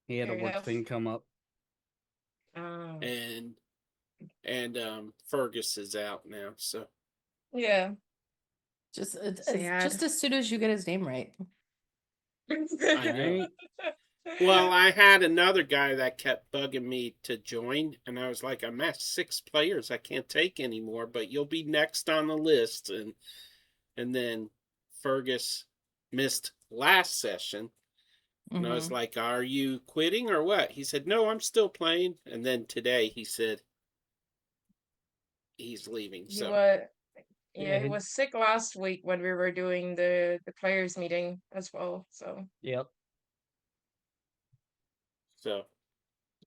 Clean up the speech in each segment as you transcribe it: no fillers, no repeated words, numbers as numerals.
He had a Fair work enough. thing come up. Um, and Fergus is out now, so yeah. Just as soon as you get his name right. I know. Right? Well, I had another guy that kept bugging me to join, and I was like, I'm at 6 players, I can't take anymore, but you'll be next on the list. And then Fergus missed last session, and I was like, are you quitting or what? He said, no, I'm still playing. And then today he said he's leaving. He So was, Yeah, he was sick last week when we were doing the players meeting as well. So Yep.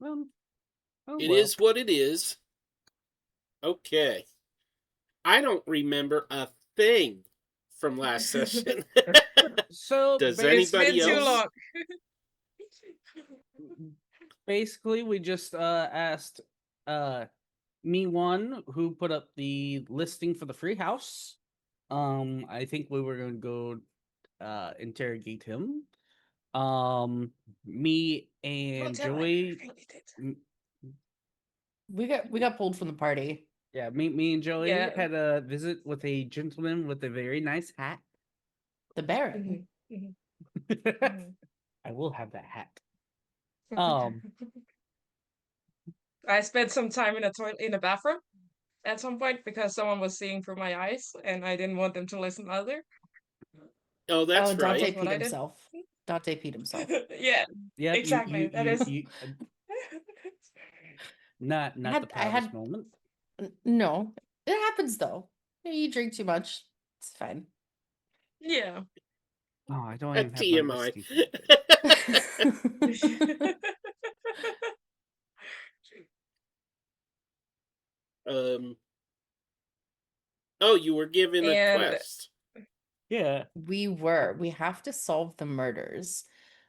Well, Oh, it well. is what it is. Okay. I don't remember a thing from last session. So Does it's been anybody too else? long. basically, we just asked me one who put up the listing for the free house. I think we were gonna go interrogate him. Me and Don't tell Joey. everything we did. We got pulled from the party. Yeah, me and Joey Yeah. had a visit with a gentleman with a very nice hat. The Baron. I will have that hat. I spent some time in the bathroom at some point because someone was seeing through my eyes and I didn't want them to listen either. Oh, that's Dante right. What peed I did. himself. Dante peed himself. Yeah, Yeah, exactly. That is. not had- the I proudest had- moment. No, it happens though. You drink too much. It's fine. Yeah. Oh, I don't A even have my TMI. whiskey. Oh, you were given a And- quest. Yeah. We have to solve the murders.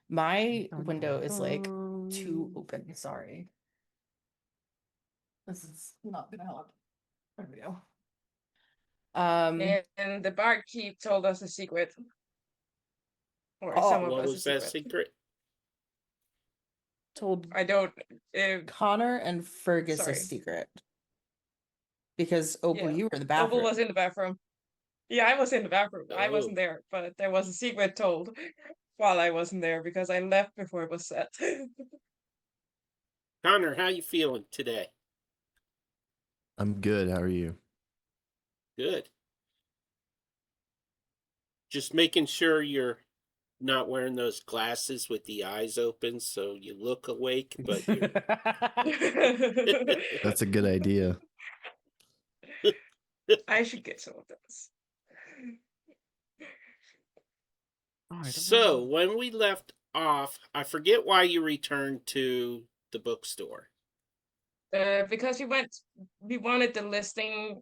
My window is like too open. Sorry. This is not gonna help. There we go. And the barkeep told us a secret. Or Oh, some of What us was a that secret. secret? told I don't. Connor and Fergus Sorry. a secret. Because Opal, Yeah. you were in the bathroom. Opal was in the bathroom. Yeah, I was in the bathroom. I Oh. wasn't there, but there was a secret told while I wasn't there because I left before it was set. Connor, how you feeling today? I'm good. How are you? Good. Just making sure you're not wearing those glasses with the eyes open so you look awake, but you're... That's a good idea. I should get some of those. So, when we left off, I forget why you returned to the bookstore. Because we wanted the listing.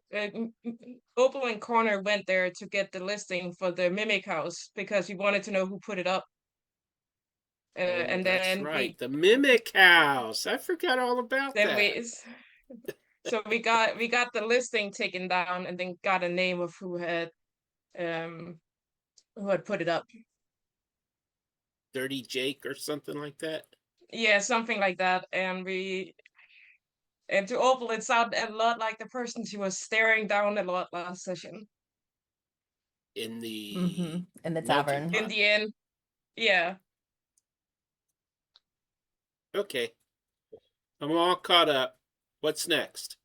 Opal and Connor went there to get the listing for the Mimic House because we wanted to know who put it up. And that's then right, the Mimic House. I forgot all about that. So we got the listing taken down and then got a name of who had put it up. Dirty Jake or something like that. Yeah, something like that. And to Opal, it sounded a lot like the person she was staring down a lot last session. In the In the melting tavern. pot. In the end, yeah. Okay. I'm all caught up. What's next?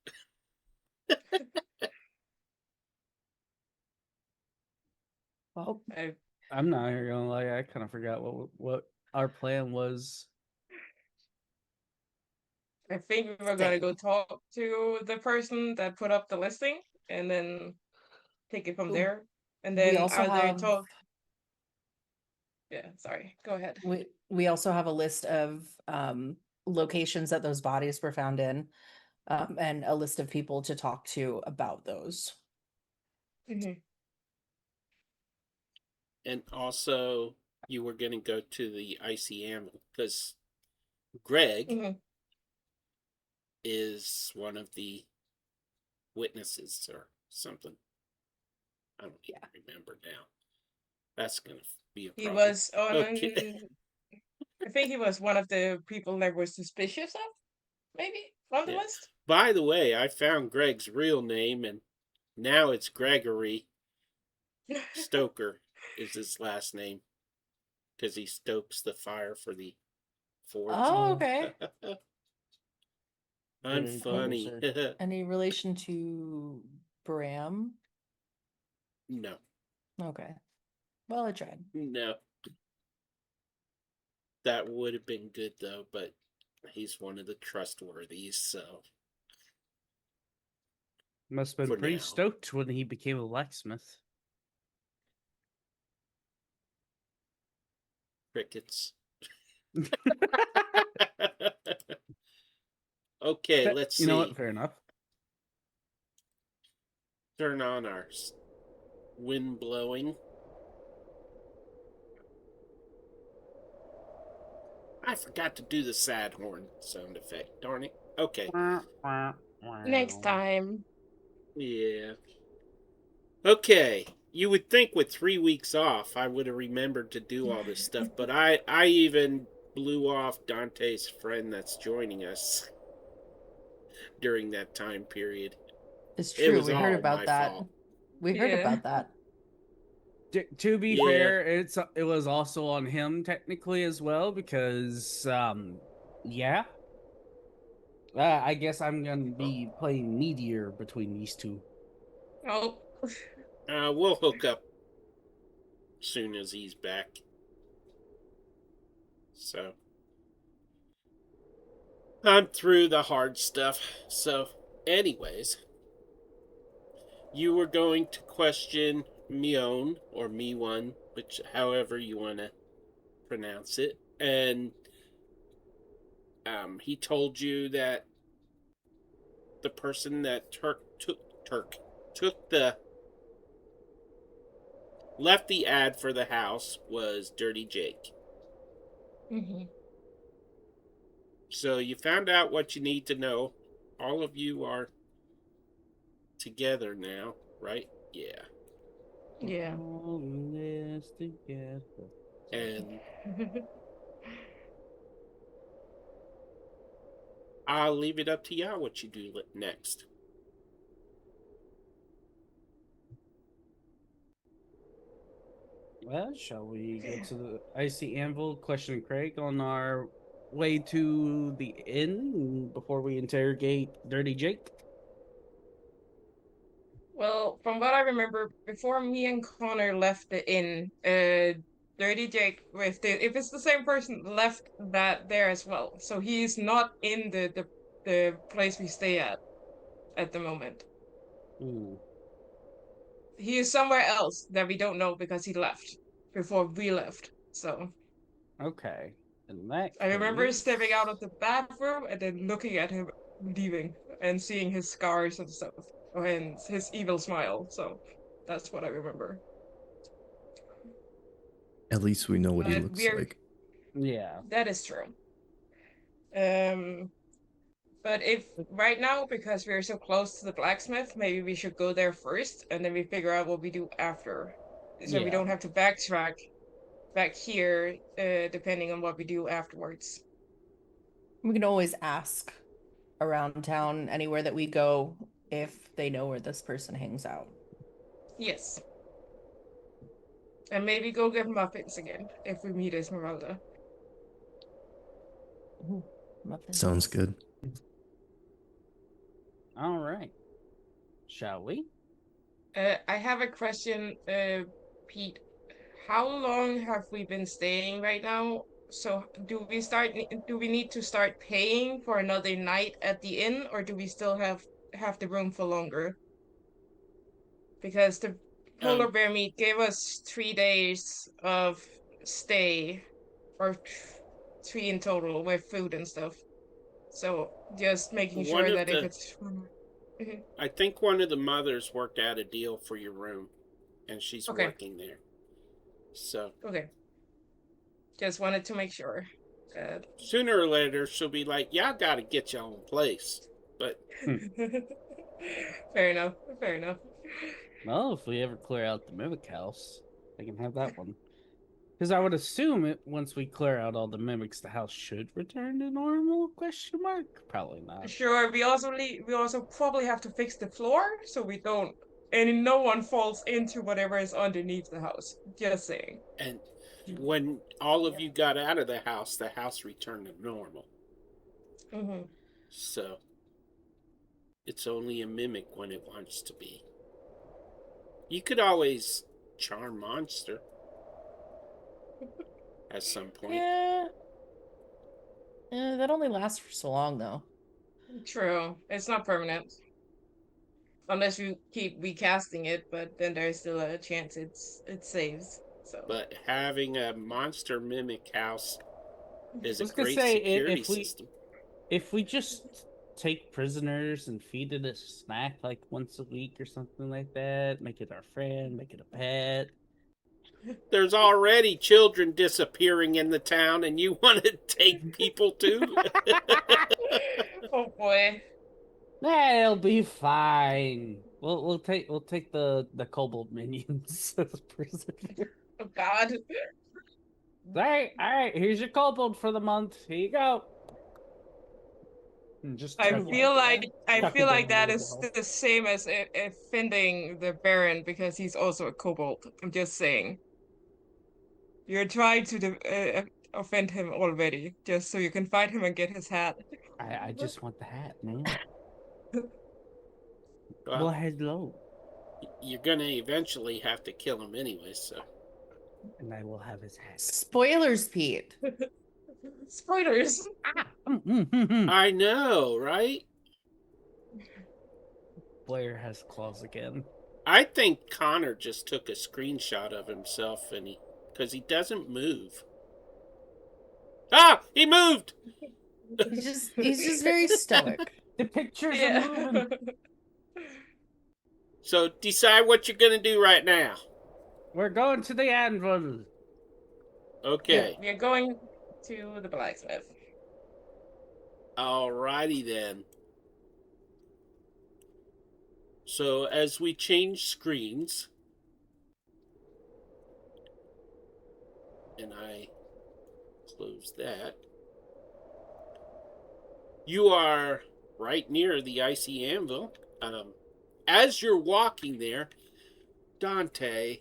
Well, I'm not gonna lie, I kind of forgot what our plan was. I think we were gonna go talk to the person that put up the listing and then take it from there. And then we also have Yeah, sorry. Go ahead. we also have a list of locations that those bodies were found in, and a list of people to talk to about those. Mm-hmm. And also, you were going to go to the ICM because Greg is one of the witnesses or something. I don't even remember now. That's going to be a problem. He was on. Okay. I think he was one of the people that were suspicious of, maybe, on the Yeah. list. By the way, I found Greg's real name, and now it's Gregory Stoker is his last name because he stokes the fire for the forge. Oh, okay. I'm Very clever, funny. sir. Any relation to Bram? No, Okay. Well, I tried. no. That would have been good though, but he's one of the trustworthies, so Must have For been pretty now. stoked when he became a blacksmith. crickets. Okay, let's see. You know what? Fair enough. Turn on our wind blowing. I forgot to do the sad horn sound effect. Darn it. Okay. Next time. Yeah. Okay. You would think with 3 weeks off I would have remembered to do all this stuff, but I even blew off Dante's friend that's joining us during that time period. It's It true. was We heard all about my that. fault. We heard Yeah. about that. To be Yeah. fair, it was also on him technically as well because yeah. I guess I'm gonna be playing Meteor between these two. Oh, We'll hook up soon as he's back. So I'm through the hard stuff. So, anyways, you were going to question Mion or Me1, which however you want to pronounce it, and he told you that the person that left the ad for the house was Dirty Jake. hmm So you found out what you need to know. All of you are together now, right? Yeah. yeah. All this together. And I'll leave it up to y'all what you do next. Well, shall we go to the Icy Anvil, question Craig on our way to the inn before we interrogate Dirty Jake? Well, from what I remember, before me and Connor left the inn, Dirty Jake, if it's the same person, left that there as well. So he's not in the place we stay at the moment. Ooh, He is somewhere else that we don't know because he left before we left. So okay. In that I remember case- stepping out of the bathroom and then looking at him leaving and seeing his scars and stuff and his evil smile. So that's what I remember. At least we know what he But looks we're like. Yeah. that is true. But if right now, because we're so close to the blacksmith, maybe we should go there first and then we figure out what we do after. So we Yeah. don't have to backtrack back here, depending on what we do afterwards. We can always ask around town, anywhere that we go, if they know where this person hangs out. Yes. And maybe go get muffins again if we meet Esmeralda. Ooh, muffins. Sounds good. All right. Shall we? I have a question, Pete. How long have we been staying right now? So do we need to start paying for another night at the inn, or do we still have the room for longer? Because the polar bear meat gave us 3 days of stay, or 3 in total with food and stuff. So just making One sure of that if the- it's Mhm. I think one of the mothers worked out a deal for your room, and she's Okay. working there. So Okay. Just wanted to make sure. sooner or later, she'll be like, "Y'all got to get your own place." But Fair enough. Fair enough. Well, if we ever clear out the Mimic house, I can have that one. Because I would assume it once we clear out all the mimics, the house should return to normal? Question mark? Probably not. Sure, we also probably have to fix the floor so we don't and no one falls into whatever is underneath the house. Just saying. And when all of you got out of the house returned to normal. Mm-hmm. So it's only a mimic when it wants to be. You could always charm monster at some point. Yeah. That only lasts for so long, though. True. It's not permanent. Unless you keep recasting it, but then there's still a chance it saves. So But having a monster mimic house is I a was gonna great say, security if we system. if we just take prisoners and feed it a snack like once a week or something like that, make it our friend, make it a pet. There's already children disappearing in the town, and you want to take people too? oh boy. Nah, it'll be fine. We'll take the kobold minions as prisoners. Oh god. All right. Here's your kobold for the month. Here you go. And just I chuck feel like chuck it down that the is well. the same as offending the Baron because he's also a kobold. I'm just saying. You're trying to offend him already, just so you can fight him and get his hat. I just want the hat, man. Well, Well, hello, you're gonna eventually have to kill him anyway, so. and I will have his hat. Spoilers, Pete. Spoilers. I know, right? Blair has claws again. I think Connor just took a screenshot of himself, and because he doesn't move. Ah, he moved. He's just very stoic. The pictures are Yeah. moving. So decide what you're gonna do right now. We're going to the anvil. Okay. We are going to the blacksmith. Alrighty then. So as we change screens, and I close that, you are right near the icy anvil. As you're walking there, Dante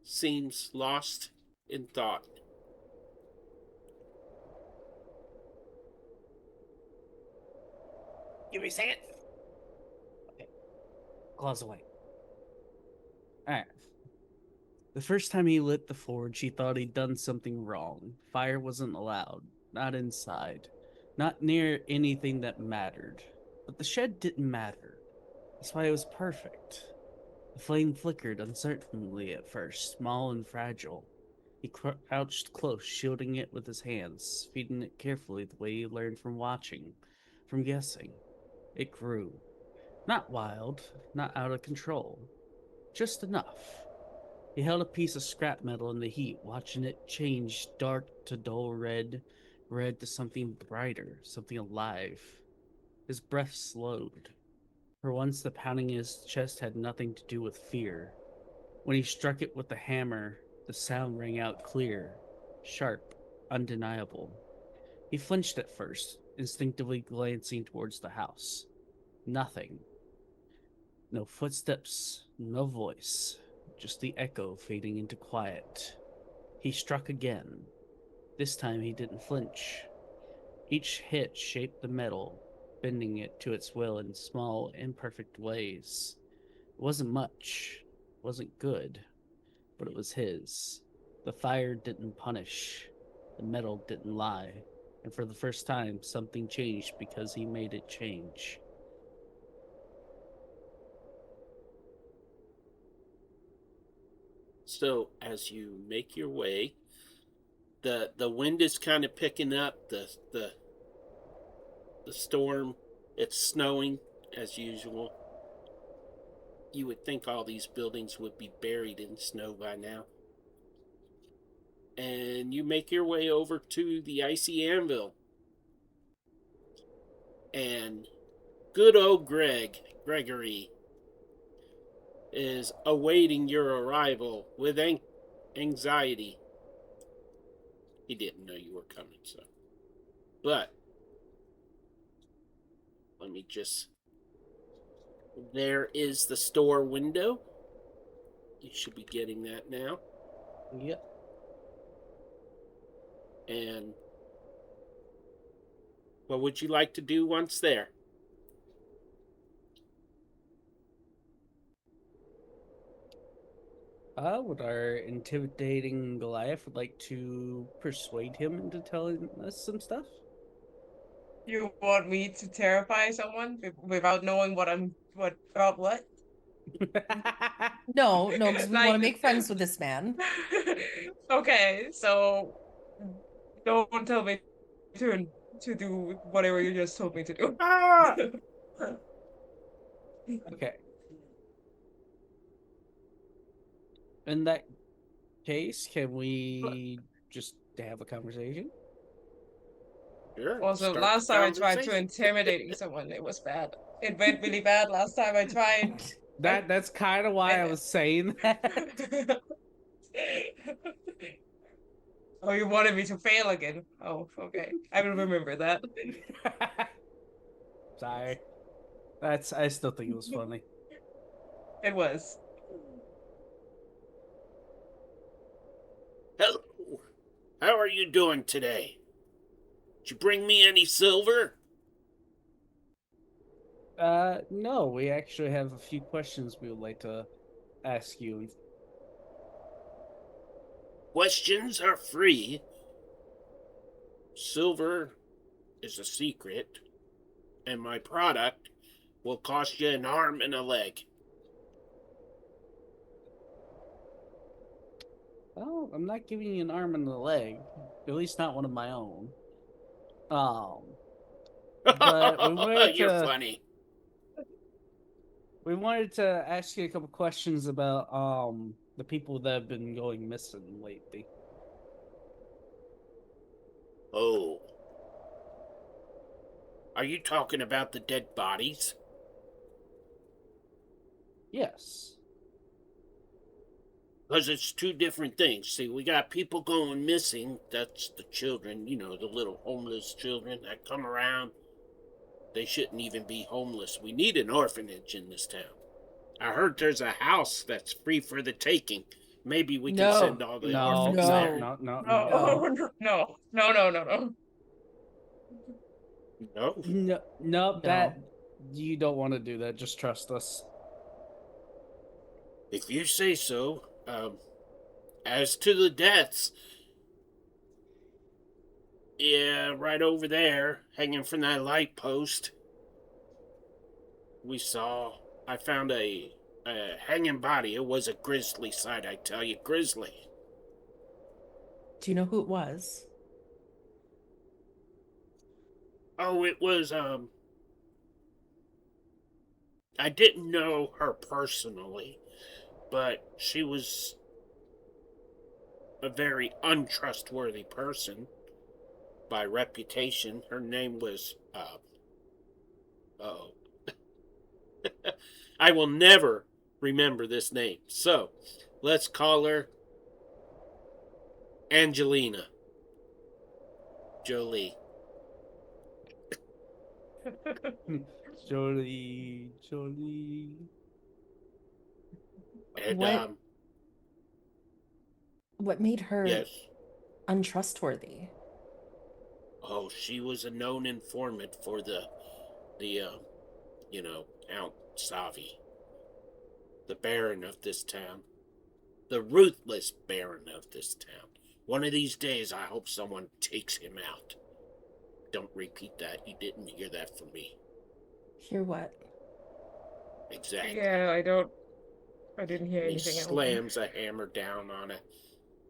seems lost in thought. Give me a second. Okay. Claws away. Alright. The first time he lit the forge, he thought he'd done something wrong. Fire wasn't allowed. Not inside. Not near anything that mattered. But the shed didn't matter. That's why it was perfect. The flame flickered uncertainly at first, small and fragile. He crouched close, shielding it with his hands, feeding it carefully the way he learned from watching, from guessing. It grew. Not wild, not out of control. Just enough. He held a piece of scrap metal in the heat, watching it change dark to dull red, red to something brighter, something alive. His breath slowed. For once, the pounding in his chest had nothing to do with fear. When he struck it with the hammer, the sound rang out clear, sharp, undeniable. He flinched at first, instinctively glancing towards the house. Nothing. No footsteps, no voice, just the echo fading into quiet. He struck again. This time he didn't flinch. Each hit shaped the metal, bending it to its will in small, imperfect ways. It wasn't much, it wasn't good, but it was his. The fire didn't punish, the metal didn't lie, and for the first time, something changed because he made it change. So as you make your way, the wind is kind of picking up. The storm, it's snowing as usual. You would think all these buildings would be buried in snow by now. And you make your way over to the icy anvil. And good old Gregory, is awaiting your arrival with anxiety. He didn't know you were coming, so. But let me just. There is the store window. You should be getting that now. Yep. And what would you like to do once there? Would our intimidating Goliath would like to persuade him into telling us some stuff? You want me to terrify someone without knowing what about what? No, because we want Like- to make friends with this man. Okay, so don't tell me to do whatever you just told me to do. Ah! Okay. In that case, can we just have a conversation? Sure. Also, start last the time I tried to conversation. intimidating someone, it was bad. It went really bad last time I tried. That's kind of why I was saying that. Oh, you wanted me to fail again. Oh, okay. I will remember that. Sorry. I still think it was funny. It was. Hello. How are you doing today? Did you bring me any silver? No, we actually have a few questions we would like to ask you. Questions are free. Silver is a secret, and my product will cost you an arm and a leg. Oh, I'm not giving you an arm and a leg. At least not one of my own. But we wanted You're to funny. we wanted to ask you a couple questions about the people that have been going missing lately. Oh. Are you talking about the dead bodies? Yes. Because it's two different things. See, we got people going missing. That's the children, the little homeless children that come around. They shouldn't even be homeless. We need an orphanage in this town. I heard there's a house that's free for the taking. Maybe we can No. send all the No, orphans no, there. no, no, No, no, no, no, no, no. No? no, no. That No. you don't want to do that. Just trust us. If you say so. As to the deaths, yeah, right over there, hanging from that light post, I found a hanging body. It was a grisly sight, I tell you, grisly. Do you know who it was? Oh, it was, I didn't know her personally, but she was a very untrustworthy person by reputation. Her name was, oh, I will never remember this name. So, let's call her Angelina Jolie. Jolie, Jolie. And, What made her yes. untrustworthy? Oh, she was a known informant for the Count Savi, the Baron of this town, the ruthless Baron of this town. One of these days, I hope someone takes him out. Don't repeat that. You didn't hear that from me. Hear what? Exactly. Yeah, I didn't hear And he anything else. slams a hammer down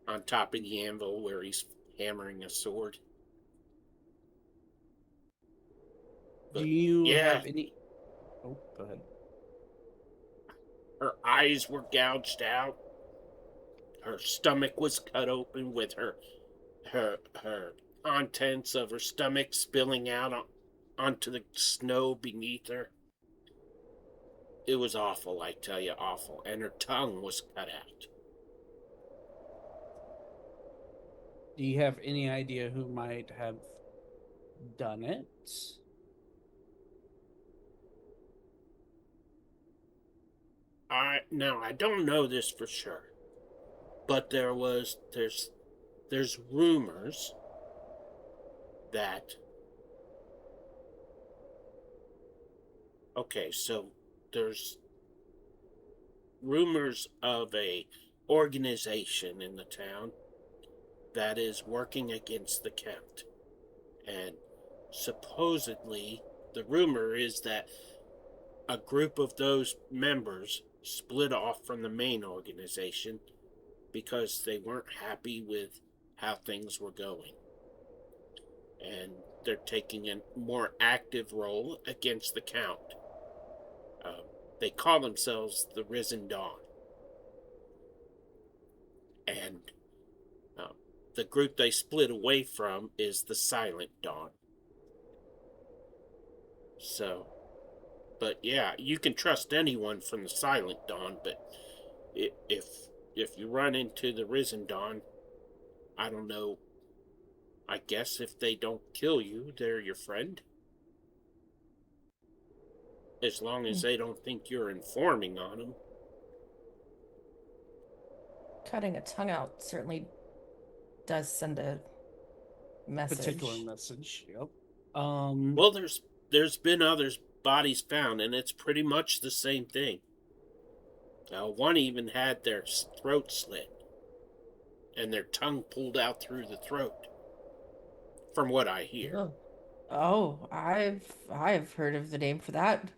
on top of the anvil where he's hammering a sword. Do But, you yeah. have any? Oh, go ahead. Her eyes were gouged out. Her stomach was cut open with her contents of her stomach spilling out onto the snow beneath her. It was awful, I tell you, awful. And her tongue was cut out. Do you have any idea who might have done it? I don't know this for sure, but there's rumors that so there's rumors of a organization in the town that is working against the Count. And supposedly the rumor is that a group of those members split off from the main organization because they weren't happy with how things were going. And they're taking a more active role against the Count. They call themselves the Risen Dawn. And the group they split away from is the Silent Dawn. So, but yeah, you can trust anyone from the Silent Dawn, but if you run into the Risen Dawn, I don't know. I guess if they don't kill you, they're your friend. As long as they don't think you're informing on them. Cutting a tongue out certainly does send a message. Particular message. Yep. Well, there's been others bodies found, and it's pretty much the same thing. One even had their throat slit and their tongue pulled out through the throat, from what I hear. Oh, I've heard of the name for that.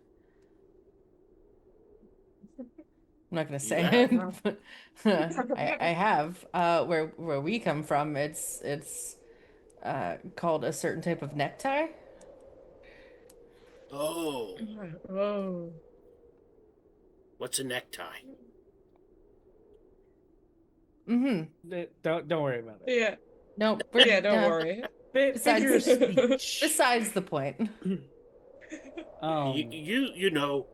I'm not gonna say it, but I have. Where we come from, it's called a certain type of necktie. Oh. Oh. What's a necktie? Mm-hmm. Don't worry about it. Yeah. No, Yeah, don't worry. Figure of speech. Besides the point. You know,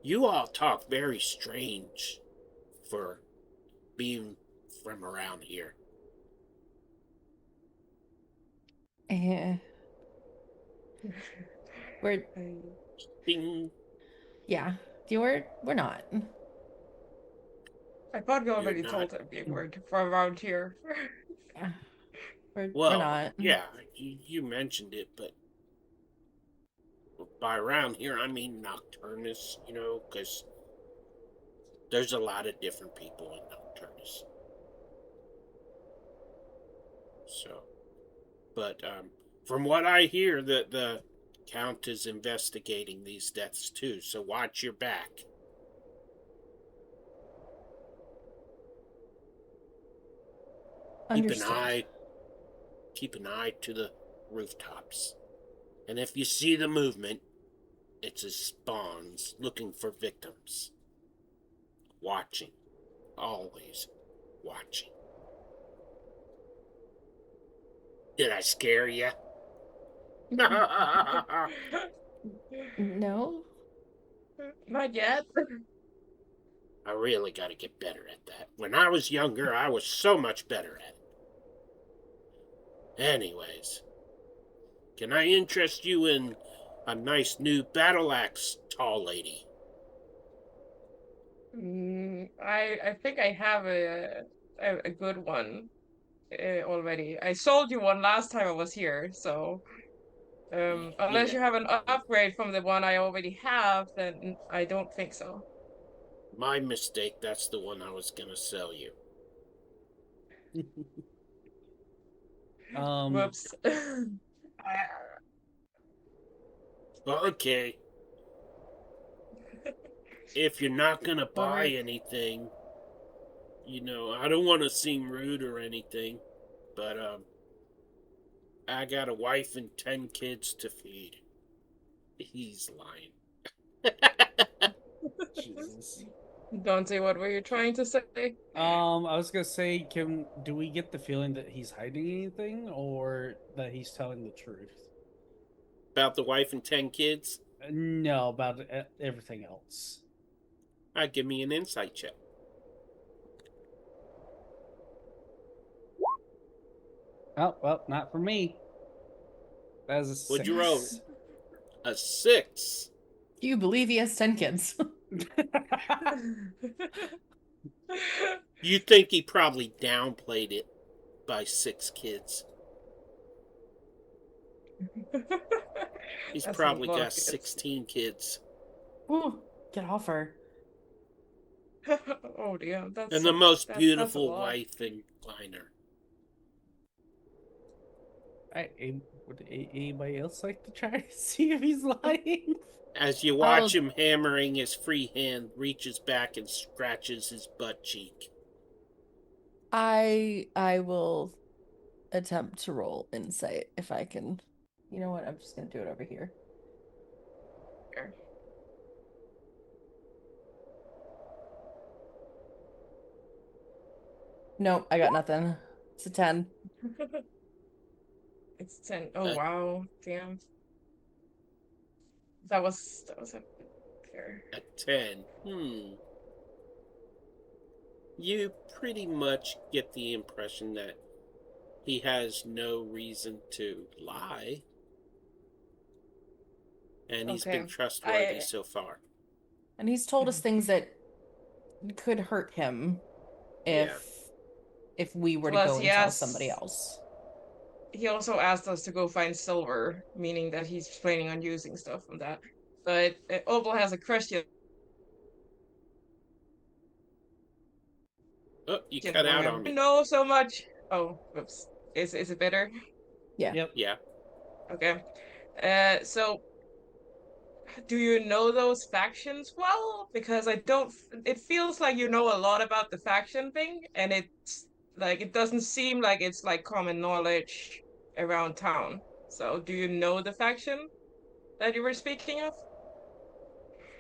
you all talk very strange for being from around here. We're Ding. yeah. We're not. I thought you already not. told him you were from around here. Yeah. We're Well, not. yeah, you mentioned it, but by around here, I mean Nocturnus, you know, because there's a lot of different people in Nocturnus. So, but from what I hear, the Count is investigating these deaths too, so watch your back. Understood. Keep an eye to the rooftops. And if you see the movement, it's his spawns looking for victims. Watching. Always watching. Did I scare you? No. Not yet. I really got to get better at that. When I was younger, I was so much better at it. Anyways, can I interest you in a nice new battle axe, tall lady? I think I have a good one already. I sold you one last time I was here, so unless you have an upgrade from the one I already have, then I don't think so. My mistake, that's the one I was gonna sell you. Whoops. Okay. If you're not gonna buy Alright. anything, you know, I don't want to seem rude or anything, but I got a wife and 10 kids to feed. He's lying. Jesus. Dante, what were you trying to say? I was gonna say, do we get the feeling that he's hiding anything, or that he's telling the truth? About the wife and 10 kids? No, about everything else. Give me an insight check. Oh, well, not for me. That was a 6. What'd you roll? A 6. Do you believe he has 10 kids? You think he probably downplayed it by 6 kids. He's That's a probably lot of got kids. 16 kids. Ooh, get off her. Oh dear, that's And the most that's a beautiful lot. wife in Kleiner. Would anybody else like to try to see if he's lying? As you watch him hammering, his free hand reaches back and scratches his butt cheek. I will attempt to roll insight if I can. You know what? I'm just gonna do it over here. Sure. Nope, I got nothing. It's a 10. It's 10. Oh wow, damn. That was a fair. A 10. You pretty much get the impression that he has no reason to lie. And he's been Okay. trustworthy so far. And he's told us things that could hurt him if we were to Plus, go and tell somebody else. He also asked us to go find silver, meaning that he's planning on using stuff from that. But Opal has a question. Oh, you cut out on me. Know so much. Oh, whoops. Is it better? Yeah. Yep. Yeah. Okay. So do you know those factions well? Because I don't. It feels like you know a lot about the faction thing, and it's like it doesn't seem like it's like common knowledge around town. So, do you know the faction that you were speaking of?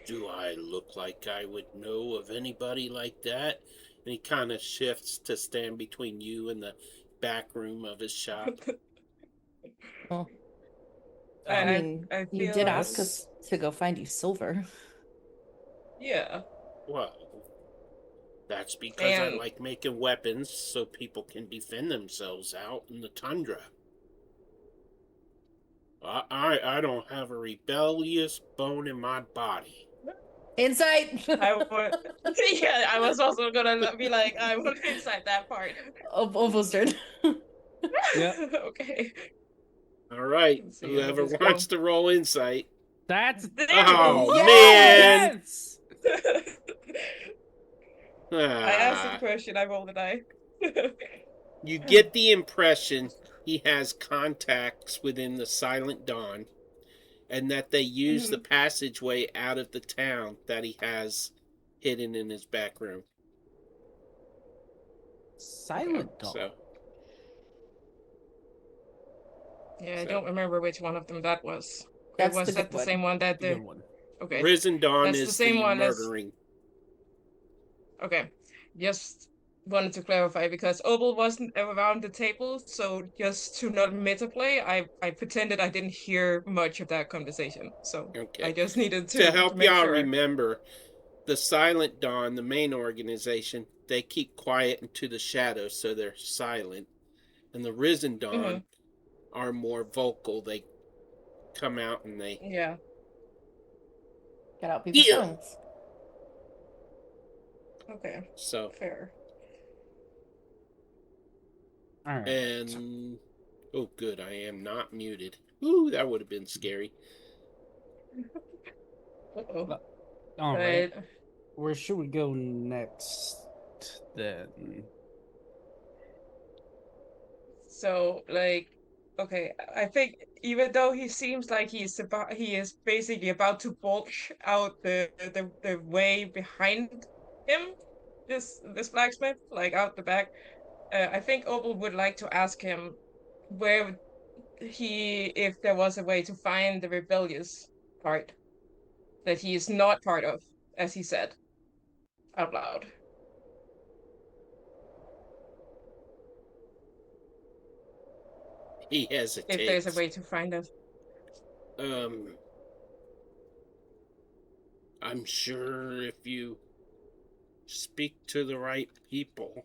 Do I look like I would know of anybody like that? And he kind of shifts to stand between you and the back room of his shop. Well, I I mean, I you feel did like- ask us to go find you silver. Yeah. Well, that's because I And- like making weapons so people can defend themselves out in the tundra. I don't have a rebellious bone in my body. Insight! Yeah, I was also gonna be like, I want to inside that part. Opal's turn. Yep. Okay. All right, Let's see, whoever this wants one. to roll insight. That's Oh, Yes! yes! I asked the Ah. question, I rolled a die. You get the impression he has contacts within the Silent Dawn, and that they use the passageway out of the town that he has hidden in his back room. Silent Dawn. So, Yeah, I don't remember which one of them that was. That's Was the that good the one. same one that The the good one. okay. Risen Dawn That's the is same the one as- murdering. Okay. Just wanted to clarify because Opal wasn't around the table, so just to not metaplay, I pretended I didn't hear much of that conversation. So Okay. I just needed To help make y'all sure. remember, the Silent Dawn, the main organization, they keep quiet into the shadows, so they're silent. And the Risen Dawn are more vocal. They come out and they... Yeah. Get out people's Yeah. tongues. Okay. So, Fair. All right. and... Oh, good, I am not muted. Ooh, that would have been scary. Uh-oh. All right. But Where should we go next then? so like okay, I think even though he seems like he is basically about to bulge out the way behind him, this blacksmith, like out the back, I think Opal would like to ask him where if there was a way to find the rebellious part that he is not part of, as he said out loud. He hesitates. If there's a way to find us. I'm sure if you speak to the right people,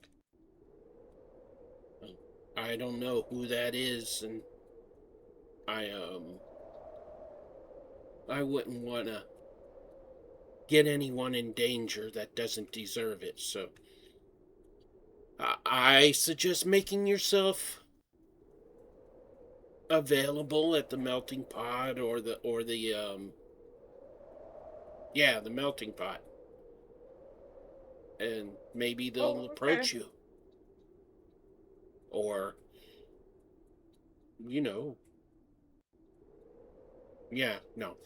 I don't know who that is, and I wouldn't want to get anyone in danger that doesn't deserve it. So I suggest making yourself available at the melting pot or the the melting pot, and maybe they'll Oh, okay. approach you, or no,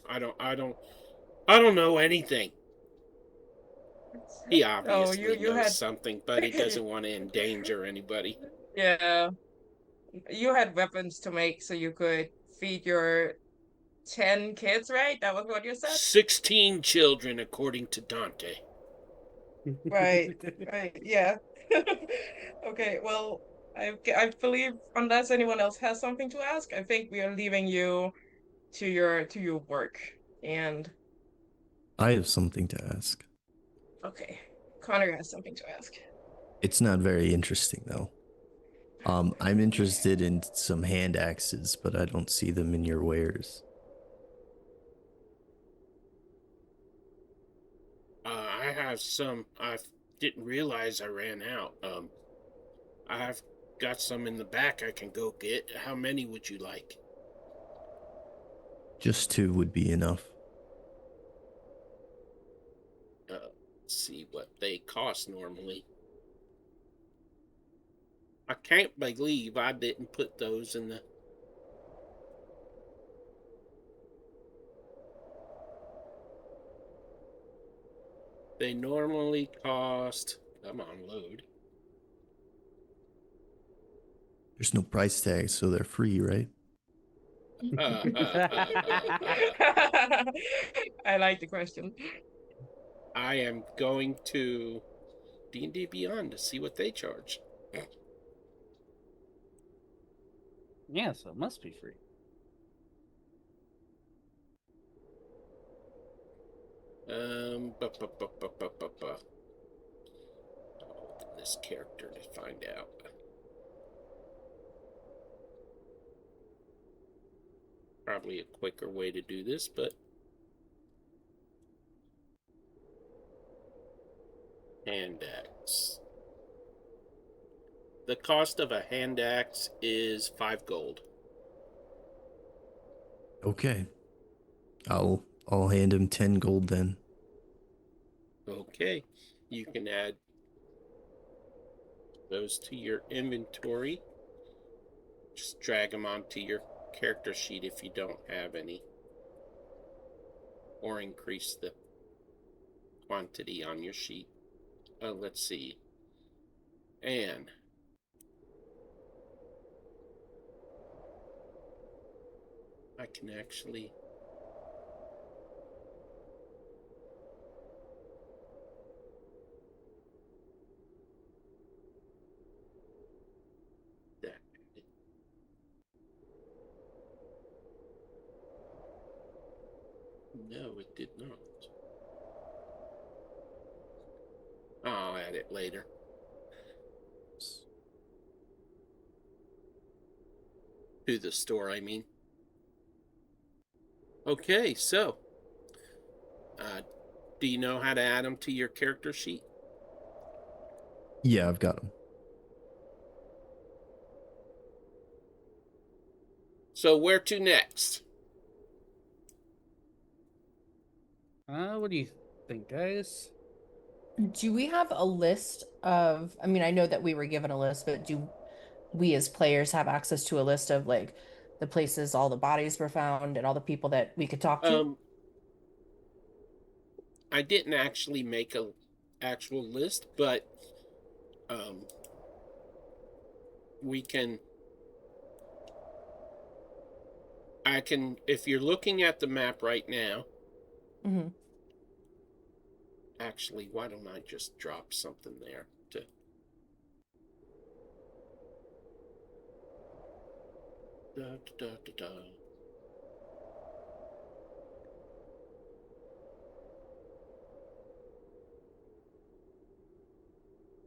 I don't know anything. He Oh, obviously you knows had something, but he doesn't want to endanger anybody. yeah, you had weapons to make so you could feed your 10 kids, right? That was what you said? 16 children, according to Dante. Right, right, yeah. Okay, well, I believe unless anyone else has something to ask, I think we are leaving you to your work. And I have something to ask. okay, Connor has something to ask. It's not very interesting though. I'm interested in some hand axes, but I don't see them in your wares. I have some. I didn't realize I ran out. I've got some in the back I can go get. How many would you like? Just two would be enough. Let's see what they cost normally. I can't believe I didn't put those in the... They normally cost... Come on, load. There's no price tag, so they're free, right? I like the question. I am going to D&D Beyond to see what they charge. Yeah, so it must be free. Ba, ba, ba, ba, ba, ba, ba. I'll open this character to find out. Probably a quicker way to do this, but hand axe. The cost of a hand axe is 5 gold. Okay. I'll hand him 10 gold then. Okay, you can add those to your inventory. Just drag them onto your character sheet if you don't have any, or increase the quantity on your sheet. Let's see. And I can actually... No, it did not. I'll add it later. To the store, I mean. Okay, so do you know how to add them to your character sheet? Yeah, I've got them. So where to next? What do you think, guys? Do we have a list of, I mean, I know that we were given a list, but do we as players have access to a list of like the places all the bodies were found and all the people that we could talk to? I didn't actually make a actual list, but we can... I can, if you're looking at the map right now. Mm-hmm. Actually, why don't I just drop something there to... Da, da, da, da.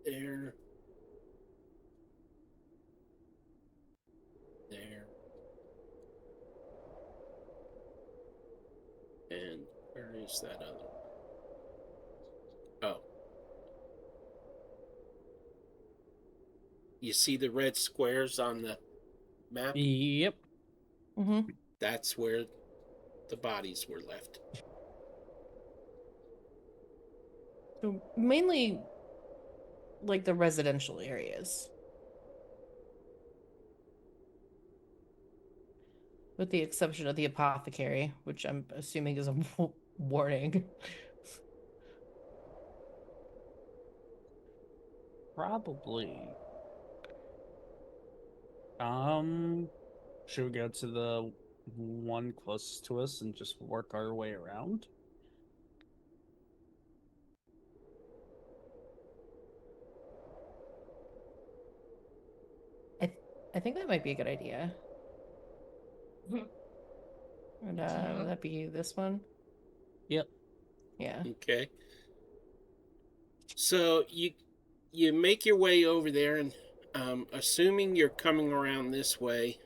There. is that other one? Oh. You see the red squares on the map? Yep. Mm-hmm. That's where the bodies were left. So mainly like the residential areas. With the exception of the apothecary, which I'm assuming is a warning. Probably. Should we go to the one closest to us and just work our way around? I think that might be a good idea. Mhm. And Yeah. would that be this one? Yep. Yeah. Okay. So you make your way over there, and assuming you're coming around this way,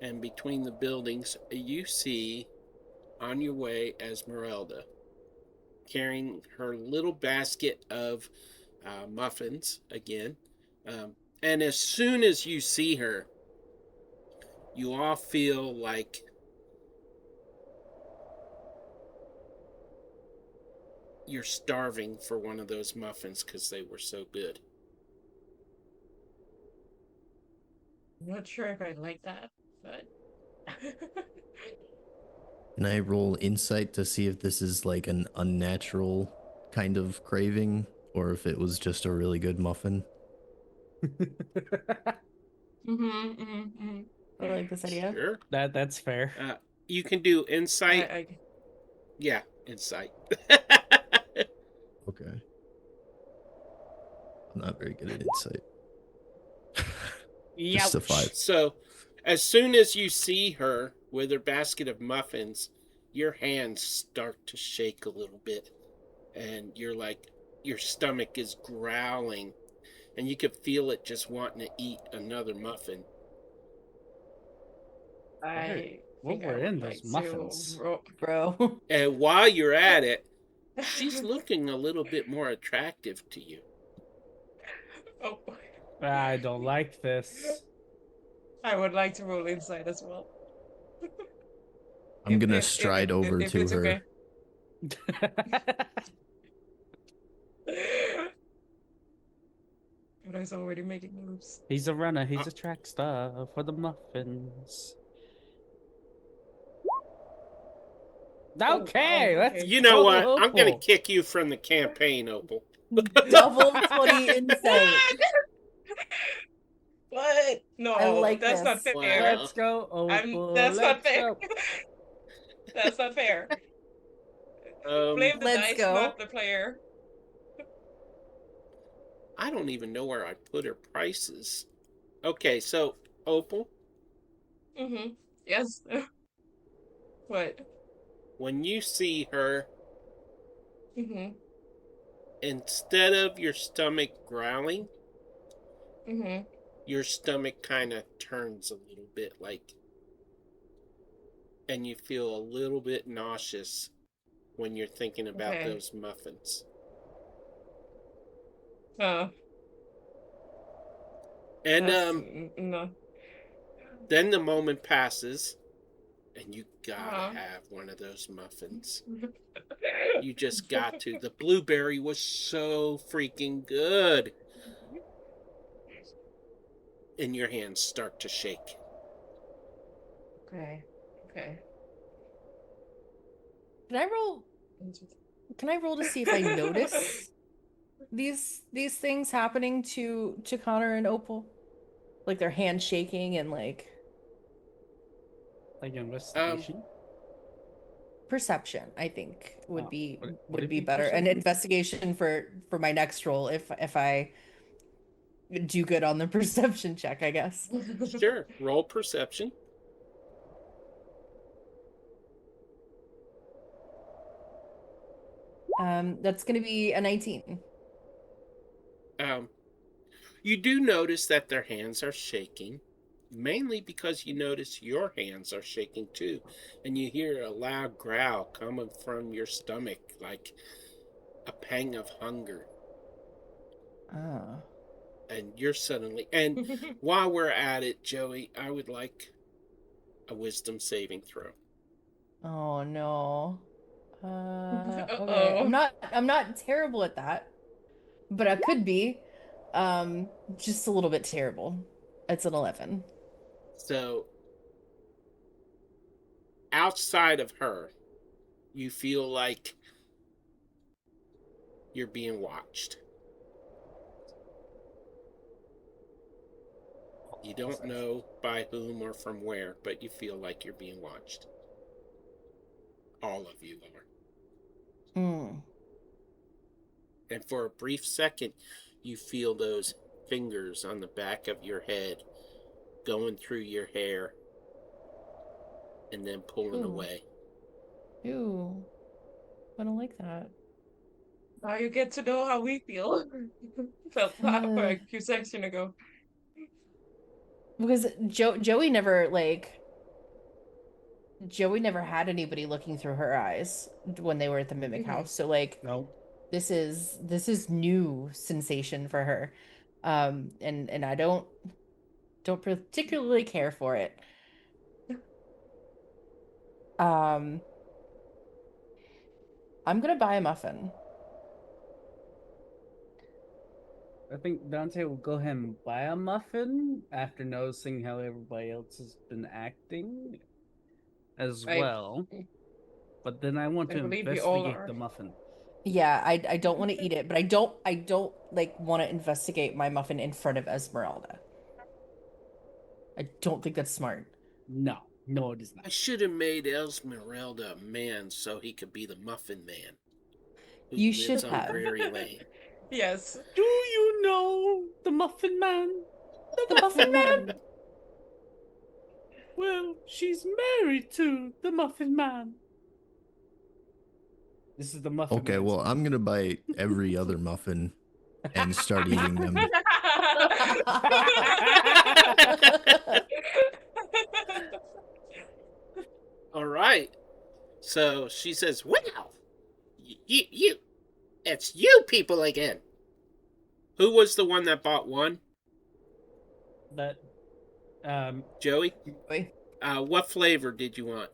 and between the buildings, you see on your way Esmeralda carrying her little basket of muffins again. And as soon as you see her, you all feel like you're starving for one of those muffins because they were so good. I'm not sure if I like that, but Can I roll insight to see if this is like an unnatural kind of craving or if it was just a really good muffin? I like this idea. Sure. That's fair. You can do insight. I Yeah, insight. Okay. I'm not very good at insight. Just a 5. So, as soon as you see her with her basket of muffins, your hands start to shake a little bit. And you're like, your stomach is growling. And you could feel it just wanting to eat another muffin. I What think were I would in like those muffins? to roll. Bro. And while you're at it, she's looking a little bit more attractive to you. Oh, I don't like this. I would like to roll insight as well. I'm gonna stride over if to it's her. okay. But I was already making moves. He's a runner. He's a track star for the muffins. Oh, Okay, wow, let's okay. You know go, what? I'm going to Opal. kick you from the campaign, Opal. Double 20 insight. What? No, I like that's not this. fair. Wow. Let's go, Opal. That's not Let's fair. go. That's not fair. Um, Blame the Let's dice, go. not the player. I don't even know where I put her prices. Okay, so, Opal, Mm-hmm. Yes. What? when you see her, Mm-hmm. instead of your stomach growling, Mm-hmm. your stomach kind of turns a little bit like, and you feel a little bit nauseous when you're thinking about Okay. those muffins. Oh, And that's no. then the moment passes, and you gotta Uh-huh. have one of those muffins. You just got to. The blueberry was so freaking good. And your hands start to shake. Okay. Okay. Can I roll? Can I roll to see if I notice these things happening to Connor and Opal? Like their hands shaking and like Like investigation. perception, I think would Oh, be would it be be better. An perception? investigation for my next roll if I do good on the perception check, I guess. Sure, roll perception. That's gonna be a 19. You do notice that their hands are shaking. mainly because you notice your hands are shaking too, and you hear a loud growl coming from your stomach like a pang of hunger. Oh. And you're suddenly. And while we're at it, Joey, I would like a wisdom saving throw. Oh no. Okay. Uh-oh. I'm not terrible at that, but I could be. Just a little bit terrible. It's an 11. So, outside of her, you feel like you're being watched. You don't know by whom or from where, but you feel like you're being watched. All of you are. Mm. And for a brief second, you feel those fingers on the back of your head going through your hair and then pulling Ooh. away. Ew. I don't like that. Now you get to know how we feel. Felt that for a few seconds ago. Because Joey never had anybody looking through her eyes when they were at the mimic house. So like No. this is new sensation for her. And I don't particularly care for it. I'm gonna buy a muffin. I think Dante will go ahead and buy a muffin after noticing how everybody else has been acting as I- well. But then I want I to believe we all investigate are. the muffin. Yeah, I don't want to eat it, but I don't like want to investigate my muffin in front of Esmeralda. I don't think that's smart. No, it is I not. should have made Esmeralda a man so he could be the Muffin Man. Who You lives should on have. Prairie Lane. Yes. Do you know the Muffin Man? The Muffin Man? Well, she's married to the Muffin Man. This is the Muffin Okay, Man. well, I'm gonna buy every other muffin and start eating them. All right. So she says, "Well, you, it's you people again." Who was the one that bought one? That, Joey? Wait. What flavor did you want?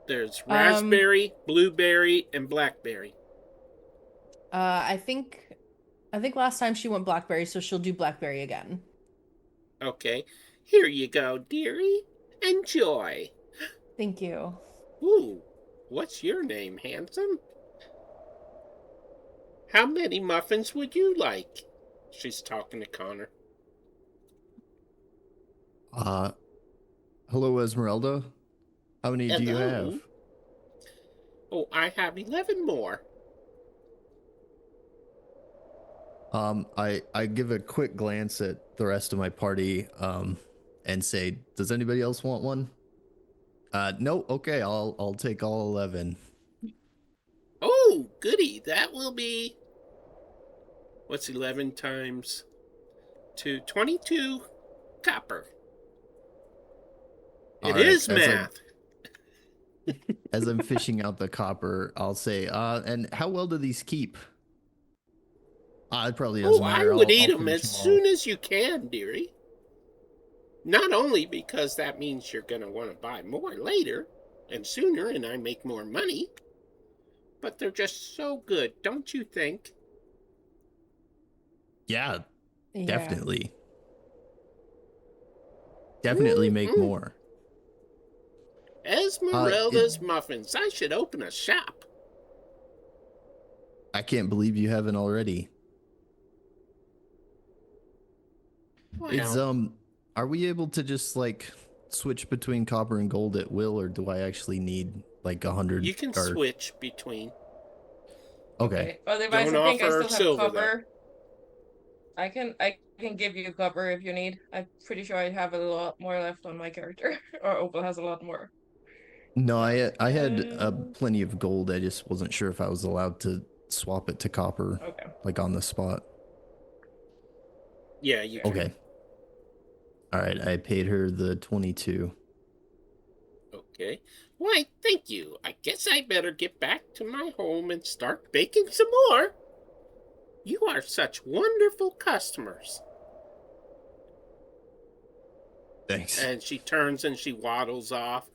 There's raspberry, blueberry, and blackberry. I think last time she went blackberry, so she'll do blackberry again. Okay. Here you go, dearie. Enjoy. Thank you. Ooh, what's your name, handsome? How many muffins would you like? She's talking to Connor. Hello, Esmeralda. How many do you Hello? have? Oh, I have 11 more. I give a quick glance at the rest of my party, and say, does anybody else want one? No, okay, I'll take all 11. Oh, goody. That will be... What's 11 times 2? 22 copper. It is math. As I'm fishing out the copper, I'll say, and how well do these keep? It probably doesn't Oh, I matter. would I'll eat them finish as them all. soon as you can, dearie. Not only because that means you're going to want to buy more later and sooner and I make more money, but they're just so good, don't you think? Yeah, Yeah. definitely. Definitely make more. Esmeralda's Muffins. I should open a shop. I can't believe you haven't already. It's Well, are we able to just like switch between copper and gold at will, or do I actually need like 100? you can switch between. Okay. Otherwise, Don't I think I offer still have silver, though. copper. I can give you copper if you need. I'm pretty sure I have a lot more left on my character, or Opal has a lot more. No, I had plenty of gold. I just wasn't sure if I was allowed to swap it to copper, Okay. like on the spot. Yeah, you can. Okay. All right, I paid her the 22. Okay. Why, thank you. I guess I better get back to my home and start baking some more. You are such wonderful customers. Thanks. And she turns and she waddles off.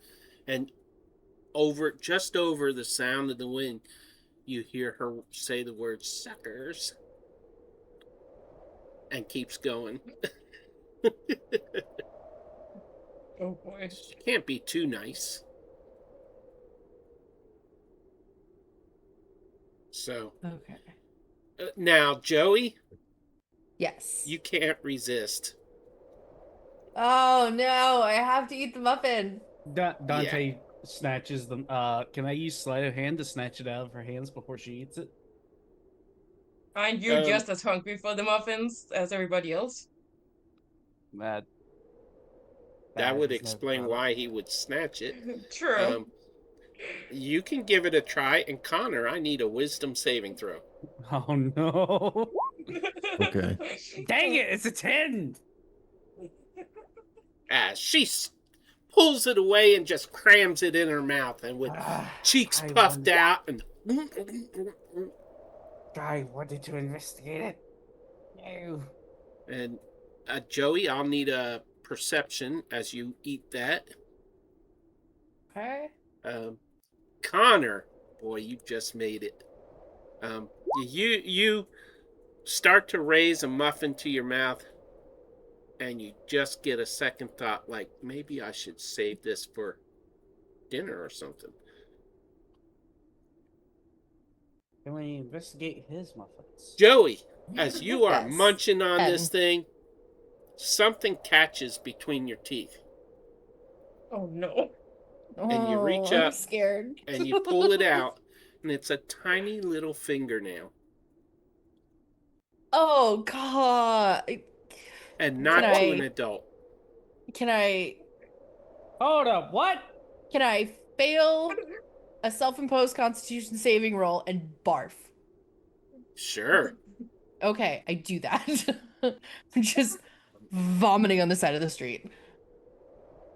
And just over the sound of the wind, you hear her say the word suckers. And keeps going. Oh boy. She can't be too nice. So, Okay. now, Joey, Yes. you can't resist. Oh no, I have to eat the muffin. Dante snatches them. Can I use sleight of hand to snatch it out of her hands before she eats it? Aren't you just as hungry for the muffins as everybody else? That That would is no explain problem. why he would snatch it. True. You can give it a try, and Connor, I need a wisdom saving throw. Oh no! Okay. Dang it! It's a 10. As she pulls it away and just crams it in her mouth, and with cheeks puffed out, and I wanted to investigate it. No. and Joey, I'll need a perception as you eat that. Okay. Connor, boy, you just made it. You start to raise a muffin to your mouth, and you just get a second thought, like maybe I should save this for dinner or something. Can we investigate his muffins? Joey, as you are Yes. munching on this thing, something catches between your teeth. Oh no. And you reach I'm up scared. and you pull it out, and it's a tiny little fingernail. Oh God. And not to an adult. Can I Hold up, what? fail a self-imposed constitution saving roll and barf? Sure. Okay, I do that. I'm just vomiting on the side of the street.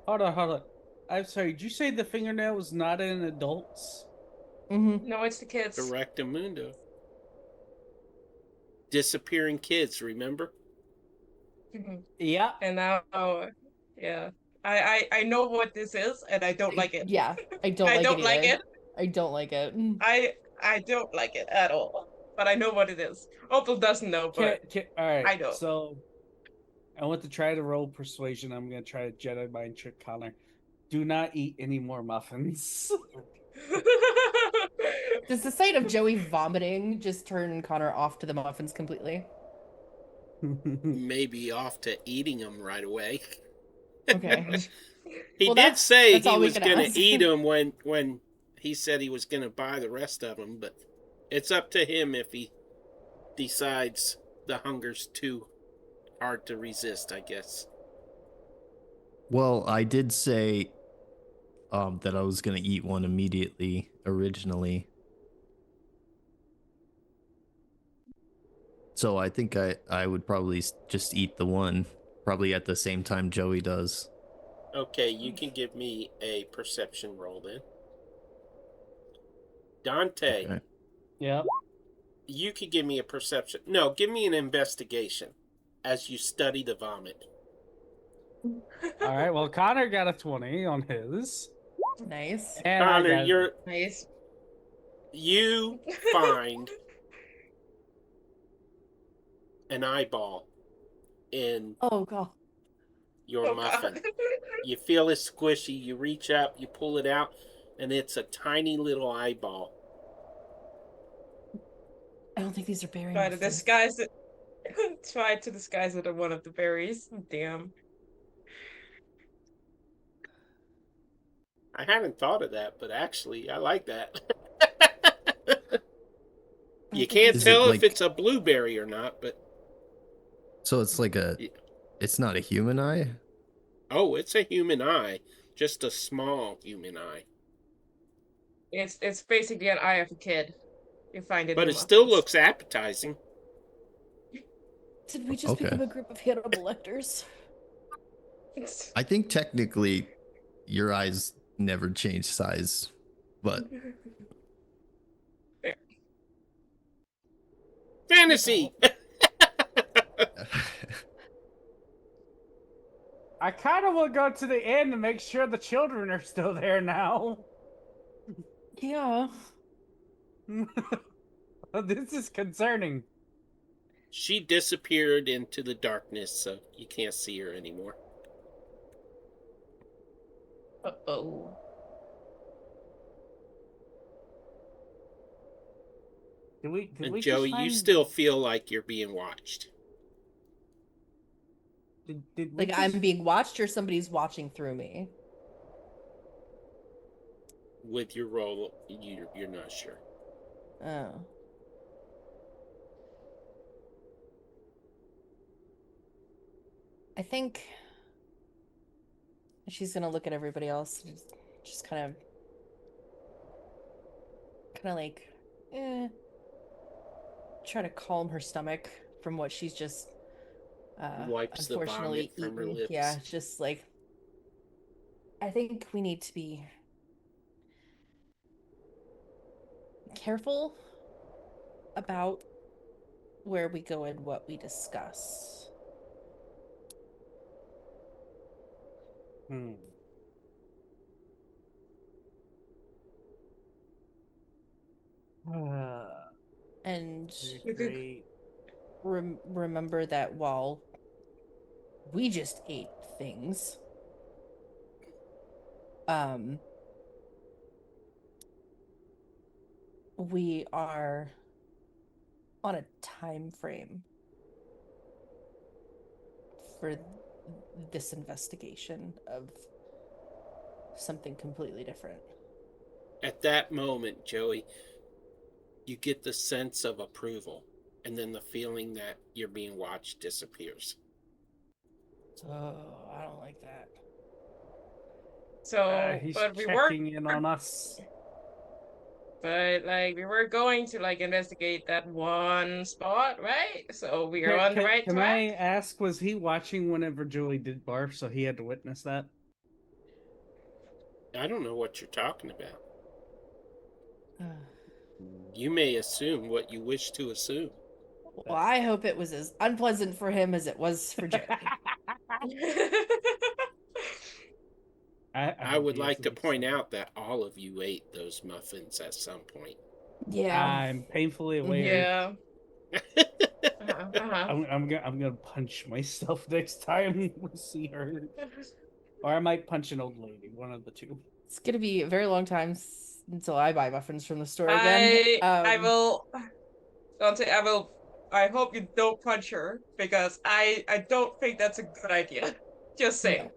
Hold on. I'm sorry, did you say the fingernail was not in adults? Mm-hmm. No, it's the kids. Directamundo. Disappearing kids, remember? Yeah. And now, yeah. I know what this is, and I don't like it. Yeah, I don't I like don't it like either. it. I don't like it. I don't like it at all. But I know what it is. Opal doesn't know, but All right. I don't. So, I want to try to roll persuasion. I'm going to try to Jedi mind trick Connor. Do not eat any more muffins. Does the sight of Joey vomiting just turn Connor off to the muffins completely? Maybe off to eating them right away. Okay. He Well, did say that's all he we was can going ask. to eat them when he said he was going to buy the rest of them, but it's up to him if he decides the hunger's too hard to resist, I guess. Well, I did say that I was going to eat one immediately originally. So I think I would probably just eat the one, probably at the same time Joey does. Okay, you can give me a perception roll then. Dante, Okay. Yep. you could give me a perception. No, give me an investigation as you study the vomit. All right. Well, Connor got a 20 on his. Nice. And Connor, Nice. you find an eyeball in Oh God. your Oh, muffin. God. You feel it squishy. You reach up, you pull it out, and it's a tiny little eyeball. I don't think these are berry Try to muffins. disguise it. Try to disguise it as one of the berries. Damn. I hadn't thought of that, but actually, I like that. You can't Is it tell if like- it's a blueberry or not, but So it's like it's not a human eye? oh, it's a human eye. Just a small human eye. It's basically an eye of a kid. You find it. But in it still muffins. looks appetizing. Did we just Okay. become a group of Hannibal Lecters? I think technically your eyes never change size, but Fantasy. I kind of want to go to the inn to make sure the children are still there now. Yeah. This is concerning. She disappeared into the darkness, so you can't see her anymore. Uh-oh. Did And we Joey, just you find, still feel like you're being watched. did we Like just, I'm being watched or somebody's watching through me. With your role, you're not sure. Oh. I think she's gonna look at everybody else and just kind of like, try to calm her stomach from what she's just Wipes the unfortunately vomit from her eaten. lips. Yeah, just like I think we need to be careful about where we go and what we discuss. Hmm. And Great. remember that while we just ate things, we are on a time frame for this investigation of something completely different. At that moment, Joey, you get the sense of approval, and then the feeling that you're being watched disappears. Oh, I don't like that. So, He's but we were, checking in on us. but like we were going to like investigate that one spot, right? So we are on the right Can track. I ask, was he watching whenever Julie did barf, so he had to witness that? I don't know what you're talking about. You may assume what you wish to assume. Well, I hope it was as unpleasant for him as it was for Joey. I would like to point out that all of you ate those muffins at some point. Yeah. I'm painfully aware. Yeah. I'm gonna punch myself next time we see her, or I might punch an old lady. One of the two. It's gonna be a very long time until I buy muffins from the store again. I will. Dante, I hope you don't punch her because I don't think that's a good idea. Just saying.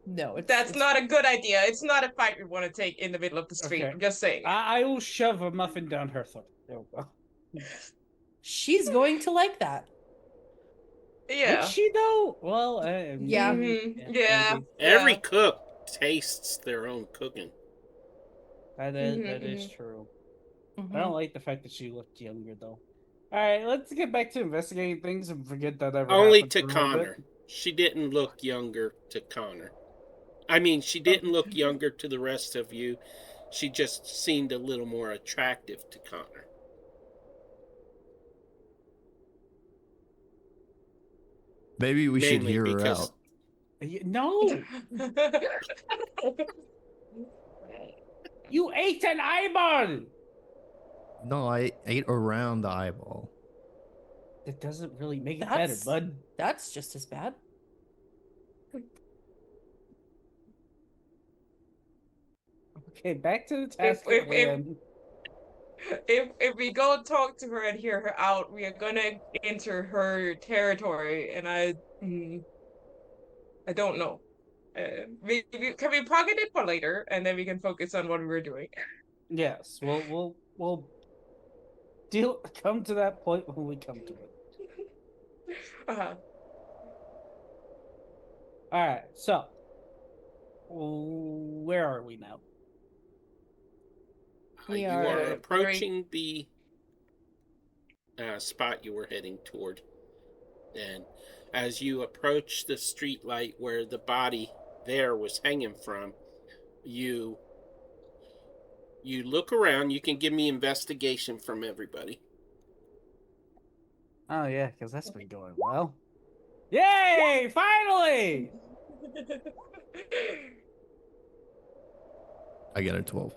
No, That's not a good idea. It's not a fight we want to take in the middle of the street. Okay. I'm just saying. I will shove a muffin down her throat. There we go. She's going to like that. Yeah. Would she though? Well, Yeah. Yeah. maybe. Every cook tastes their own cooking. That is true. Mhm. I don't like the fact that she looked younger though. All right, let's get back to investigating things and forget that ever Only happened to for a little bit. Connor. She didn't look younger to Connor. I mean, she didn't look younger to the rest of you. She just seemed a little more attractive to Connor. maybe we should Mainly hear her because out. No, you ate an eyeball. No, I ate around the eyeball. That doesn't really make it That's- better, bud. That's just as bad. Okay, back to the task at hand. If we go talk to her and hear her out, we are gonna enter her territory, and I don't know. Can we pocket it for later, and then we can focus on what we were doing. Yes, we'll come to that point when we come to it. Uh-huh. All right, so where are we now? We you are are approaching the spot you were heading toward. And as you approach the street light where the body there was hanging from, you look around. You can give me investigation from everybody. Oh yeah, because that's been going well. Yay! Finally! I got a 12.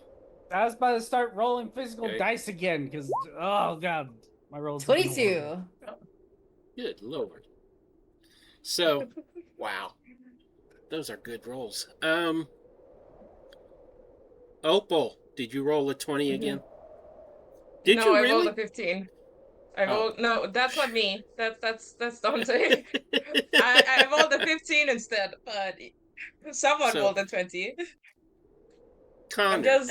I was about to start rolling physical Okay. dice again because oh god, my rolls have been 22. horrible. Good Lord. So, wow. Those are good rolls. Opal, did you roll a 20 again? Did No, you I really? rolled a 15. I Oh. rolled no, that's not me. That's Dante. I rolled a 15 instead, but someone So- rolled a 20. Connor, just-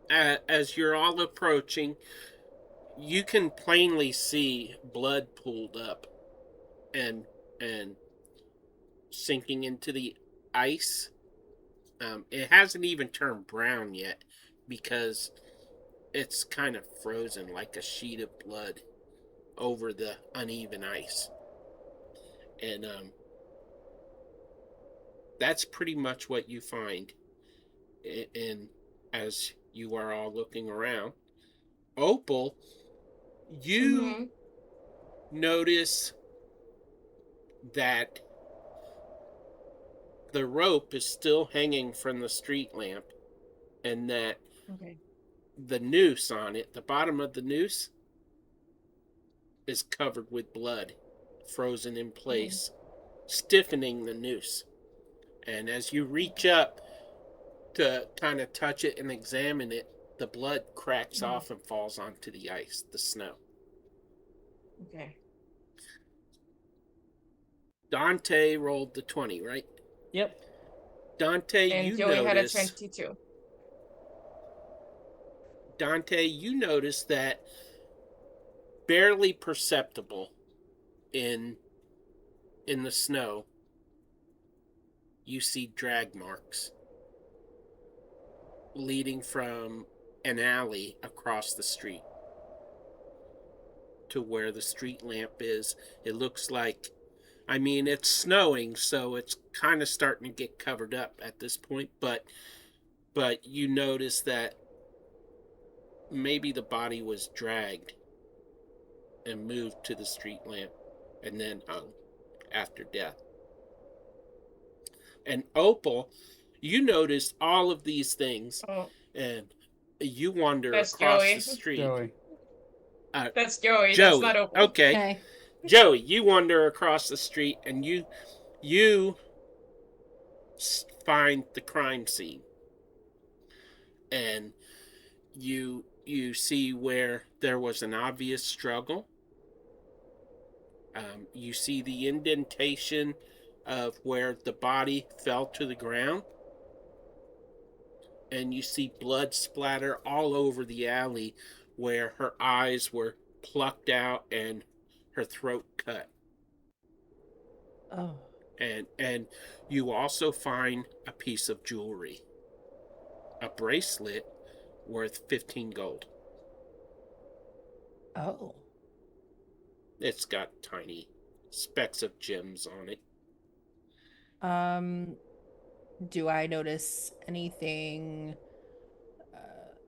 as you're all approaching, you can plainly see blood pooled up and sinking into the ice. It hasn't even turned brown yet because it's kind of frozen like a sheet of blood over the uneven ice. And that's pretty much what you find. And as you are all looking around, Opal, you notice that the rope is still hanging from the street lamp, and that Okay. the noose on it, the bottom of the noose, is covered with blood, frozen in place, stiffening the noose. And as you reach up to kind of touch it and examine it, the blood cracks off and falls onto the ice, the snow. Okay. Dante rolled the 20, right? Yep. Dante, And you Joey had a notice. 22. Dante, you notice that barely perceptible in the snow, you see drag marks leading from an alley across the street to where the street lamp is. It looks like, I mean, it's snowing, so it's kind of starting to get covered up at this point, but you notice that maybe the body was dragged and moved to the street lamp and then hung after death. And Opal, you notice all of these things, Oh, and you wander That's across Joey. the street. Joey. that's Joey. That's Joey. not Opal. Okay. Okay. Joey, you wander across the street and you find the crime scene. And you see where there was an obvious struggle. You see the indentation of where the body fell to the ground. And you see blood splatter all over the alley where her eyes were plucked out and her throat cut. Oh. And you also find a piece of jewelry, a bracelet worth 15 gold. Oh. It's got tiny specks of gems on it. Do I notice anything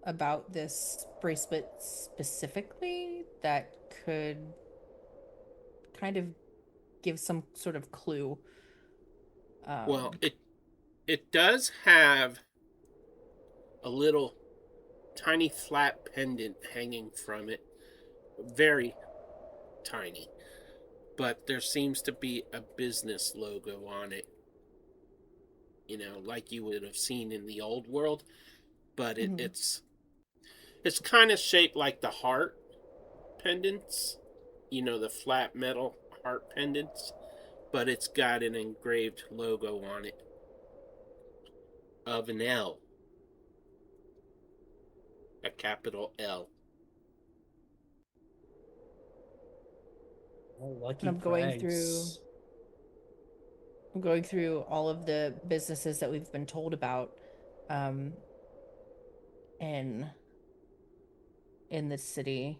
about this bracelet specifically that could kind of give some sort of clue? Well, it does have a little tiny flat pendant hanging from it, very tiny, but there seems to be a business logo on it, you know, like you would have seen in the old world, but it's kind of shaped like the heart pendants, you know, the flat metal heart pendants, but it's got an engraved logo on it of an L, a capital L. Oh, lucky And I'm going frags. through all of the businesses that we've been told about in this city,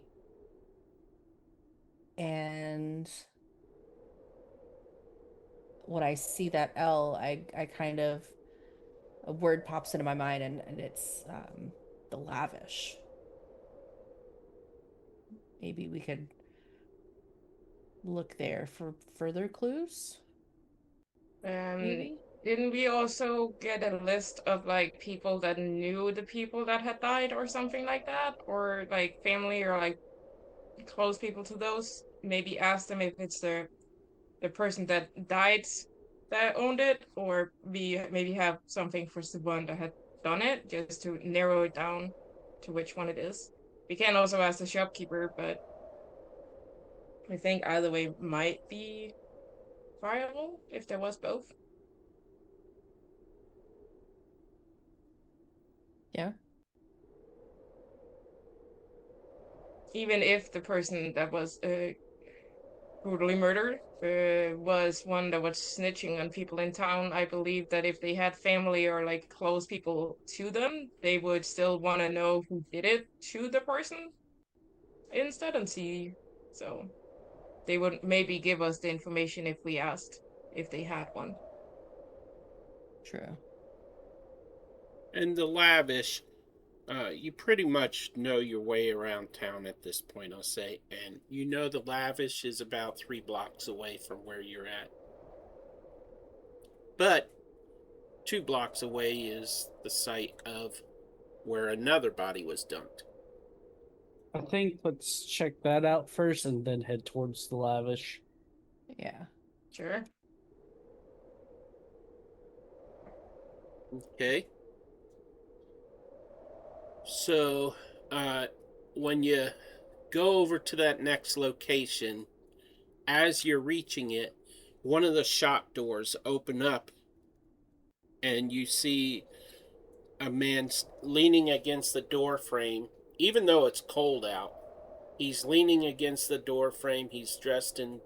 and when I see that L, I kind of, a word pops into my mind, and it's the lavish. Maybe we could look there for further clues. Maybe. Didn't we also get a list of like people that knew the people that had died or something like that? Or like family or like close people to those? Maybe ask them if it's the person that died that owned it, or we maybe have something for the one that had done it, just to narrow it down to which one it is. We can also ask the shopkeeper, but I think either way might be viable if there was both. Yeah. Even if the person that was brutally murdered was one that was snitching on people in town, I believe that if they had family or like close people to them, they would still want to know who did it to the person instead and see. So they would maybe give us the information if we asked if they had one. True. And the lavish, you pretty much know your way around town at this point, I'll say. And you know the lavish is about 3 blocks away from where you're at. But 2 blocks away is the site of where another body was dumped. I think let's check that out first and then head towards the lavish. Yeah. Sure. Okay. So, when you go over to that next location, as you're reaching it, one of the shop doors open up and you see a man leaning against the door frame. Even though it's cold out, he's leaning against the door frame. He's dressed in,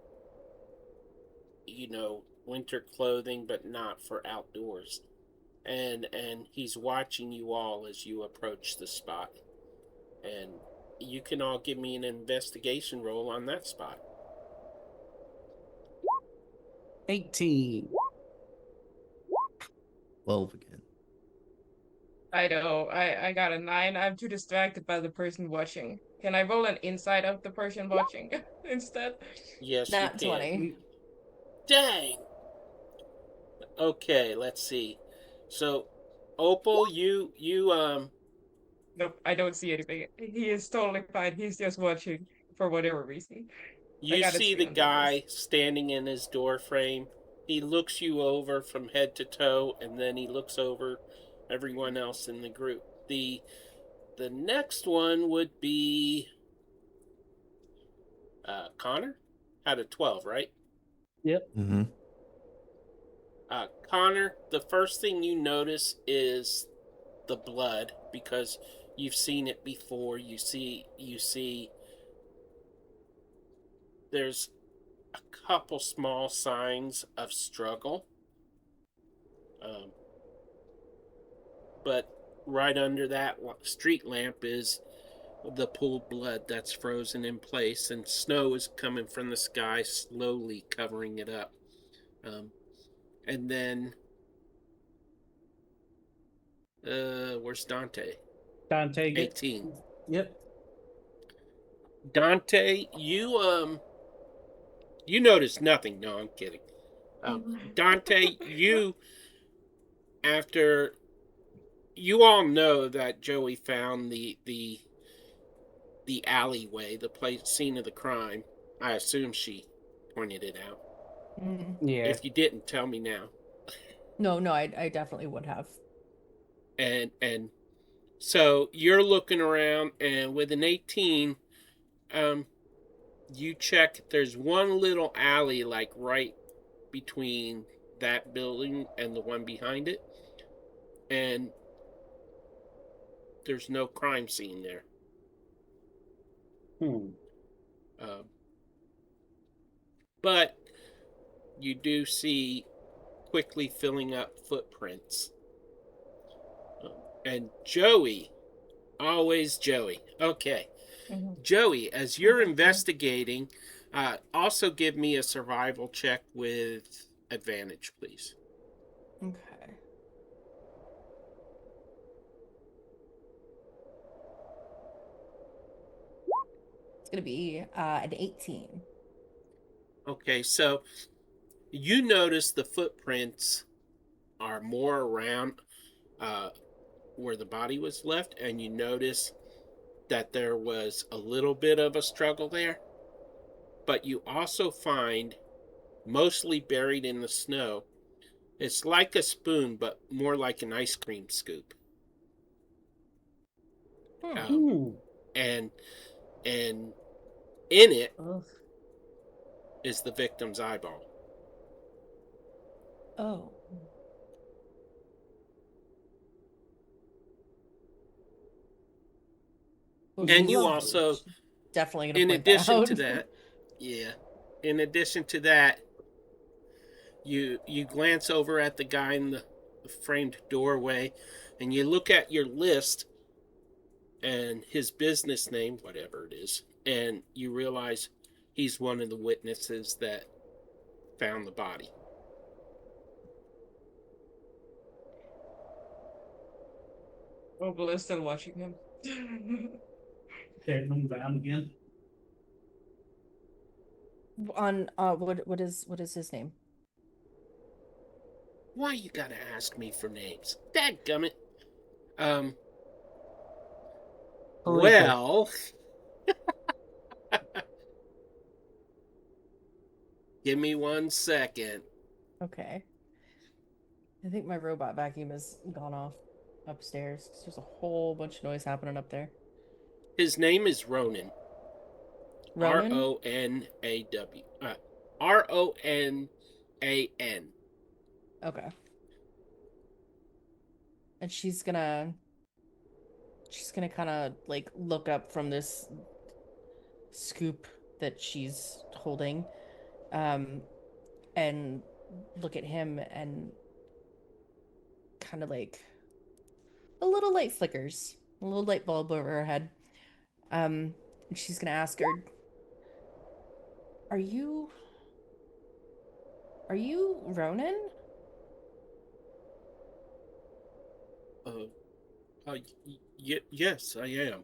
winter clothing, but not for outdoors. And he's watching you all as you approach the spot. And you can all give me an investigation roll on that spot. 18. 12 again. I know. I got a 9. I'm too distracted by the person watching. Can I roll an inside of the person watching instead? Yes, Nat you can. 20. Dang. Okay, let's see. So, Opal, you Nope, I don't see anything. He is totally fine. He's just watching for whatever reason. I you got a see 3 the on that list. guy standing in his door frame. He looks you over from head to toe, and then he looks over everyone else in the group. The next one would be Connor. Had a 12, right? Yep. Mm-hmm. Connor, the first thing you notice is the blood, because you've seen it before. You see there's a couple small signs of struggle. But right under that street lamp is the pooled blood that's frozen in place, and snow is coming from the sky, slowly covering it up. And then, where's Dante? Dante get 18. Yep. Dante, you notice nothing. No, I'm kidding. Dante, after you all know that Joey found the alleyway, the place scene of the crime. I assume she pointed it out. Yeah. If you didn't, tell me now. No, I definitely would have. And so you're looking around, and with an 18, you check. There's one little alley, like right between that building and the one behind it, and there's no crime scene there. But you do see quickly filling up footprints. And Joey, always Joey. Okay. Joey, as you're investigating, also give me a survival check with advantage, please. Okay. It's gonna be an 18. Okay, so you notice the footprints are more around where the body was left, and you notice that there was a little bit of a struggle there. But you also find, mostly buried in the snow, it's like a spoon, but more like an ice cream scoop. Ooh. And in it Ugh. is the victim's eyeball. Oh. Well, And you she's also, definitely gonna in point that addition out. to that, yeah, in addition to that, you glance over at the guy in the framed doorway, and you look at your list and his business name, whatever it is, and you realize he's one of the witnesses that found the body. Opal is still watching him. Okay, I'm down again. On what is his name? Why you gotta ask me for names? Dadgummit. Well, give me 1 second. Okay. I think my robot vacuum has gone off upstairs 'cause there's a whole bunch of noise happening up there. His name is Ronan. Ronan? Ronaw. Ronan. Okay. And she's gonna kind of like look up from this scoop that she's holding, and look at him, and kind of like a little light flickers, a little light bulb over her head. And she's gonna ask her, "Are you Ronan?" Yes, I am.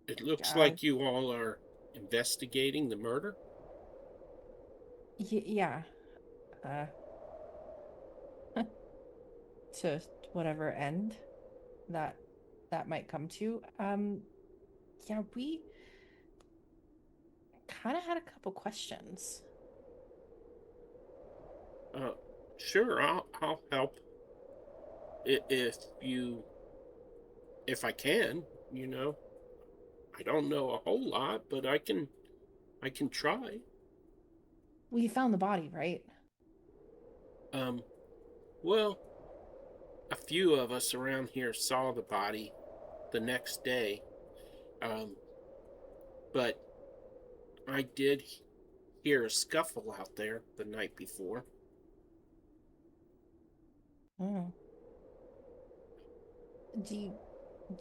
It looks Uh, like you all are investigating the murder. yeah. Uh, to whatever end that might come to. Yeah, we kind of had a couple questions. Sure, I'll help. If I can, you know. I don't know a whole lot, but I can try. We found the body, right? Well, a few of us around here saw the body the next day. But I did hear a scuffle out there the night before. Oh. Do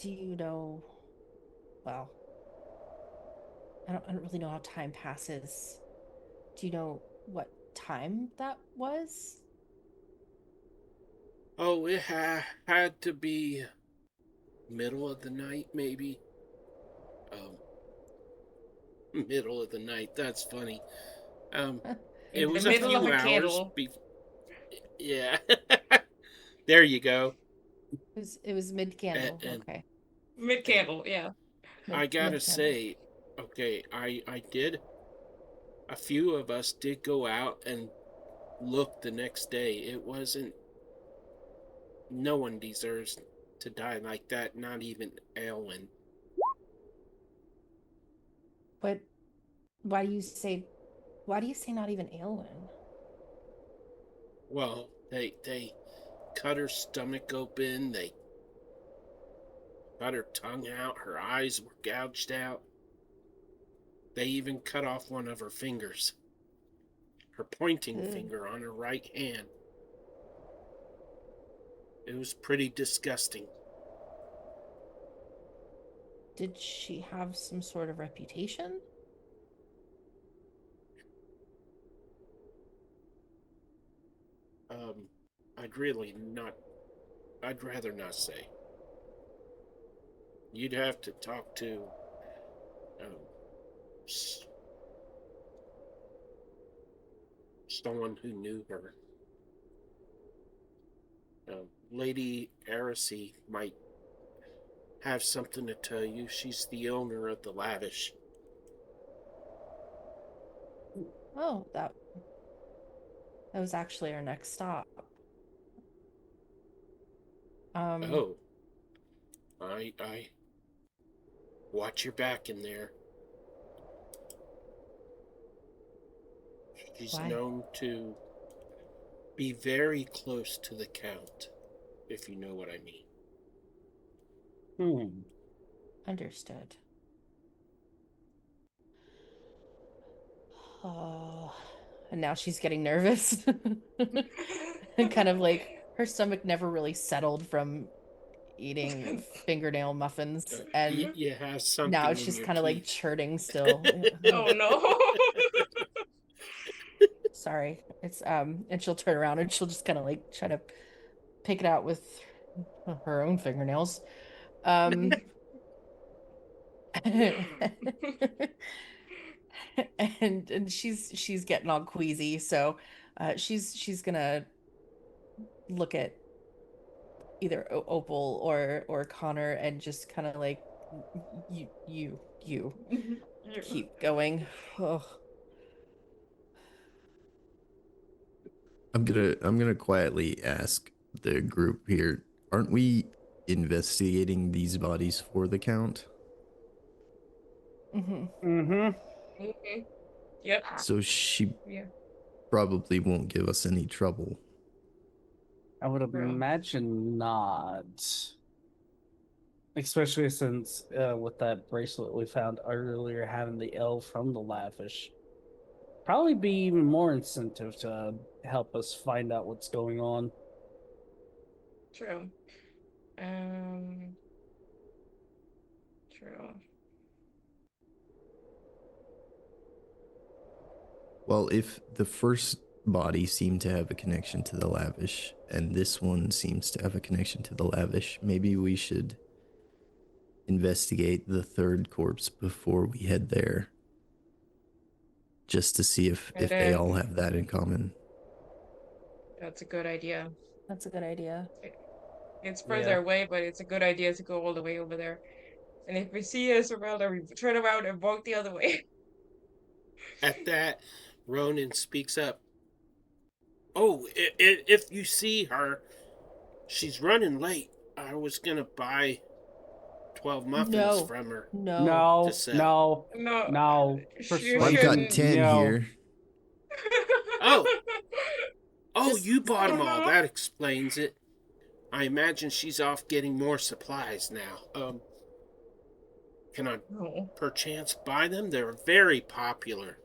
you know, well, I don't really know how time passes. Do you know what time that was? Oh, it had to be middle of the night, maybe. Middle of the night. That's funny. It In the was a middle of few a hours. candle. Yeah. There you go. It was mid candle. And Okay. Mid candle, yeah. I gotta Mid candle. say, okay, I did. A few of us did go out and look the next day. It wasn't. No one deserves to die like that. Not even Aelwyn. But why do you say not even Aelwyn? Well, they cut her stomach open. They cut her tongue out. Her eyes were gouged out. They even cut off one of her fingers. Her pointing Ugh. finger on her right hand. It was pretty disgusting. Did she have some sort of reputation? I'd rather not say. You'd have to talk to someone who knew her. Lady Aracy might have something to tell you. She's the owner of the Lavish. Oh, that was actually our next stop. Oh. I watch your back in there. She's Why? known to be very close to the Count, if you know what I mean. Understood. Oh, and now she's getting nervous. And kind of like her stomach never really settled from eating fingernail muffins, and You have something now in she's your kind of like teeth. churning still. Oh no. Sorry. It's and she'll turn around and she'll just kind of like try to pick it out with her own fingernails. And she's getting all queasy, so she's gonna look at either Opal or Connor and just kind of like you keep going. Oh. I'm gonna quietly ask the group here, aren't we investigating these bodies for the Count? Mhm. Yep. So she Yeah. probably won't give us any trouble. I would imagine not. Especially since with that bracelet we found earlier, having the L from the Lavish. Probably be even more incentive to help us find out what's going on. True. True. Well, if the first body seemed to have a connection to the Lavish, and this one seems to have a connection to the Lavish, maybe we should investigate the third corpse before we head there. Just to see if they all have that in common. That's a good idea. That's a good idea. It's further away, but it's a good idea to go all the way over there. And if we see Esmeralda, we turn around and walk the other way. At that, Ronan speaks up. Oh, if you see her, she's running late. I was gonna buy 12 muffins from her. No. To sell. No. I've got 10 here. Oh, you bought them all. That explains it. I imagine she's off getting more supplies now. Can I perchance buy them? They're very popular.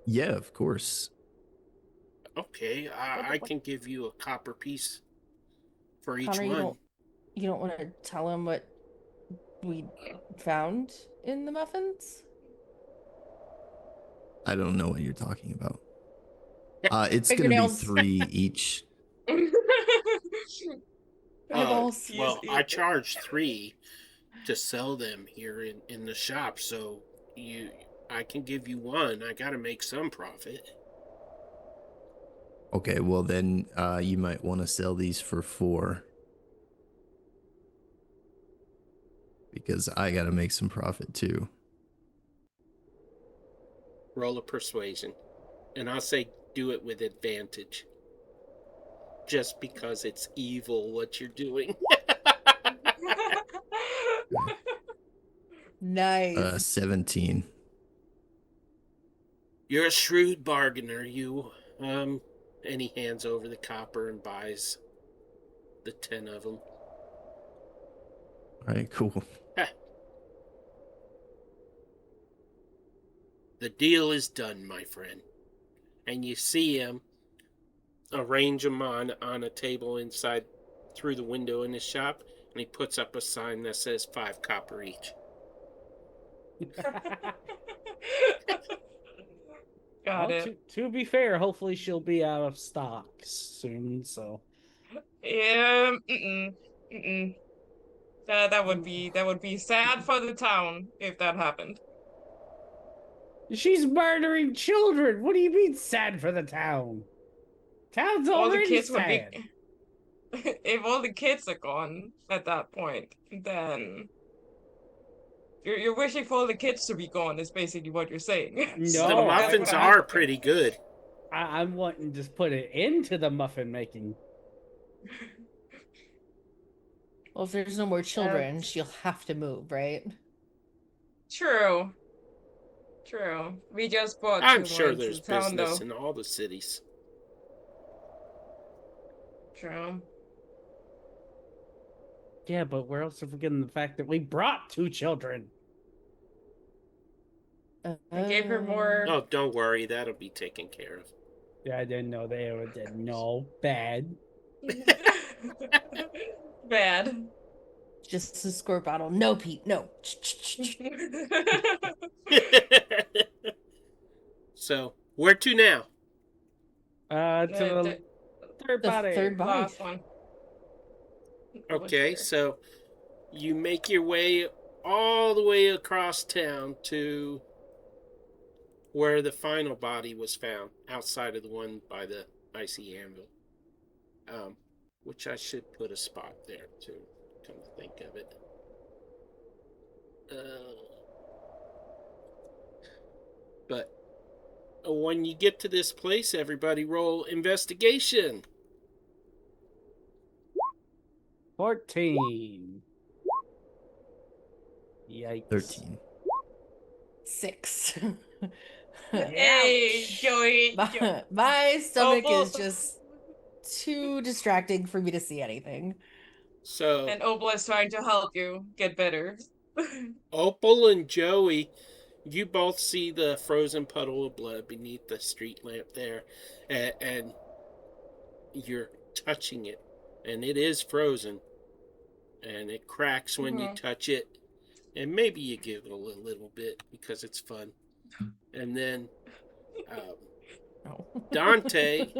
Yeah, of course. Okay, I can give you a copper piece for each Connor, one. You don't want to tell him what we found in the muffins? I don't know what you're talking about. It's gonna be 3 each. Well, I charge 3 to sell them here in the shop, so I can give you 1. I gotta make some profit. Okay, well then you might want to sell these for 4. Because I gotta make some profit too. Roll a persuasion. And I'll say do it with advantage. Just because it's evil what you're doing. Nice. 17. You're a shrewd bargainer, you. And he hands over the copper and buys the 10 of them. All right, cool. The deal is done, my friend. And you see him arrange them on a table inside through the window in his shop, and he puts up a sign that says 5 copper each. Got Well, it. to be fair, hopefully she'll be out of stock soon. So Yeah. Mm-mm. That would be sad for the town if that happened. she's murdering children. What do you mean sad for the town? Town's All the already kids would be sad. if all the kids are gone at that point, then you're wishing for all the kids to be gone is basically what you're saying. The No, that's muffins what I'm are thinking. pretty good. I'm wanting to just put it into the muffin making. Well, if there's no more children, she'll have to move, right? True. True. We just brought I'm two more sure into there's the town, business though. in all the cities. True. Yeah, but we're also forgetting the fact that we brought 2 children. I gave her more. Oh, don't worry, that'll be taken care of. Yeah, I didn't know they were dead. No, bad. Bad. Just a squirt bottle. No, Pete. No. So, where to now? To the third The body. third body. Last one. Okay, so you make your way all the way across town to where the final body was found, outside of the one by the icy anvil. Which I should put a spot there too, come to think of it. But when you get to this place, everybody roll investigation. 14. Yikes. 13. 6. Hey, Joey. My stomach Opal. is just too distracting for me to see anything. So And Opal is trying to help you get better. Opal and Joey, you both see the frozen puddle of blood beneath the street lamp there, and you're touching it, and it is frozen, and it cracks when you touch it, and maybe you giggle a little bit because it's fun. And then No. Dante,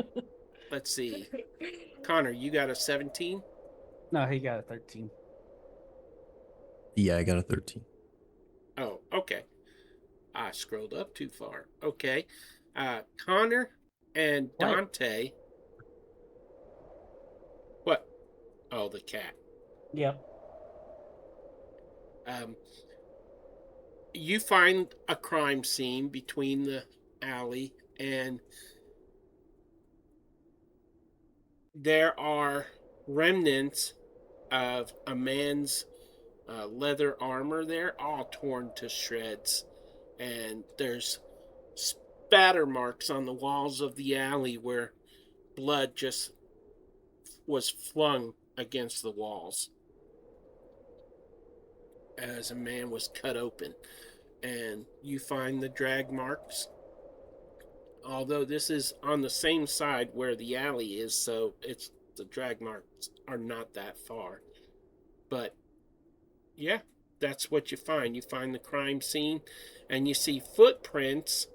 let's see, Connor, you got a 17? No, he got a 13. Yeah, I got a 13. Oh, okay. I scrolled up too far. Okay. Connor and Dante. What? Oh, the cat. Yep. You find a crime scene between the alley, and there are remnants of a man's leather armor there, all torn to shreds. And there's spatter marks on the walls of the alley where blood just was flung against the walls as a man was cut open. And you find the drag marks, although this is on the same side where the alley is, so it's the drag marks are not that far. But yeah, that's what you find. You find the crime scene, and you see footprints.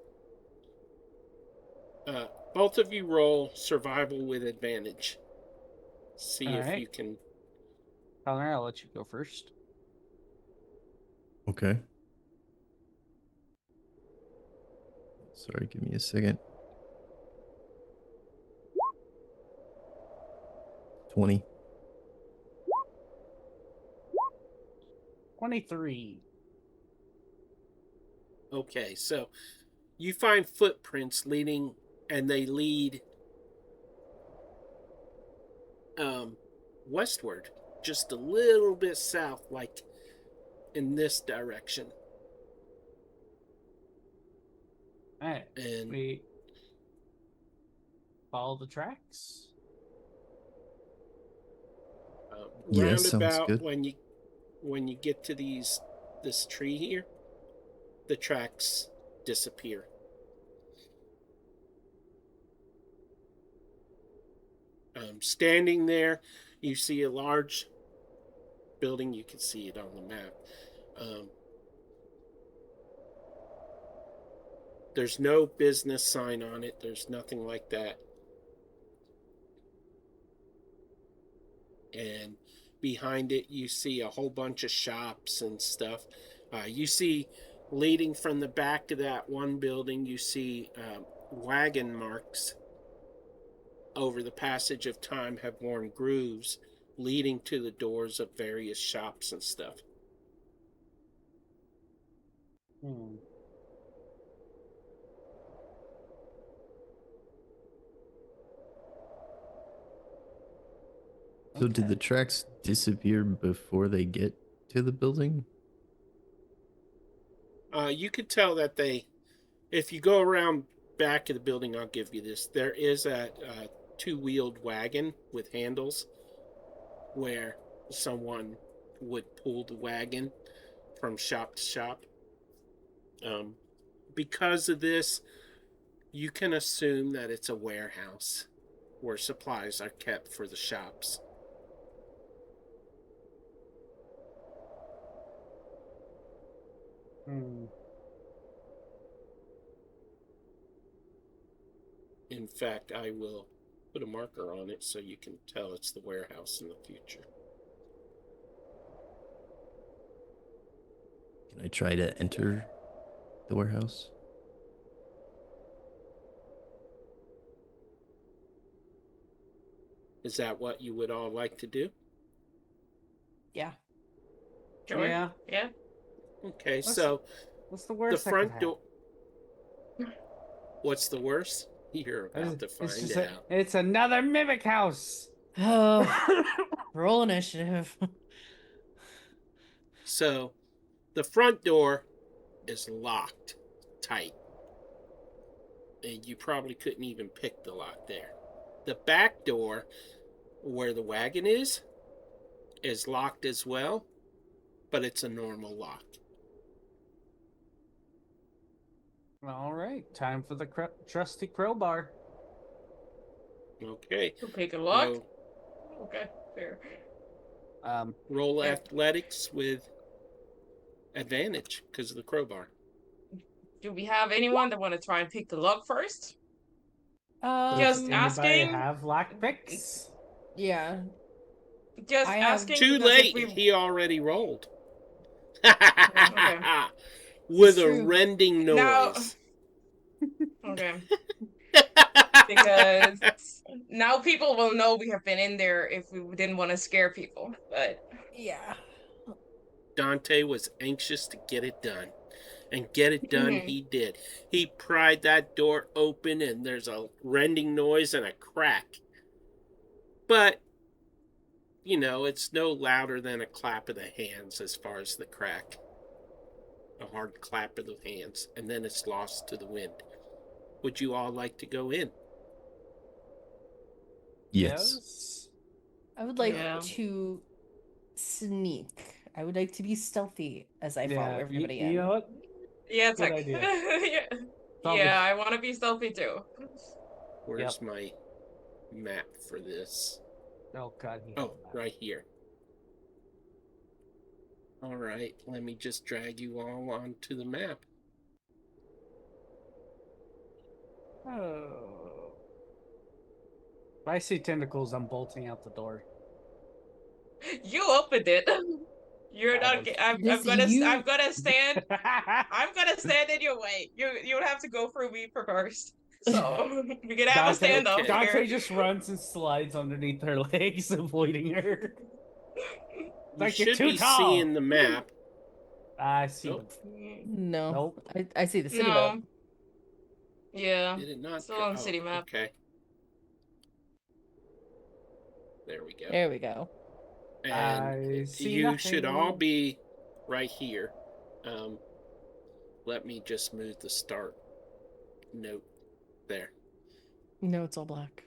Both of you roll survival with advantage. See All if right. you can. Connor, I'll let you go first. Okay. Sorry, give me a second. 20. 23. Okay, so you find footprints leading, and they lead westward, just a little bit south, like in this direction. All right. And We follow the tracks. Yeah, sounds roundabout, good. when you get to this tree here, the tracks disappear. Standing there, you see a large building. You can see it on the map. There's no business sign on it. There's nothing like that. And behind it, you see a whole bunch of shops and stuff. You see, leading from the back of that one building, you see wagon marks over the passage of time have worn grooves leading to the doors of various shops and stuff. So did the tracks disappear before they get to the building? You could tell that if you go around back of the building, I'll give you this. There is a two-wheeled wagon with handles where someone would pull the wagon from shop to shop. Because of this, you can assume that it's a warehouse where supplies are kept for the shops. In fact, I will put a marker on it so you can tell it's the warehouse in the future. Can I try to enter the warehouse? Is that what you would all like to do? Yeah. Sure. Yeah. Yeah. Okay, What's so What's the worst? the front door. What's the worst? You're about to find out. It's another mimic house. Oh, roll initiative. So, the front door is locked tight. And you probably couldn't even pick the lock there. The back door, where the wagon is locked as well, but it's a normal lock. All right, time for the trusty crowbar. Okay. To pick a lock. So, Okay, fair. roll Yeah. athletics with advantage because of the crowbar. Do we have anyone that want to try and pick the lock first? Does Just anybody asking. have lock picks? Yeah. Just I have- asking. Too because late. if we- He already rolled. Okay. With It's a true. rending Now- noise. Okay. Because now people will know we have been in there if we didn't want to scare people. But Yeah. Dante was anxious to get it done. And get it done Mhm. he did. He pried that door open and there's a rending noise and a crack. But, it's no louder than a clap of the hands as far as the crack. A hard clap of the hands. And then it's lost to the wind. Would you all like to go in? Yes. I would like Yeah. to sneak. I would like to be stealthy as I follow everybody in. You know what? yeah, it's Good like idea. yeah, Probably- yeah. I want to be stealthy too. Where's my map for this? Oh God. Oh, right here. All right, let me just drag you all onto the map. Oh. If I see tentacles, I'm bolting out the door. You opened it. You're I not. don't- I'm Yes, gonna. you- I'm gonna stand. I'm gonna stand in your way. You would have to go through me first. So we can have a stand up okay. Dante here. just runs and slides underneath her legs, avoiding her. You Like, you're should too be tall. seeing the map. I see. Nope. No. Nope. I see the city No. map. Yeah. Did it not? Still on city map. Okay. There we go. There we go. And I see you should all nothing. be right here. Let me just move the start note there. No, it's all black.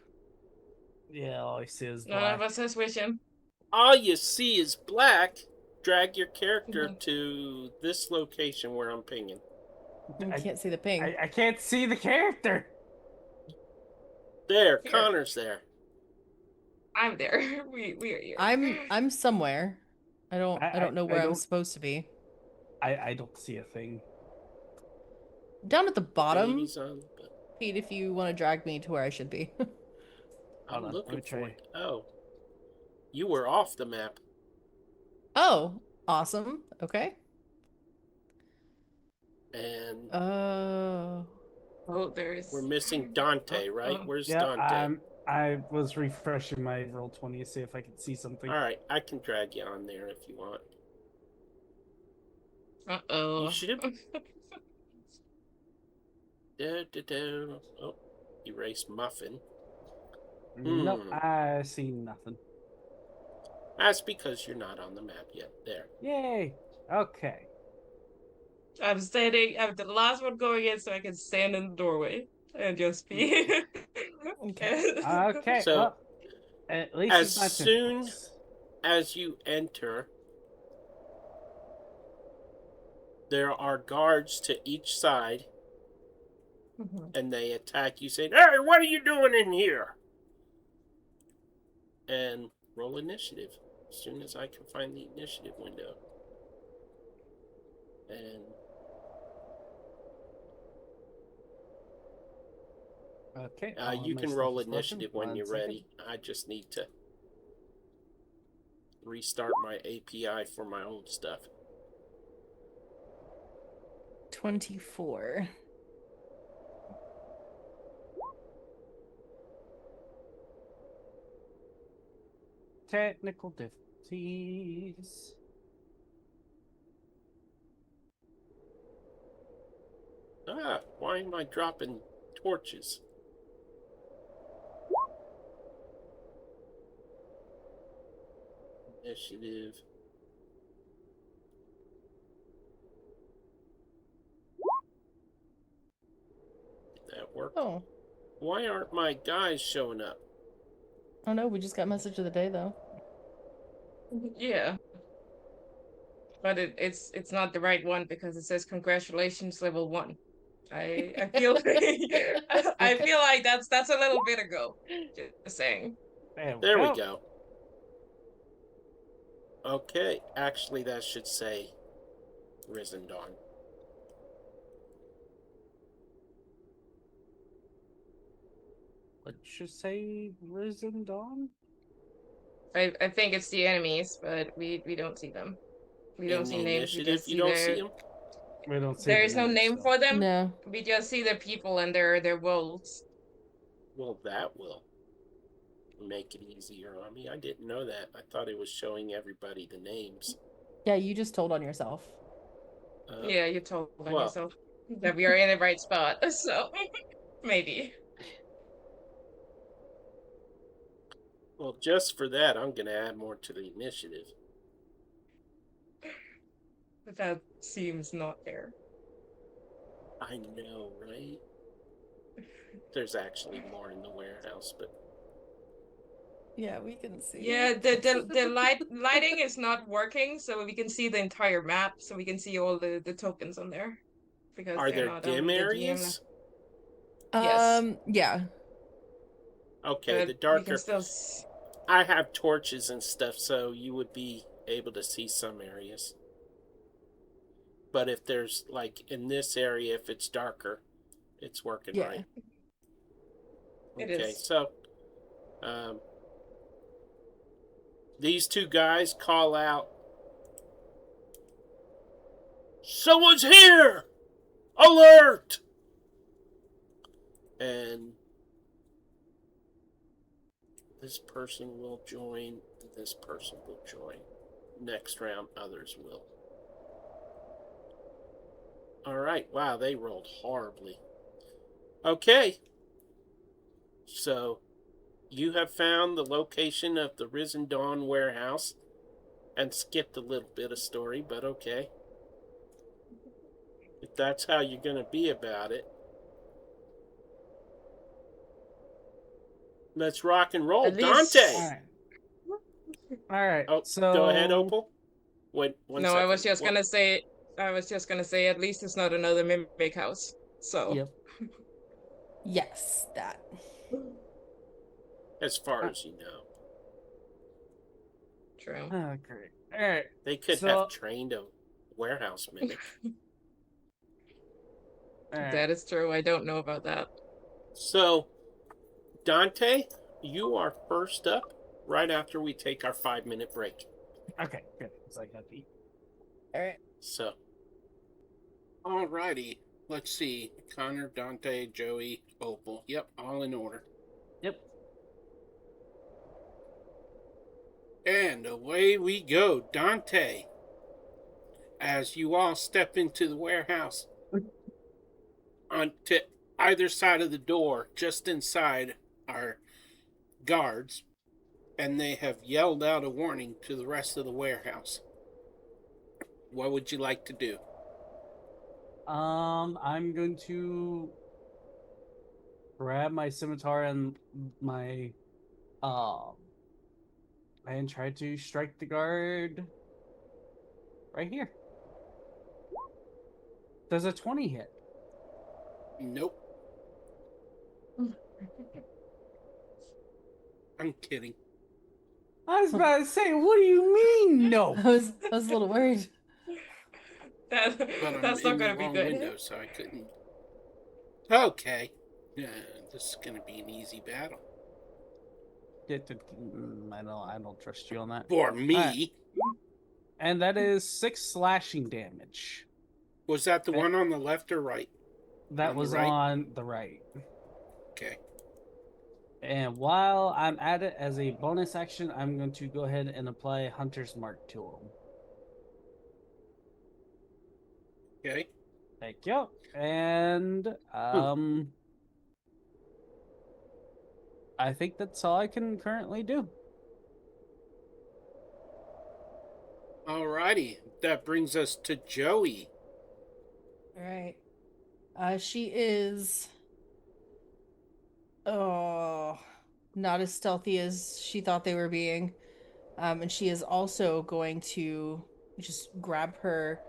Yeah, all I see is None black. of us are switching. All you see is black. Drag your character Mhm. to this location where I'm pinging. I I- can't see the ping. I can't see the character. There, Here. Connor's there. I'm there. We are here. I'm somewhere. I I don't know where I'm don't- supposed to be. I don't see a thing. Down at the bottom, babies on. But Pete, if you want to drag me to where I should be. Hold I'm on, looking let me for try. it. Oh, you were off the map. Oh, awesome. Okay. And Oh. Oh, there's. we're missing Dante, right? Where's Yeah, Dante? I was refreshing my roll 20 to see if I could see something. All right, I can drag you on there if you want. Uh-oh. You should. Oh, erase muffin. Nope, Hmm. I see nothing. That's because you're not on the map yet. There. Yay. Okay. I'm the last one going in so I can stand in the doorway and just be. Okay. Okay. So, well, at least as it's not too soon close. as you enter, there are guards to each side, Mhm. and they attack you, saying, "Hey, what are you doing in here?" And roll initiative as soon as I can find the initiative window. And Okay. you can roll initiative when you're ready. I just need to restart my API for my old stuff. 24. Technical difficulties. Why am I dropping torches? Initiative. Did that work? Oh. Why aren't my guys showing up? Oh no, we just got message of the day though. Yeah. But it's not the right one because it says congratulations level 1. I feel I feel like that's a little bit ago. Just saying. There we go. Okay, actually that should say Risen Dawn. Let's just say Risen Dawn? I think it's the enemies, but we don't see them. We don't In see the names. We initiative, just you see don't their. see them? We don't see There the is no names, name so. for them. No. We just see their people and their wolves. Well, that will make it easier on me. I didn't know that. I thought it was showing everybody the names. Yeah, you just told on yourself. Yeah, you told on well. yourself that we are in the right spot. So maybe. Well, just for that, I'm going to add more to the initiative. But that seems not fair. I know, right? There's actually more in the warehouse, but Yeah, we can see. Yeah, the lighting is not working, so we can see the entire map, so we can see all the tokens on there. Because are they're there not dim on the GM. areas? Yes. Yeah. Okay, But the we darker. can still I have torches and stuff, so you would be able to see some areas. But if there's, like, in this area, if it's darker, it's working Yeah. right. It Okay, is. so these two guys call out, "Someone's here! Alert!" And this person will join, this person will join. Next round, others will. Alright, wow, they rolled horribly. Okay. So, you have found the location of the Risen Dawn warehouse and skipped a little bit of story, but okay. If that's how you're going to be about it. Let's rock and roll. At least- Dante! Alright. Oh, So go ahead, Opal. Wait, one No, second. I was just gonna say at least it's not another mimic house. So Yep. Yes, that. As far as you know. true. Oh, great. Alright. They could So- have trained a warehouse mimic. Alright. That is true. I don't know about that. So, Dante, you are first up right after we take our 5-minute break. Okay, good. It's like happy. All right. So, alrighty. Let's see. Connor, Dante, Joey, Opal. Yep, all in order. Yep. And away we go. Dante, as you all step into the warehouse, on to either side of the door, just inside, are guards, and they have yelled out a warning to the rest of the warehouse. What would you like to do? I'm going to grab my scimitar and my and try to strike the guard right here. Does a 20 hit? Nope. I'm kidding. I was about to say, what do you mean no? I was a little worried. But I'm That's in not the gonna be wrong good. window, so I couldn't. Okay. This is gonna be an easy battle. I don't trust you on that. For me. Alright. And that is 6 slashing damage. Was that the one on the left or right? That On the was right? on the right. Okay. And while I'm at it as a bonus action, I'm going to go ahead and apply Hunter's Mark to him. Okay. Thank you. And I think that's all I can currently do. Alrighty. That brings us to Joey. All right. She is not as stealthy as she thought they were being. And she is also going to just grab her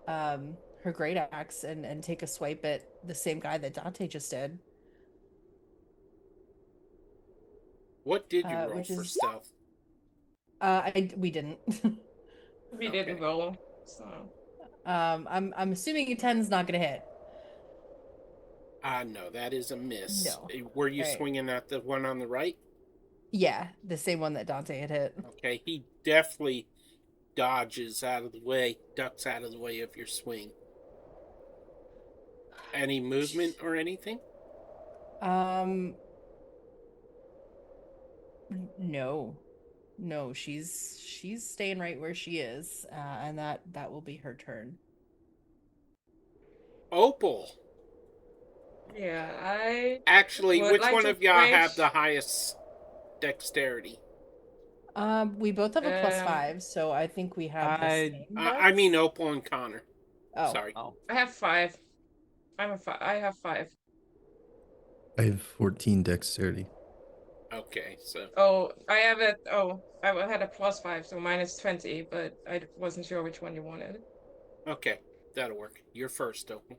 her great axe and take a swipe at the same guy that Dante just did. What did you roll Which for is- stealth? We didn't. We didn't Okay. roll, so I'm assuming a 10's not gonna hit. No, that is a miss. No. Were you Alright. swinging at the one on the right? Yeah, the same one that Dante had hit. Okay, he definitely dodges out of the way, ducks out of the way of your swing. Any movement or anything? No, she's staying right where she is, and that will be her turn. Opal. yeah, I Actually, Would which like one to of y'all have rage- the highest dexterity? We both have a plus Um, 5, so I think we have the I- same. I mean dex? Opal and Connor. Oh, Sorry. Oh. I have 5. I have 5. I have 14 dexterity. Okay, so Oh, I have it. Oh, I had a plus 5, so minus 20, but I wasn't sure which one you wanted. okay, that'll work. You're first, Opal.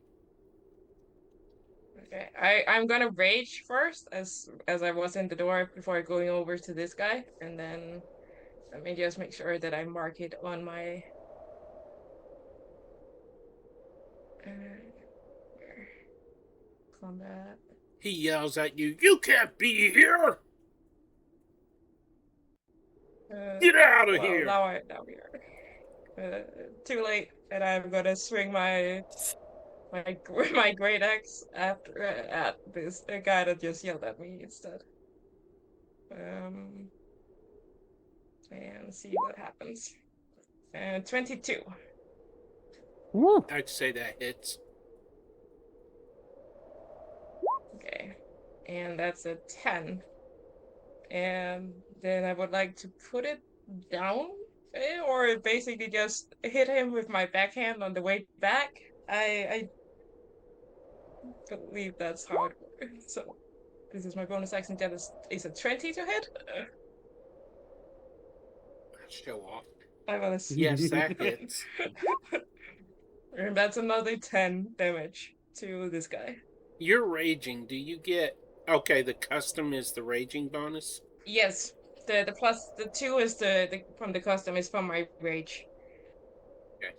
Okay, I'm gonna rage first, as I was in the door before going over to this guy, and then let me just make sure that I mark it on my. Combat. He yells at you, "You can't be here! Get out of Well, here!" now we are. Too late, and I'm gonna swing my great axe after at this guy that just yelled at me instead. And see what happens. 22. Woo. I'd say that hits. Okay, and that's a 10. And then I would like to put it down, or basically just hit him with my backhand on the way back. I believe that's how it works. So this is my bonus action. That is a 20 to hit. Show off. I wanna Yes, that hits. And that's another 10 damage to this guy. You're raging. Do you get... Okay, the custom is the raging bonus? Yes, the plus the 2 is the from the custom is from my rage. Okay.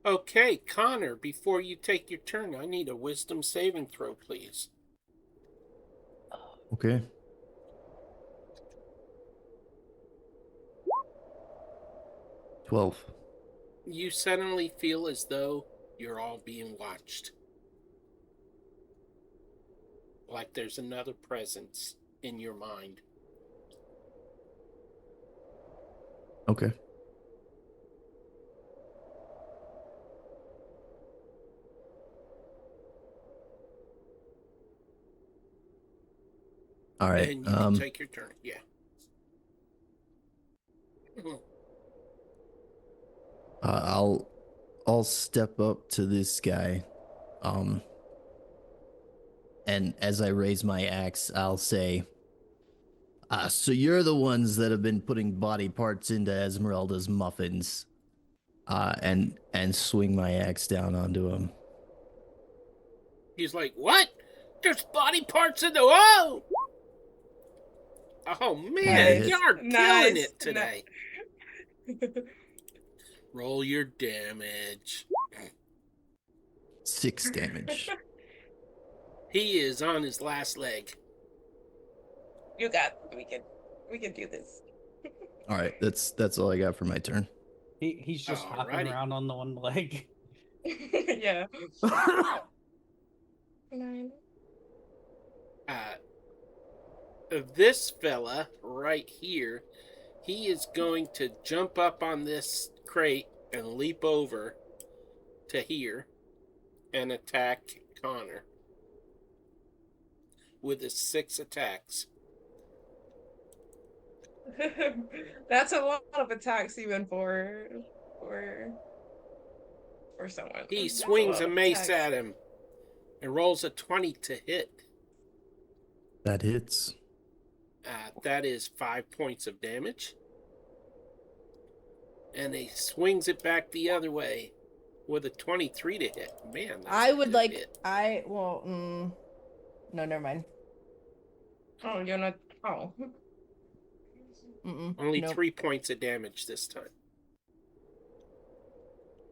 Okay, Connor, before you take your turn, I need a wisdom saving throw, please. Okay. $12. You suddenly feel as though you're all being watched. Like there's another presence in your mind. Okay. All right. And you can take your turn. Yeah. I'll step up to this guy. And as I raise my axe, I'll say, so you're the ones that have been putting body parts into Esmeralda's muffins. And swing my axe down onto him. He's like, what? There's body parts in the... Whoa! Oh, man, Nice. you're killing Nice. it today. Roll your damage. 6 damage. He is on his last leg. You got. We can do this. All right, that's all I got for my turn. He's just hopping Alrighty. around on the one leg. Yeah. 9. This fella right here, he is going to jump up on this crate and leap over to here and attack Connor with his 6 attacks. That's a lot of attacks even for someone. He That's swings lot a of mace attacks. at him and rolls a 20 to hit. That hits. That is 5 points of damage. And he swings it back the other way with a 23 to hit. Man, that's I a would good like. hit. No, never mind. Oh, you're not. Oh. Only Nope. 3 points of damage this time.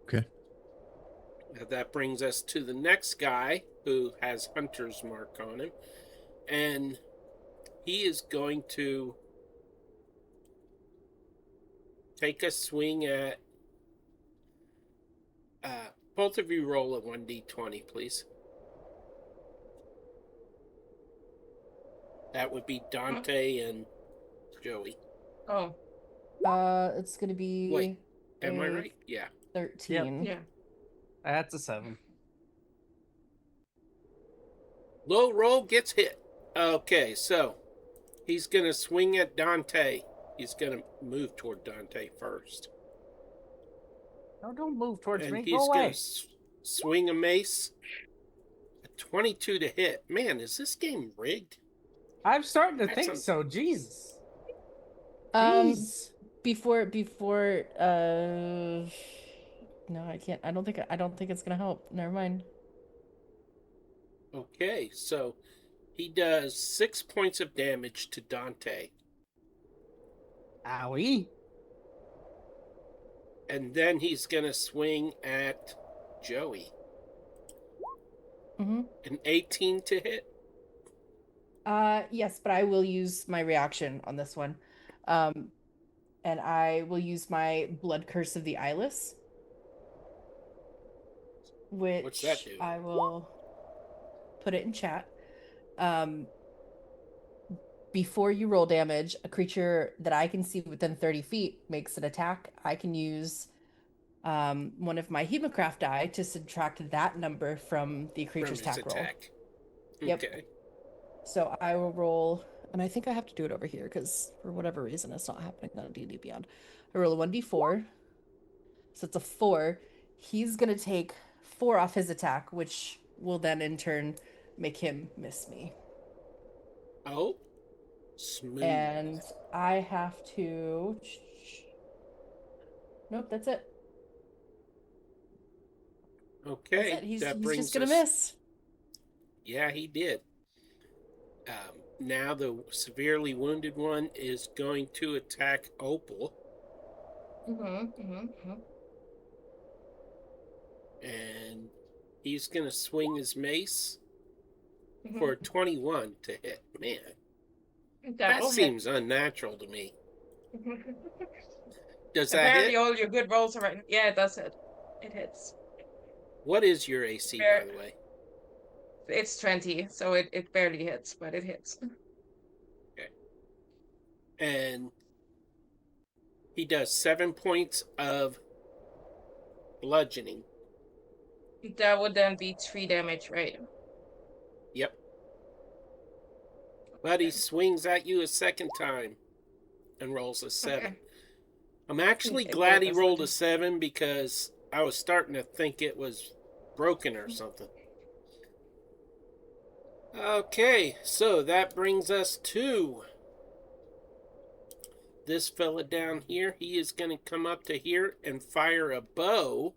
Okay. That brings us to the next guy who has Hunter's Mark on him. And he is going to take a swing at... both of you roll a 1d20, please. That would be Dante and Joey. Oh. It's gonna be. Wait, am I a right? Yeah. 13. Yeah. That's a 7. Low roll gets hit. Okay, so he's going to swing at Dante. He's going to move toward Dante first. No, don't move towards And me. he's Go going away. to swing a mace. A 22 to hit. Man, is this game rigged? I'm starting to think Excellent. so. Jesus. Um, Jeez. before no, I can't. I don't think it's gonna help. Never mind. Okay, so he does 6 points of damage to Dante. Owie. And then he's going to swing at Joey. Mm-hmm. An 18 to hit. Yes, but I will use my reaction on this one. And I will use my Blood Curse of the Eyeless. Which What's that do? I will put it in chat. Before you roll damage, a creature that I can see within 30 feet makes an attack. I can use one of my Hemocraft die to subtract that number from the creature's From his attack roll. attack. Yep. Okay. So I will roll, and I think I have to do it over here because for whatever reason it's not happening on D&D Beyond. I roll a 1d4, so it's a 4. He's gonna take 4 off his attack, which will then in turn make him miss me. Oh, smooth. And I have to. Nope, that's it. Okay, That's it. He's that brings just gonna us... miss. Yeah, he did. Now the severely wounded one is going to attack Opal. And he's going to swing his mace Mhm. for 21 to hit. Man, That that will seems unnatural to me. hit. Does that Apparently, hit? all your good rolls are right. Yeah, it does hit. It hits. What is your AC, Fair. by the way? It's 20, so it barely hits, but it hits. And he does 7 points of bludgeoning. That would then be 3 damage, right? Yep. But he swings at you a second time and rolls a 7. Okay. I'm actually Okay, glad he that's rolled a okay. 7 because I was starting to think it was broken or something. Okay, so that brings us to this fella down here. He is going to come up to here and fire a bow.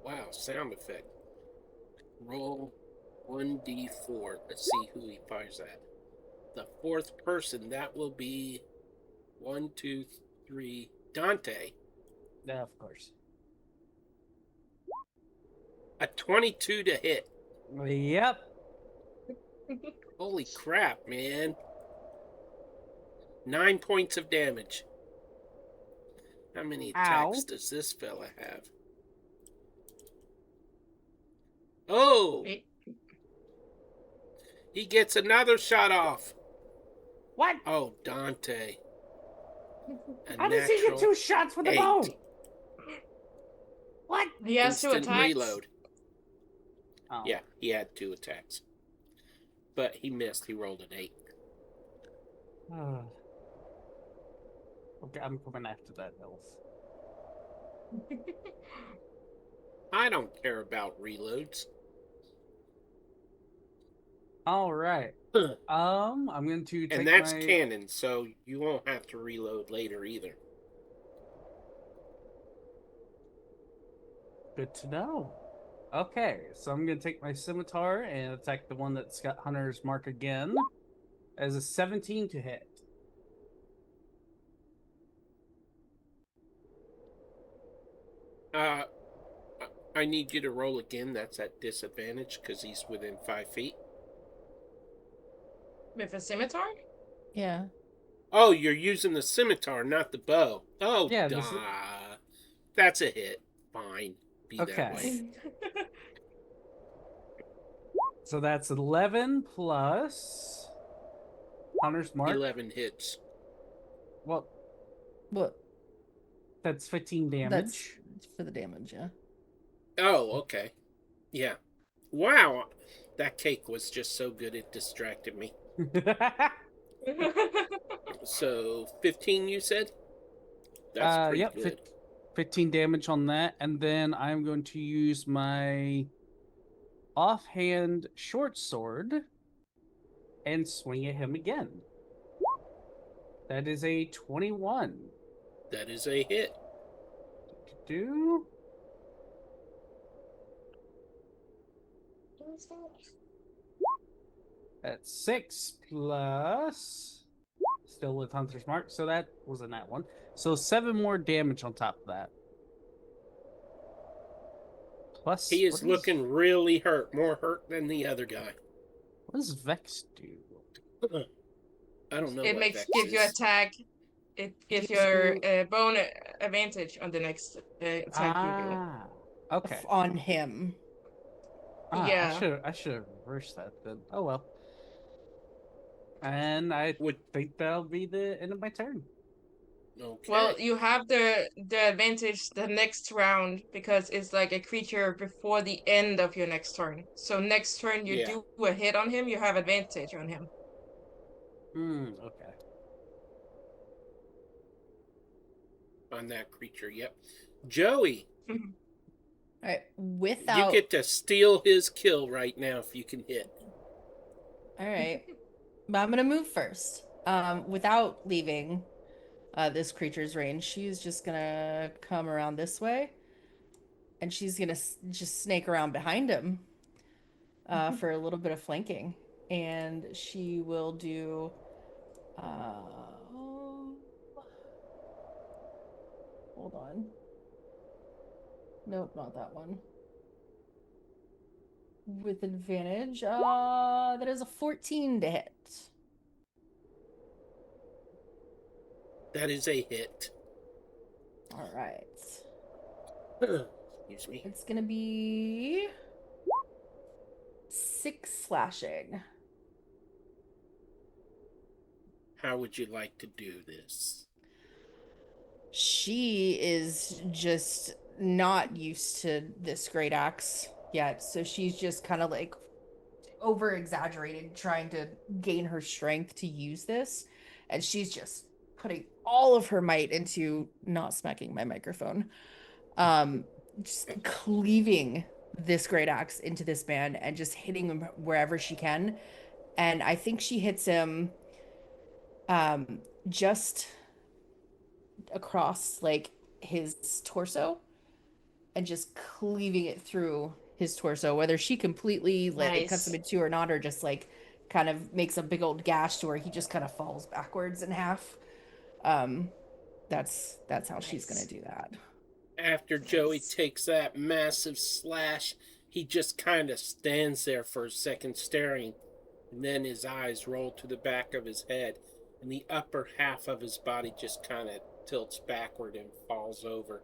Wow, sound effect. Roll 1d4. Let's see who he fires at. The fourth person, that will be 1, 2, 3, Dante. Yeah, of course. A 22 to hit. Yep. Holy crap, man. 9 points of damage. How many attacks Ow. does this fella have? Oh! Wait. He gets another shot off. What? Oh, Dante. A How does he get natural 2 shots with a 8. bow? What? He has 2 Instant attacks. reload. Oh. Yeah, he had 2 attacks. But he missed. He rolled an 8. Okay, I'm coming after that elf. I don't care about reloads. All right. I'm going to take And that's my... canon, so you won't have to reload later either. Good to know. Okay, so I'm going to take my scimitar and attack the one that's got Hunter's Mark again. As a 17 to hit. I need you to roll again. That's at disadvantage because he's within 5 feet. With a scimitar? Yeah. Oh, you're using the scimitar, not the bow. Oh, Yeah, that's a hit. Fine. Be that Okay. way. So that's 11 plus Hunter's Mark. 11 hits. Well, What? that's 15 That's damage. for the damage, yeah. Oh, okay. Yeah. Wow. That cake was just so good it distracted me. So, 15 you said? That's pretty yep, good. 15 damage on that. And then I'm going to use my offhand short sword and swing at him again. That is a 21. That is a hit. Do that's 6 plus still with Hunter's Mark, so that wasn't that one. So 7 more damage on top of that. Plus He is looking really hurt. More hurt than the other guy. What does Vex do? I don't know It what makes Vex gives you is. attack. It gives your bone advantage on the next attack you do. Okay. On him. Yeah. I should have reversed that then. Oh well. And I think that'll be the end of my turn. Okay. Well, you have the advantage the next round because it's like a creature before the end of your next turn. So next turn you do a hit on him, you have advantage on him. Okay. On that creature, yep. Joey, All right, without. you get to steal his kill right now if you can hit. All right, but I'm gonna move first. Without leaving this creature's range, she's just gonna come around this way, and she's gonna just snake around behind him for a little bit of flanking, and she will do. Hold on. Nope, not that one. With advantage. That is a 14 to hit. That is a hit. All right. Excuse me. It's gonna be 6 slashing. How would you like to do this? She is just not used to this great axe yet, so she's just kind of like over exaggerated, trying to gain her strength to use this, and she's just putting all of her might into not smacking my microphone, just cleaving this great axe into this man and just hitting him wherever she can. And I think she hits him just across like his torso and just cleaving it through his torso, whether she completely like cuts him in two or not, or just like kind of makes a big old gash to where he just kind of falls backwards in half. That's how she's gonna do that. After Joey takes that massive slash, he just kind of stands there for a second staring, and then his eyes roll to the back of his head, and the upper half of his body just kind of tilts backward and falls over.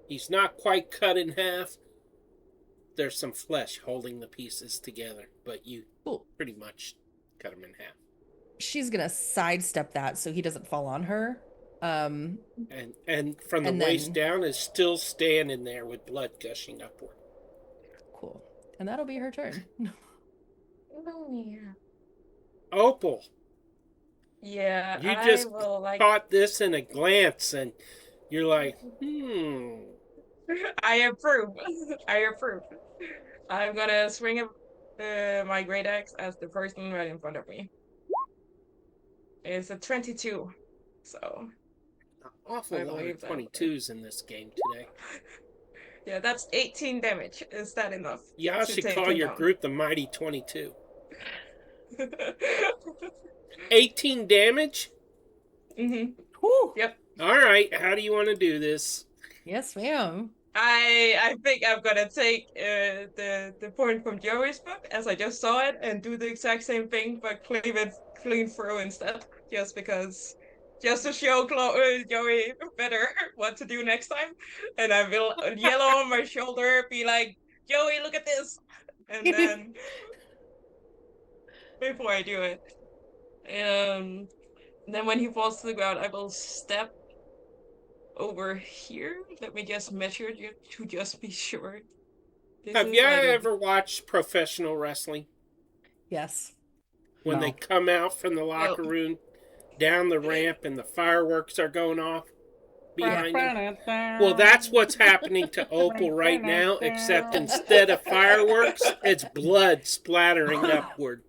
He's not quite cut in half. There's some flesh holding the pieces together, but you pretty much cut him in half. She's gonna sidestep that so he doesn't fall on her. And from the waist down is still standing there with blood gushing upward. Cool. And that'll be her turn. Opal. Yeah, You just like... caught this in a glance, and you're like, I approve. I approve. I'm gonna swing my great axe as the person right in front of me. It's a 22, so... An awful lot of 22s in this game today. Yeah, that's 18 damage. Is that enough? Yeah, I should call your group the Mighty 22. 18 damage? Mm-hmm. Whew. Yep. All right, how do you want to do this? Yes, ma'am. I think I'm gonna take the point from Joey's book as I just saw it and do the exact same thing, but cleave it clean through instead, just to show Joey better what to do next time. And I will yellow on my shoulder, be like, Joey, look at this, and then before I do it, then when he falls to the ground, I will step over here. Let me just measure to just be sure. Have you ever watched professional wrestling? Yes. When they come out from the locker room, down the ramp, and the fireworks are going off behind them? Well, that's what's happening to Opal right now, except instead of fireworks, it's blood splattering upward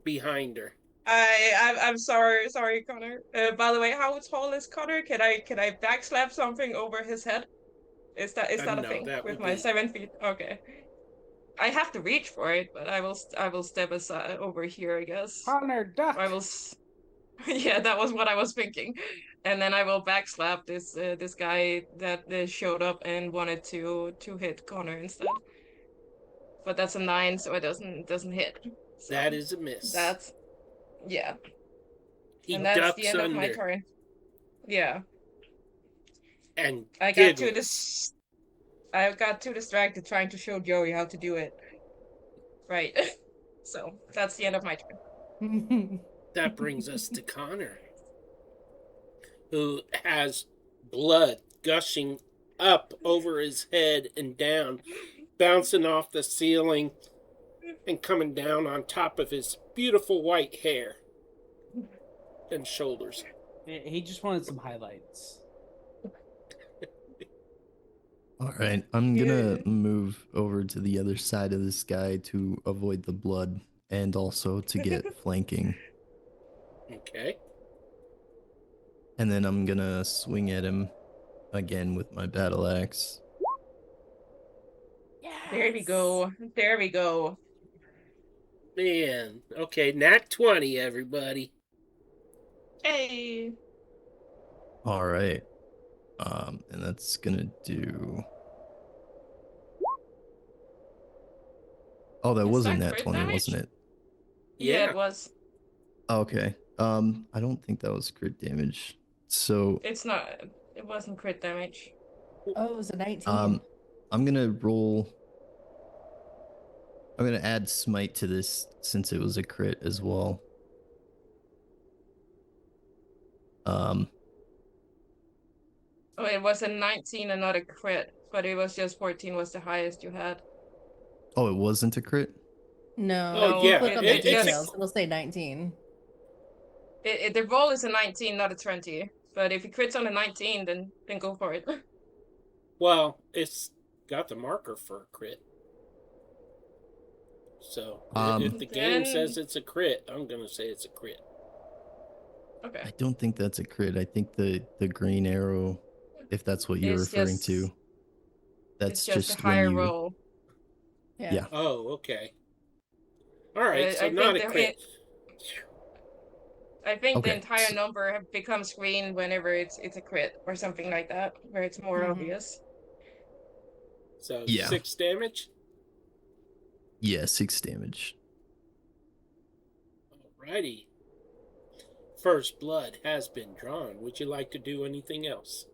behind her. I'm sorry, Connor. By the way, how tall is Connor? Can I backslap something over his head? Is that a thing with my 7 feet? Okay. I have to reach for it, but I will step aside over here, I guess. Connor, duck. Yeah, that was what I was thinking. And then I will backslap this guy that showed up and wanted to hit Connor instead. But that's a 9, so it doesn't hit. So that is a miss. Yeah. He and that's ducks the end under. of my turn. Yeah. And I got too distracted trying to show Joey how to do it. Right. So that's the end of my turn. That brings us to Connor, who has blood gushing up over his head and down, bouncing off the ceiling and coming down on top of his beautiful white hair and shoulders. He just wanted some highlights. All right, I'm gonna move over to the other side of this guy to avoid the blood and also to get flanking. Okay. And then I'm gonna swing at him again with my battle axe. Yes. There we go. There we go. Man, okay, nat 20, everybody. Hey. All right. And that's gonna do. Oh, that Is wasn't that that crit 20, damage? wasn't it? Yeah, Yeah. it was. Okay. I don't think that was crit damage. So, It's not. It wasn't crit damage. Oh, it was a 19. I'm gonna roll. I'm gonna add smite to this since it was a crit as well. Um, Oh, it was a 19 and not a crit, but it was just 14 was the highest you had. oh, it wasn't a crit? No, Oh, if you yeah, click on the it's just details, it'll say 19. the roll is a 19, not a 20. But if it crits on a 19, then go for it. Well, it's got the marker for a crit. So if the game says Then it's a crit, I'm gonna say it's a crit. okay, I don't think that's a crit. I think the green arrow, if that's what you're it's referring just to, it's that's just a just when higher you. roll. Yeah. Oh, okay. All right, so I not think a crit. I think the Okay. entire number becomes green whenever it's a crit or something like that, where it's more Mhm. obvious. So Yeah. 6 damage. Yeah, 6 damage. Alrighty. First blood has been drawn. Would you like to do anything else?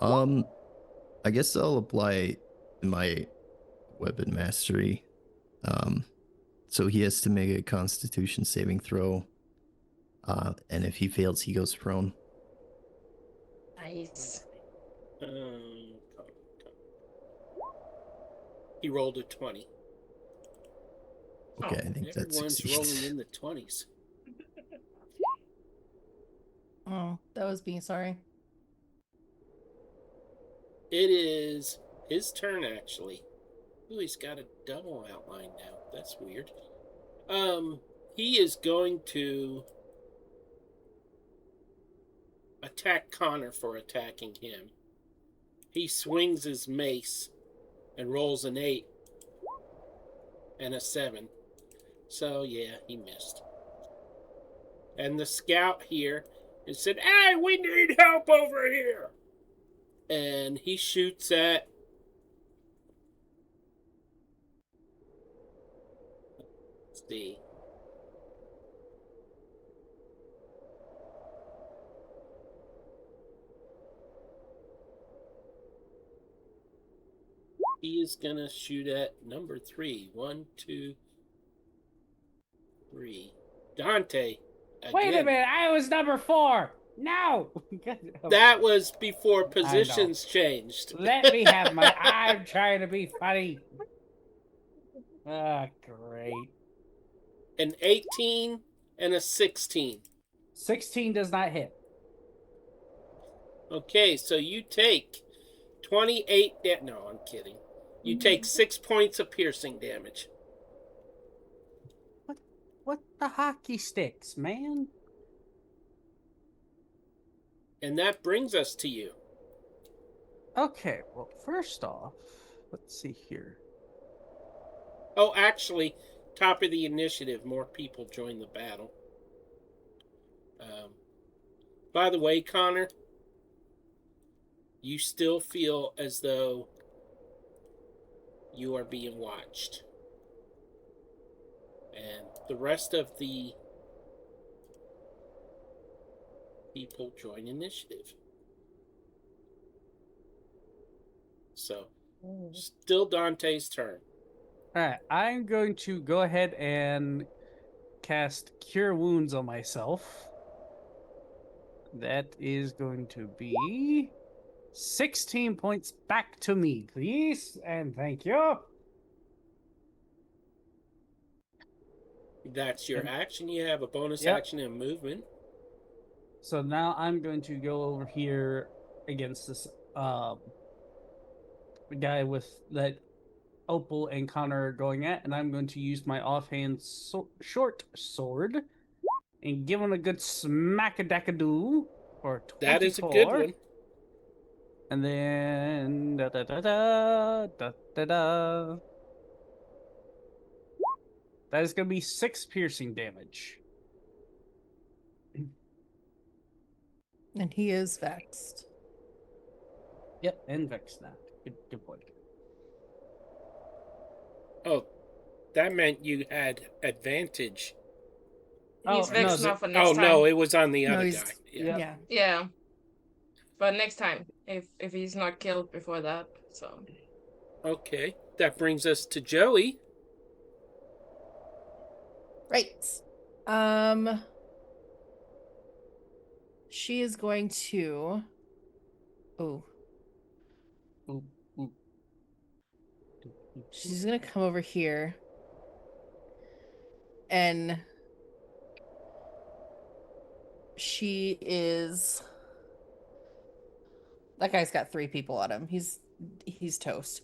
I guess I'll apply my weapon mastery. So he has to make a Constitution saving throw. And if he fails, he goes prone. Nice. Um, he rolled a 20. Okay, Oh, I think that Everyone's rolling succeeds. in the 20s. Oh, that was me. Sorry. It is his turn, actually. Ooh, he's got a double outline now. That's weird. He is going to attack Connor for attacking him. He swings his mace and rolls an 8 and a 7. So, yeah, he missed. And the scout here and said, "Hey, we need help over here!" And he shoots at... Let's see. He is gonna shoot at number 3. 1, 2, 3. Dante. Again. Wait a minute, I was number 4. No. That was before I know. positions changed. Let me have my. I'm trying to be funny. Ah, great. An 18 and a 16. 16 does not hit. Okay, so you take 28 no, I'm kidding. You take 6 points of piercing damage. What the hockey sticks, man? And that brings us to you. Okay, well, first off, let's see here. Oh, actually, top of the initiative, more people join the battle. By the way, Connor, you still feel as though you are being watched. And the rest of the people join initiative. So, still Dante's turn. Alright, I'm going to go ahead and cast Cure Wounds on myself. That is going to be 16 points back to me, please. And thank you. That's your action. You have a bonus Yep. action and movement. So now I'm going to go over here against this guy with that Opal and Connor are going at, and I'm going to use my offhand short sword and give him a good smack-a-dack-a-doo for 24. That is a good one. And then da-da-da-da. That is going to be 6 piercing damage. And he is vexed. Yep, and Vex snapped. Good point. Oh, that meant you had advantage. He's Oh, Or no, vexed was now it? for Oh next no, time. it was on the No, other he's- guy. Yeah. Yeah. Yeah. But next time, if he's not killed before that, so. Okay, that brings us to Joey. Right. She is going to. Oh, Ooh, ooh. she's gonna come over here. And she is. That guy's got 3 people on him. He's toast.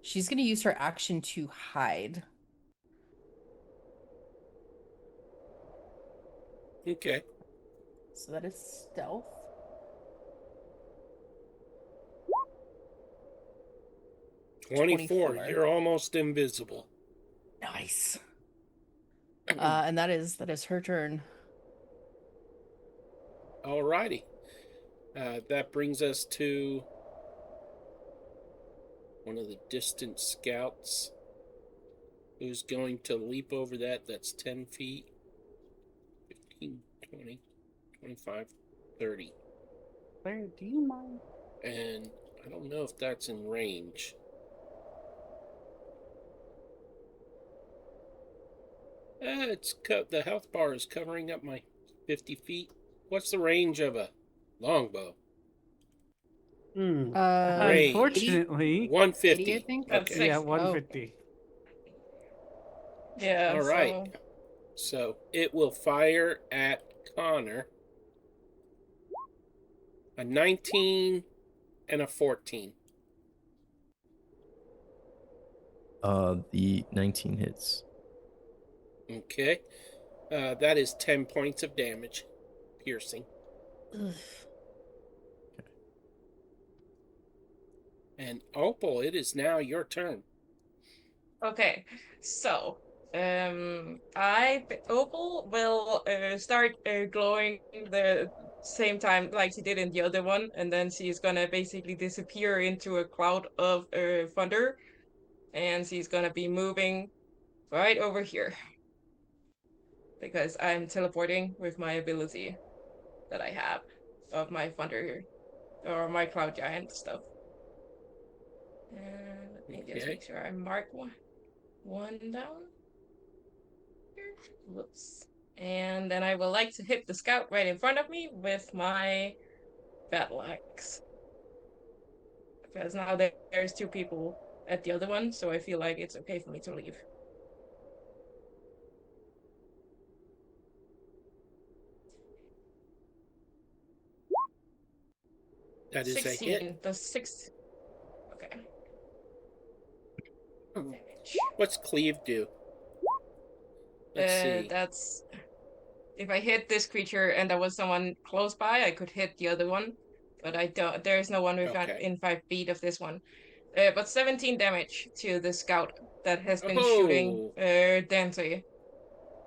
She's gonna use her action to hide. Okay. So that is stealth. 24. 24. You're almost invisible. Nice. And that is her turn. Alrighty. That brings us to one of the distant scouts who's going to leap over that. That's 10 feet. 15, 20, 25, 30. Claire, do you mind? And I don't know if that's in range. The health bar is covering up my 50 feet. What's the range of a longbow? Hmm. Range. Unfortunately, 150. 80, I think. That's Okay. yeah, six. 150. Yeah. All right. So, So it will fire at Connor. A 19 and a 14. The 19 hits. Okay. That is 10 points of damage. Piercing. Ugh. And Opal, it is now your turn. okay. So, Opal will start glowing the same time like she did in the other one, and then she's gonna basically disappear into a cloud of thunder, and she's gonna be moving right over here because I'm teleporting with my ability that I have of my thunder or my cloud giant stuff. And let me just Okay. make sure I mark one down. Here. Whoops. And then I would like to hit the scout right in front of me with my battle axe. Because now there's 2 people at the other one, so I feel like it's okay for me to leave. That is a 16. hit. The 6. Okay. Damage. What's cleave do? Let's see. That's if I hit this creature and there was someone close by, I could hit the other one, but I don't. There is no one Okay. in 5 feet of this one. But 17 damage to the scout that has been shooting Oh. Dante,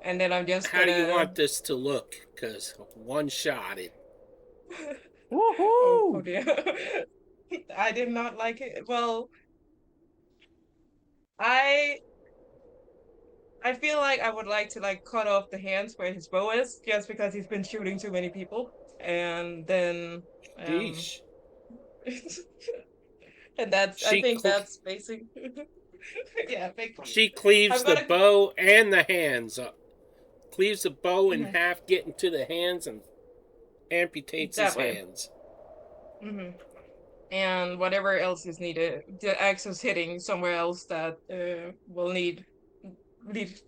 and then I'm just How do you gonna. want this to look? Because one-shotted. Oh Woohoo! dear. I did not like it. Well, I feel like I would like to like cut off the hands where his bow is, just because he's been shooting too many people, and then Sheesh. and that's I She think cl- that's basic. Yeah, She cleaves I'm the gonna- bow and the hands up. Cleaves the bow in Mhm. half, getting to the hands, and amputates That his way. hands. Mm-hmm. And whatever else is needed, the axe is hitting somewhere else that will lead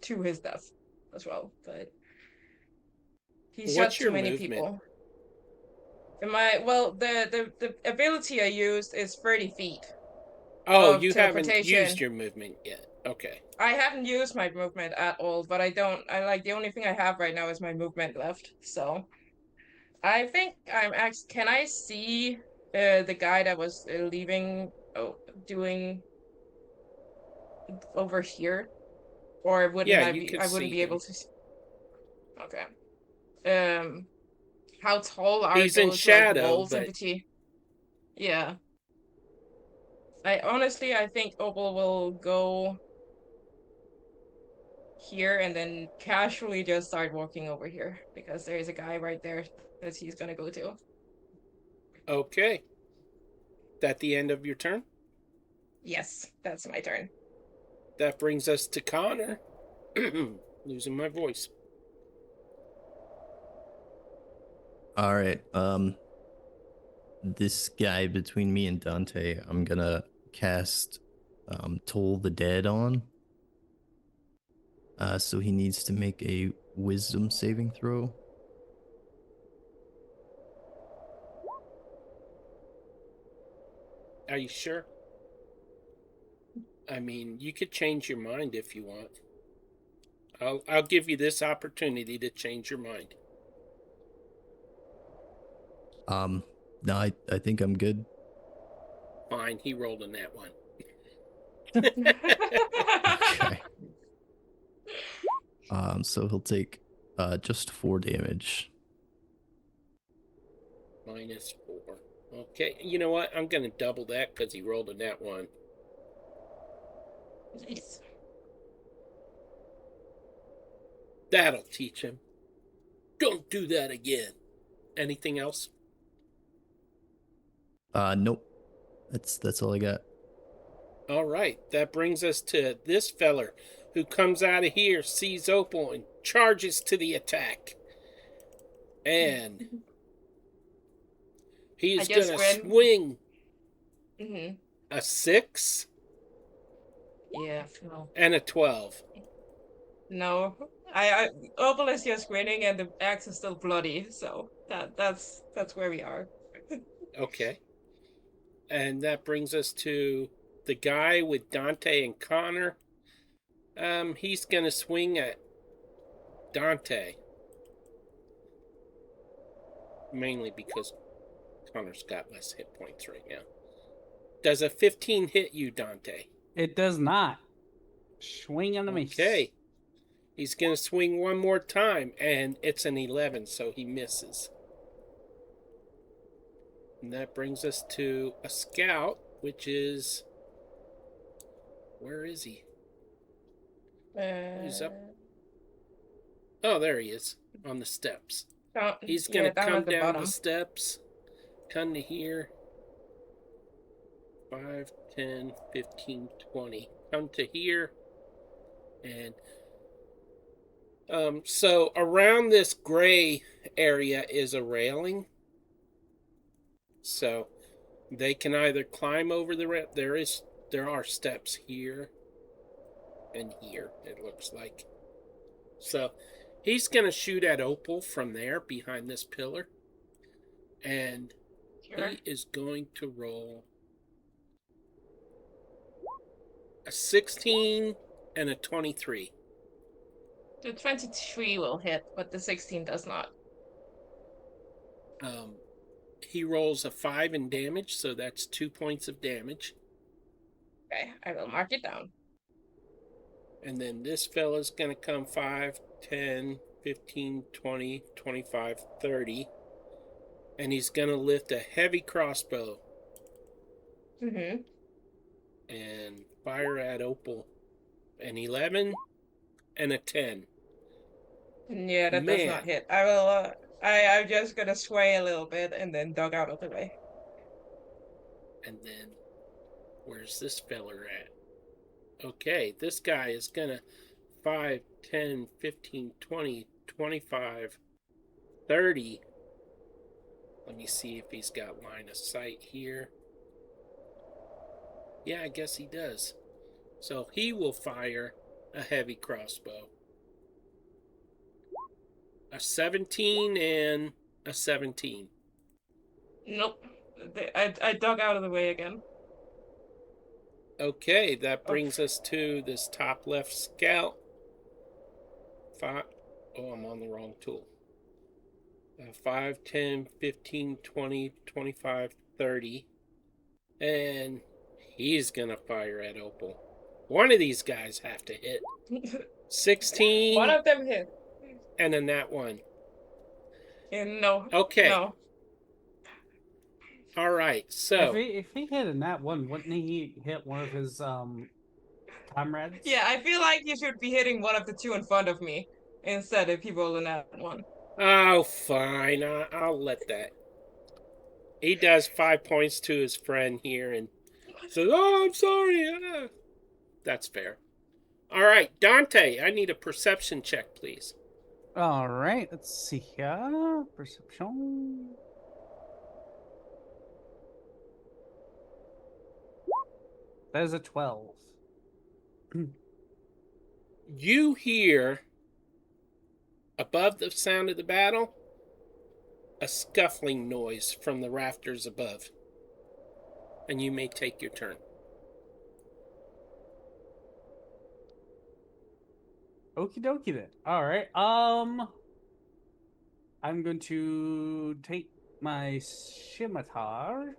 to his death as well. But he shot What's too your many movement? people. The ability I used is 30 feet Oh, of you haven't teleportation. used your movement yet. Okay. I haven't used my movement at all, but I like the only thing I have right now is my movement left. So I think can I see the guy that was leaving doing over here, or wouldn't Yeah, I you be could I wouldn't see be him. able to see. Okay. How tall are He's in those like shadow, walls in but between? Yeah. I think Opal will go here and then casually just start walking over here because there is a guy right there that he's gonna go to. Okay. That the end of your turn? Yes, that's my turn. That brings us to Connor. Losing my voice. All right. This guy between me and Dante, I'm gonna cast Toll the Dead on. So he needs to make a wisdom saving throw. Are you sure? I mean, you could change your mind if you want. I'll give you this opportunity to change your mind. No, I think I'm good. Fine, he rolled a nat one. Okay. So he'll take just 4 damage. -4. Okay, you know what? I'm gonna double that because he rolled a nat one. Nice. That'll teach him. Don't do that again. Anything else? Nope. That's all I got. All right, that brings us to this feller who comes out of here, sees Opal, and charges to the attack. And he's I just gonna ran- swing Mm-hmm. a 6 Yeah, no. and a 12. No. I Opal is just grinning and the axe is still bloody, so that's where we are. Okay. And that brings us to the guy with Dante and Connor. He's gonna swing at Dante. Mainly because Connor's got less hit points right now. Does a 15 hit you, Dante? It does not. Swing on the mace. Okay. He's gonna swing one more time, and it's an 11, so he misses. And that brings us to a scout, which is... Where is he? He's up. Oh, there he is, on the steps. He's gonna come at the down bottom. the steps, come to here. 5, 10, 15, 20. Come to here. And so around this gray area is a railing. So they can either climb over the there are steps here and here, it looks like. So he's gonna shoot at Opal from there behind this pillar. And Sure. he is going to roll a 16 and a 23. The 23 will hit, but the 16 does not. He rolls a 5 in damage, so that's 2 points of damage. Okay, I will mark it down. And then this fella's going to come 5, 10, 15, 20, 25, 30. And he's going to lift a heavy crossbow. Mm-hmm. And fire at Opal. An 11 and a 10. Yeah, that does not hit. I will, I'm just gonna sway a little bit and then duck out of the way. And then, where's this feller at? Okay, this guy is gonna 5, 10, 15, 20, 25, 30. Let me see if he's got line of sight here. Yeah, I guess he does. So he will fire a heavy crossbow. A 17 and a 17. Nope. I dug out of the way again. Okay, that brings us to this top left scout. 5. Oh, I'm on the wrong tool. 5, 10, 15, 20, 25, 30. And he's going to fire at Opal. One of these guys have to hit. 16. One of them hit. And then that one. And no. Okay. No. All right, If so he hit a nat 1, wouldn't he hit one of his comrades? Yeah, I feel like you should be hitting one of the two in front of me instead if you roll in that one. oh, fine. I'll let that. He does 5 points to his friend here and says, "Oh, I'm sorry." That's fair. All right, Dante, I need a perception check, please. All right, let's see here. Perception. That is a 12. You hear, above the sound of the battle, a scuffling noise from the rafters above. And you may take your turn. Okie dokie then. All right. I'm going to take my scimitar,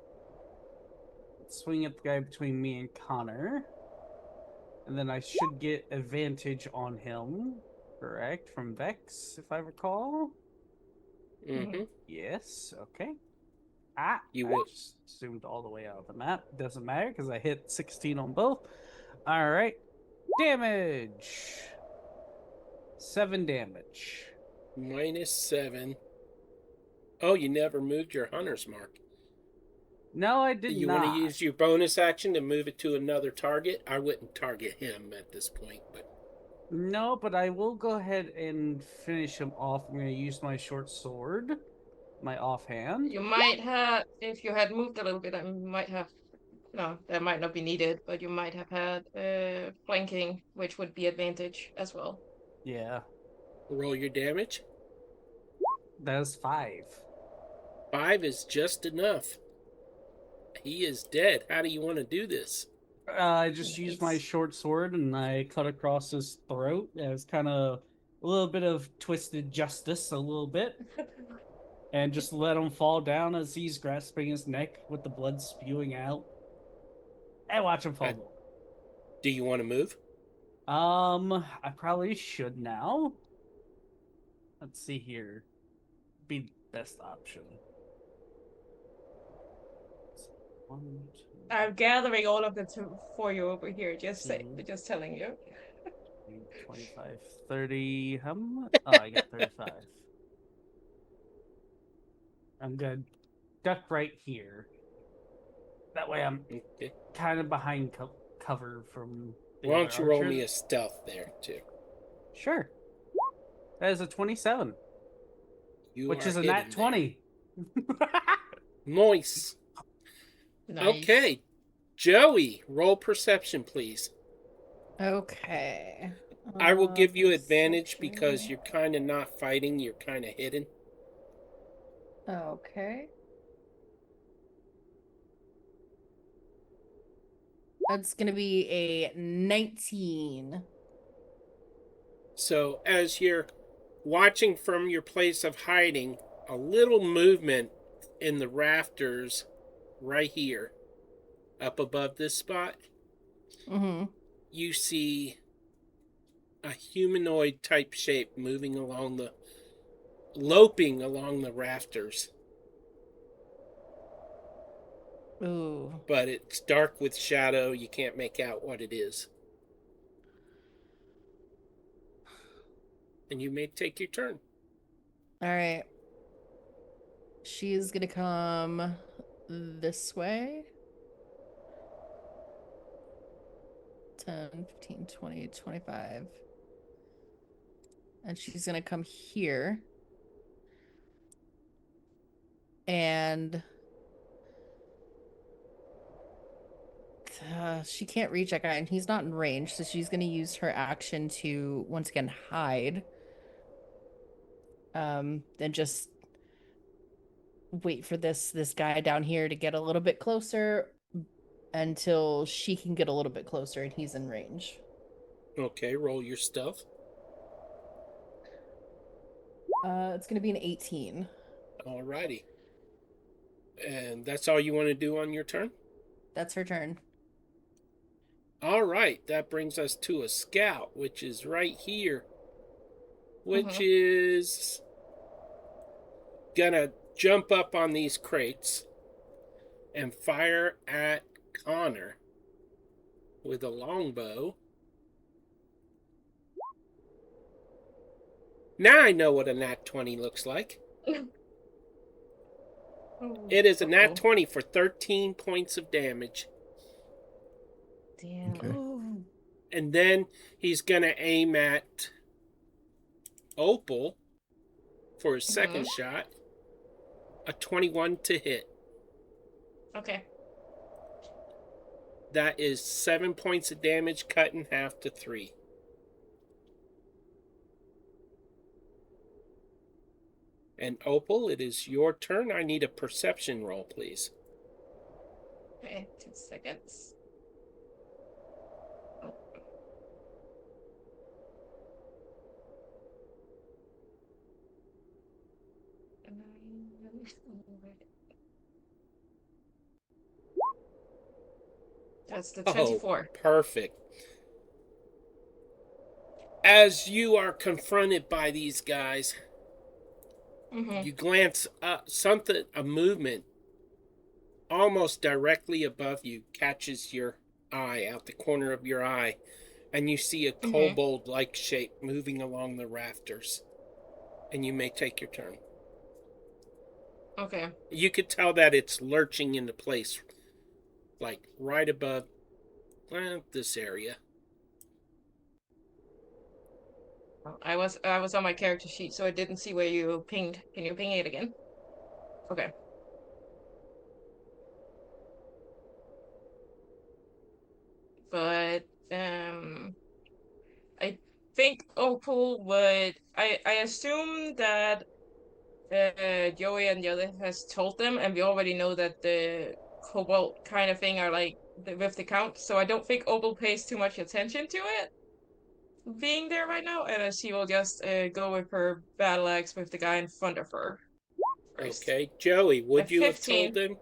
swing at the guy between me and Connor, and then I should get advantage on him. Correct, from Vex, if I recall. Mm-hmm. Yes. Okay. You I will. just zoomed all the way out of the map. Doesn't matter because I hit 16 on both. All right. Damage. 7 damage. -7. Oh, you never moved your hunter's mark. No, I did You not. want to use your bonus action to move it to another target? I wouldn't target him at this point, but No, but I will go ahead and finish him off. I'm going to use my short sword, my offhand. You might have, if you had moved a little bit, I might have, no, that might not be needed, but you might have had flanking, which would be advantage as well. Yeah, roll your damage. that is 5. 5 is just enough. He is dead. How do you want to do this? I just used my short sword and I cut across his throat. It was kind of a little bit of twisted justice, a little bit. And just let him fall down as he's grasping his neck with the blood spewing out. And watch him fall. Do you want to move? I probably should now. Let's see here. Be the best option. 1, 2, I'm gathering all of the two for you over here. Just Mhm. just telling you. 25, 30. How much? Oh, I got 35. I'm good. Duck right here. That way I'm Okay. kind of behind cover from the Why other don't you roll archer. me a stealth there, too? Sure. That is a 27, You which are is a hidden nat 20. there. Nice. Nice. Okay. Joey, roll perception, please. Okay. I will give you advantage Perception. because you're kind of not fighting. You're kind of hidden. Okay. That's gonna be a 19. So as you're watching from your place of hiding, a little movement in the rafters right here, up above this spot, Mm-hmm. you see a humanoid type shape moving along loping along the rafters. Ooh. But it's dark with shadow. You can't make out what it is. And you may take your turn. All right. She's gonna come this way. 10, 15, 20, 25. And she's gonna come here. And she can't reach that guy, and he's not in range, so she's gonna use her action to once again hide. Then just wait for this guy down here to get a little bit closer until she can get a little bit closer and he's in range. Okay, roll your stealth. It's gonna be an 18. Alrighty. And that's all you want to do on your turn? That's her turn. Alright, that brings us to a scout, which is right here. Which is gonna jump up on these crates and fire at Connor with a longbow. Now I know what a nat 20 looks like. Oh, It is a nat uh-oh. 20 for 13 points of damage. Damn. Okay. And then he's going to aim at Opal for his second shot. A 21 to hit. Okay. That is 7 points of damage cut in half to 3. And Opal, it is your turn. I need a perception roll, please. Okay, 2 seconds. Oh. That's the 24. Oh, perfect. As you are confronted by these guys, you glance up, a movement almost directly above you catches your eye, out the corner of your eye, and you see a kobold-like shape moving along the rafters. And you may take your turn. Okay. You could tell that it's lurching into place, like right above this area. I was on my character sheet, so I didn't see where you pinged. Can you ping it again? Okay. But I think Opal would. I assume that Joey and the other has told them, and we already know that the Cobalt kind of thing are like with the count. So I don't think Opal pays too much attention to it being there right now, and she will just go with her battle axe with the guy in front of her first. Okay, Joey, would At you have 15. told them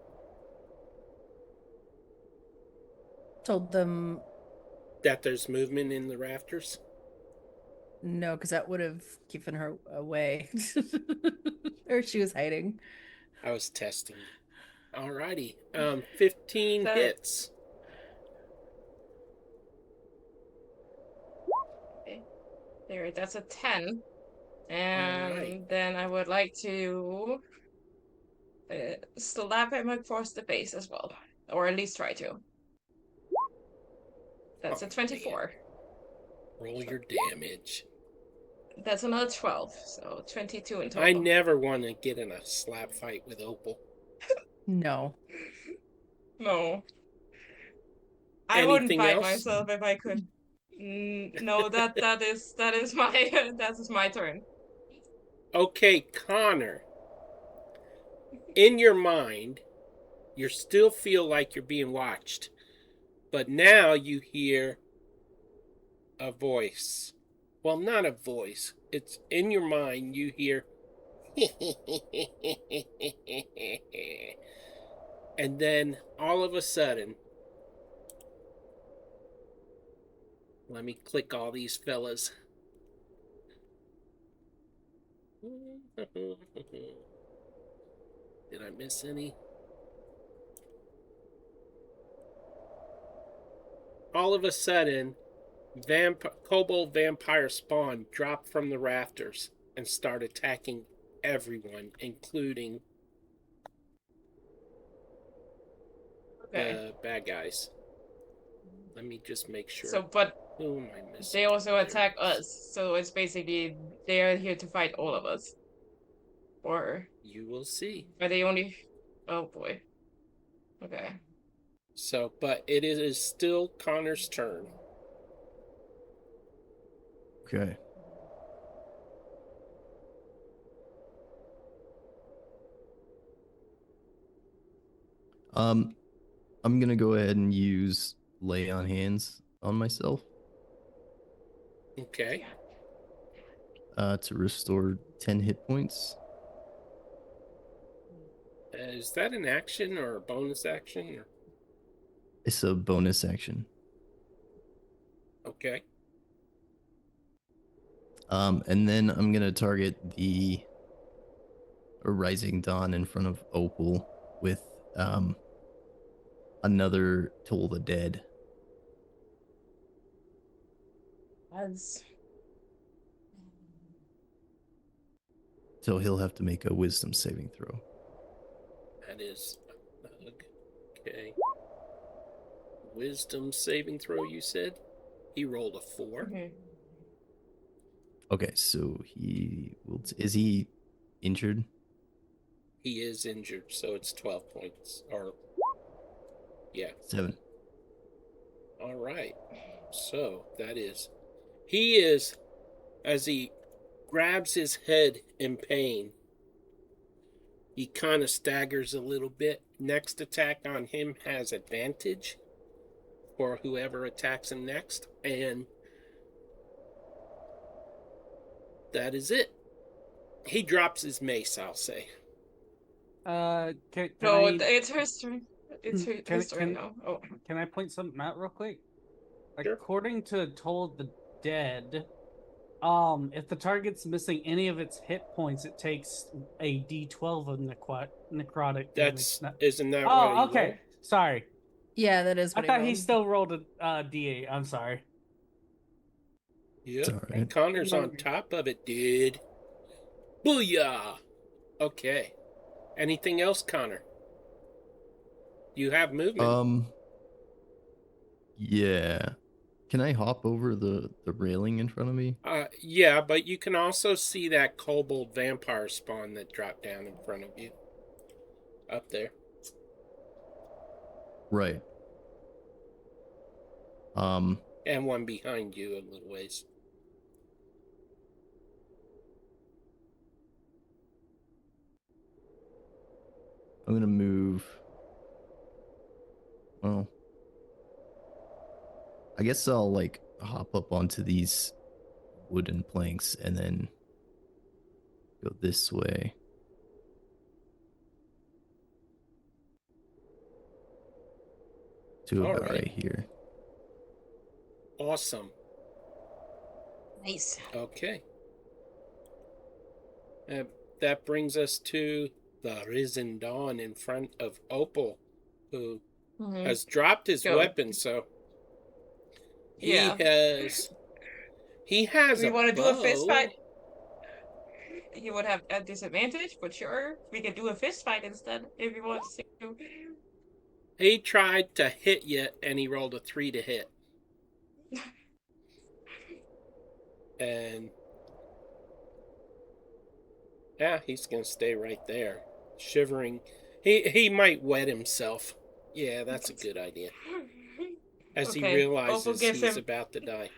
Told them that there's movement in the rafters? no, because that would have given her away. Or she was hiding. I was testing. Alrighty. 15 So- hits. There, that's a 10. And Alright. then I would like to slap him across the face as well. Or at least try to. That's a 24. Roll your damage. That's another 12, so 22 in total. I never want to get in a slap fight with Opal. No. No. I wouldn't Anything fight else? myself if I could. No, that is my that is my turn. Okay, Connor. In your mind, you still feel like you're being watched. But now you hear a voice. Well, not a voice. It's in your mind, you hear and then all of a sudden, let me click all these fellas. Did I miss any? All of a sudden, kobold vampire spawn dropped from the rafters and start attacking everyone, including the bad guys. Let me just make sure. So, but who am I missing? they also There it attack is. us, so it's basically they are here to fight all of us. Or You will see. are they only? Oh boy. Okay. So, but it is still Connor's turn. Okay. I'm gonna go ahead and use lay on hands on myself. Okay. To restore 10 hit points. Is that an action or a bonus action? Or... It's a bonus action. Okay. And then I'm gonna target the Rising Dawn in front of Opal with another Toll the Dead. As So he'll have to make a wisdom saving throw. That is okay. Wisdom saving throw, you said? He rolled a 4. Okay, so he will. Is he injured? He is injured, so it's 12 points. Or, yeah. 7. All right. So that is. He is, as he grabs his head in pain, he kind of staggers a little bit. Next attack on him has advantage for whoever attacks him next. And that is it. He drops his mace, I'll say. Can no, I, it's her turn. It's her, Can- his turn can- now. Oh, can I point something out real quick? Sure. According to Toll the Dead, if the target's missing any of its hit points, it takes a D12 of necrotic That's damage. isn't that what he Oh, okay. rolled? Sorry. Yeah, that is I what thought he rolled. still rolled a D8. I'm sorry. Yep. It's all right. And Connor's on Ignore me. top of it, dude. Booyah! Okay. Anything else, Connor? You have movement. Yeah. Can I hop over the railing in front of me? Yeah, but you can also see that kobold vampire spawn that dropped down in front of you. Up there. Right. And one behind you a little ways. I'm gonna move. Well, I guess I'll like hop up onto these wooden planks and then go this way. To All about right. right here. Awesome. nice. Okay. That brings us to the Risen Dawn in front of Opal, who has dropped his Go. weapon, so he Yeah. has We a want to do a fist bow. fight. You would have a disadvantage, but sure, we can do a fist fight instead if you want to. He tried to hit you, and he rolled a 3 to hit. And yeah, he's gonna stay right there, shivering. He might wet himself. Yeah, that's a good idea. As he Okay, realizes Opal gives he's him- about to die.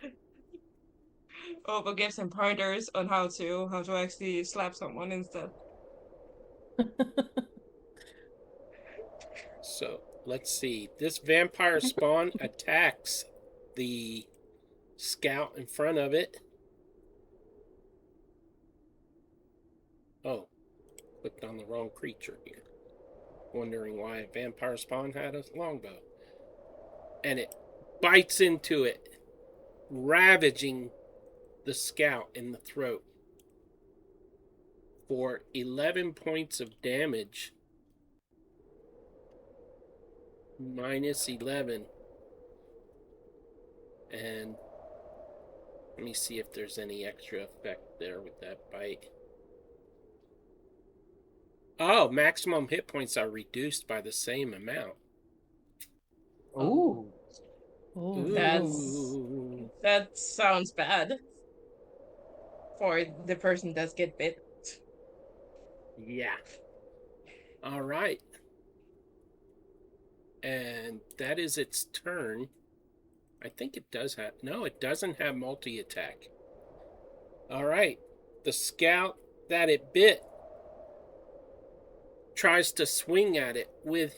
Opal gives him pointers on how to actually slap someone instead. So let's see. This vampire spawn attacks the scout in front of it. Oh, clicked on the wrong creature here. Wondering why a vampire spawn had a longbow. And it bites into it, ravaging the scout in the throat for 11 points of damage. Minus 11. And let me see if there's any extra effect there with that bite. Oh, maximum hit points are reduced by the same amount. Ooh. Oh, That sounds bad for the person that get bit. Yeah. All right. And that is its turn. I think it does have... No, it doesn't have multi-attack. All right. The scout that it bit tries to swing at it with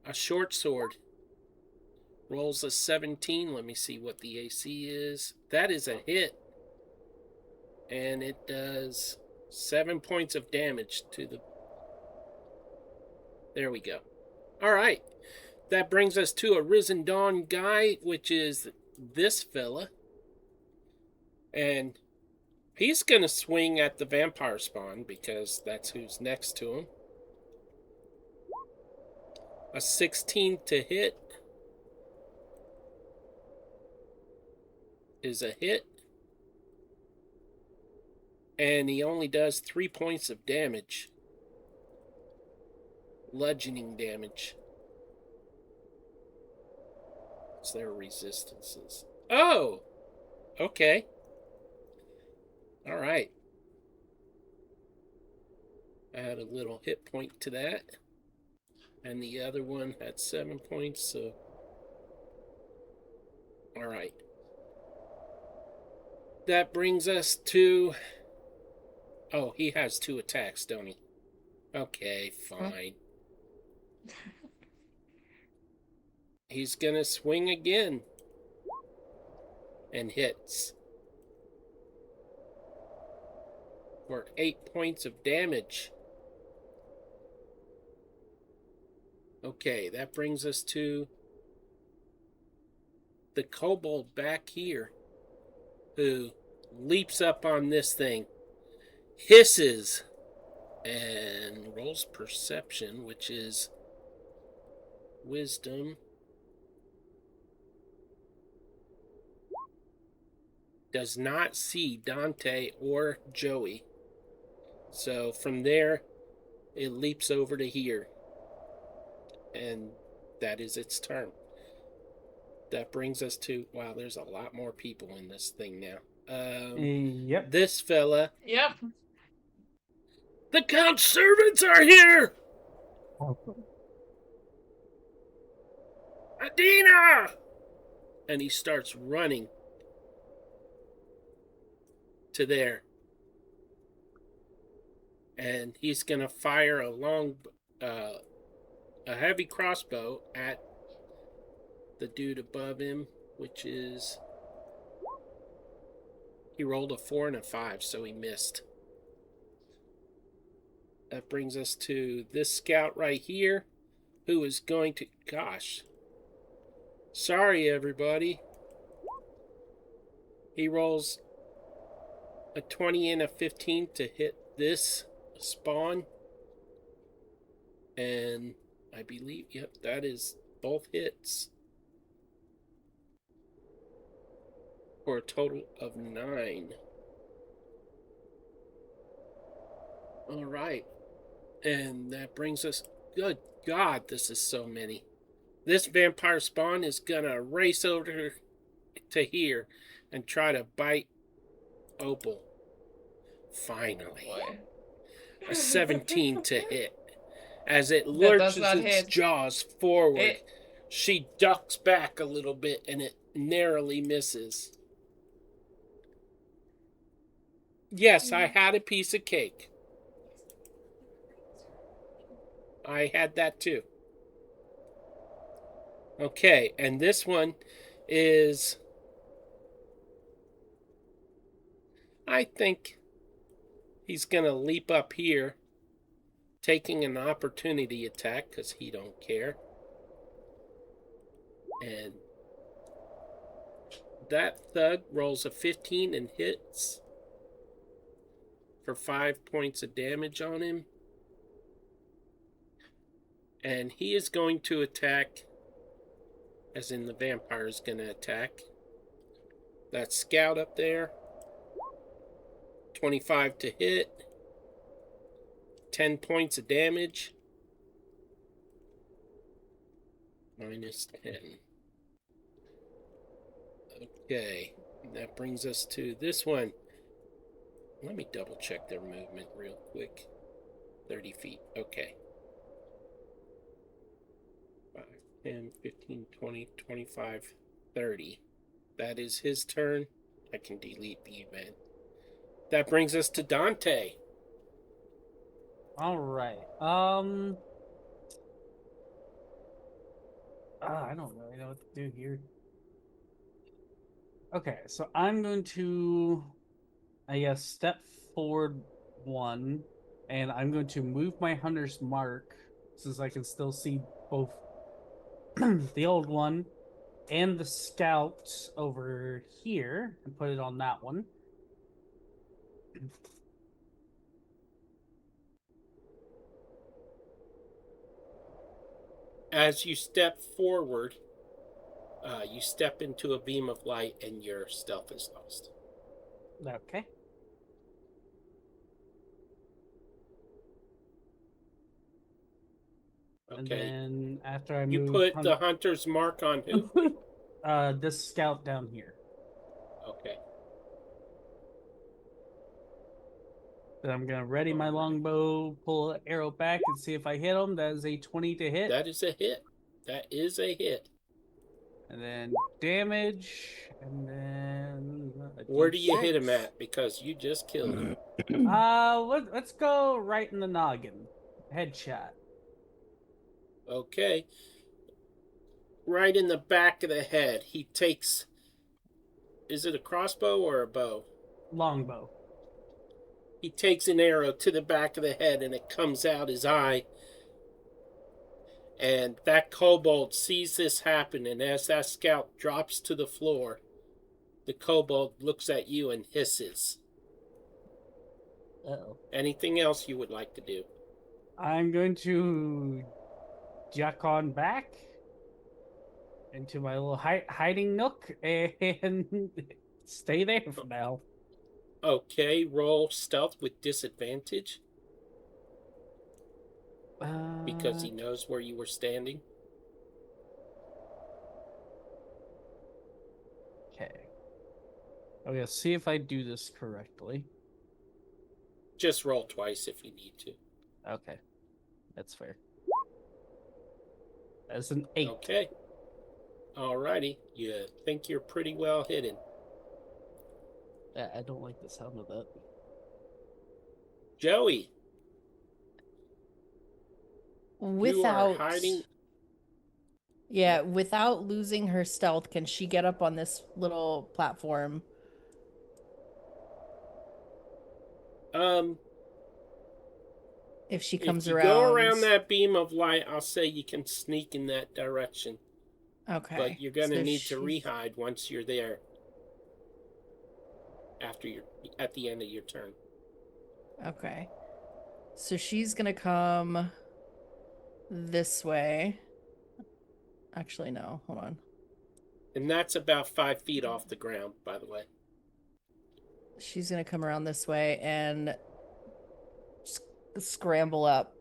a short sword. Rolls a 17. Let me see what the AC is. That is a hit. And it does 7 points of damage to the... There we go. All right. That brings us to a Risen Dawn guy, which is this fella. And he's going to swing at the vampire spawn because that's who's next to him. A 16 to hit is a hit. And he only does 3 points of damage. Bludgeoning damage. What's their resistances? Oh! Okay. Alright. Add a little hit point to that. And the other one had 7 points, so... Alright. That brings us to... Oh, he has 2 attacks, don't he? Okay, fine. He's gonna swing again. And hits. For 8 points of damage. Okay, that brings us to the kobold back here, who leaps up on this thing, hisses, and rolls perception, which is wisdom. Does not see Dante or Joey. So from there, it leaps over to here. And that is its turn. That brings us to... Wow, there's a lot more people in this thing now. Yep. This fella... Yep. The Count's servants are here! Adina! And he starts running to there. And he's going to fire a heavy crossbow at the dude above him, which is... He rolled a 4 and a 5, so he missed. That brings us to this scout right here, who is going to... Gosh. Sorry, everybody. He rolls a 20 and a 15 to hit this spawn. And I believe, yep, that is both hits. For a total of 9. All right. And that brings us... Good God, this is so many. This vampire spawn is gonna race over to here and try to bite Opal. Finally. Boy. A 17 to hit. As it That does lurches not its hit. jaws forward, It- she ducks back a little bit and it narrowly misses. Yes, I had a piece of cake. I had that too. Okay, and this one is... I think he's going to leap up here, taking an opportunity attack because he don't care. And that thug rolls a 15 and hits for 5 points of damage on him. And he is going to attack, as in the vampire is going to attack. That scout up there. 25 to hit. 10 points of damage. Minus 10. Okay. That brings us to this one. Let me double check their movement real quick. 30 feet. Okay. 5, 10, 15, 20, 25, 30. That is his turn. I can delete the event. That brings us to Dante. All right. I don't really know what to do here. Okay, so I'm going to, I guess, step forward 1, and I'm going to move my hunter's mark since I can still see both the old one and the scout over here and put it on that one. as you step forward, you step into a beam of light and your stealth is lost. Okay. And Okay. then after I You move, put the hunter's mark on who? this scout down here. Okay. Then I'm gonna ready my longbow, pull an arrow back, and see if I hit him. That is a 20 to hit. That is a hit. That is a hit. And then damage, and then Where do you hit him D6. at? Because you just killed him. Let's go right in the noggin. Headshot. Okay. Right in the back of the head. He takes... Is it a crossbow or a bow? Longbow. He takes an arrow to the back of the head and it comes out his eye. And that kobold sees this happen, and as that scout drops to the floor, the kobold looks at you and hisses. Uh-oh. Anything else you would like to do? I'm going to duck on back into my little hiding nook and stay there for now. Okay, roll stealth with disadvantage because he knows where you were standing. Okay. I'm gonna see if I do this correctly. Just roll twice if you need to. Okay. That's fair. That's an 8. Okay. Alrighty. You think you're pretty well hidden. I don't like the sound of that. Joey, you Without are hiding. Yeah, without losing her stealth, can she get up on this little platform? If she comes If you around. go around that beam of light, I'll say you can sneak in that direction. Okay. But you're gonna so need to she's- rehide once you're there. After you're at the end of your turn. Okay. So she's gonna come this way. Actually, no. Hold on. And that's about 5 feet off the ground, by the way. She's gonna come around this way and scramble up,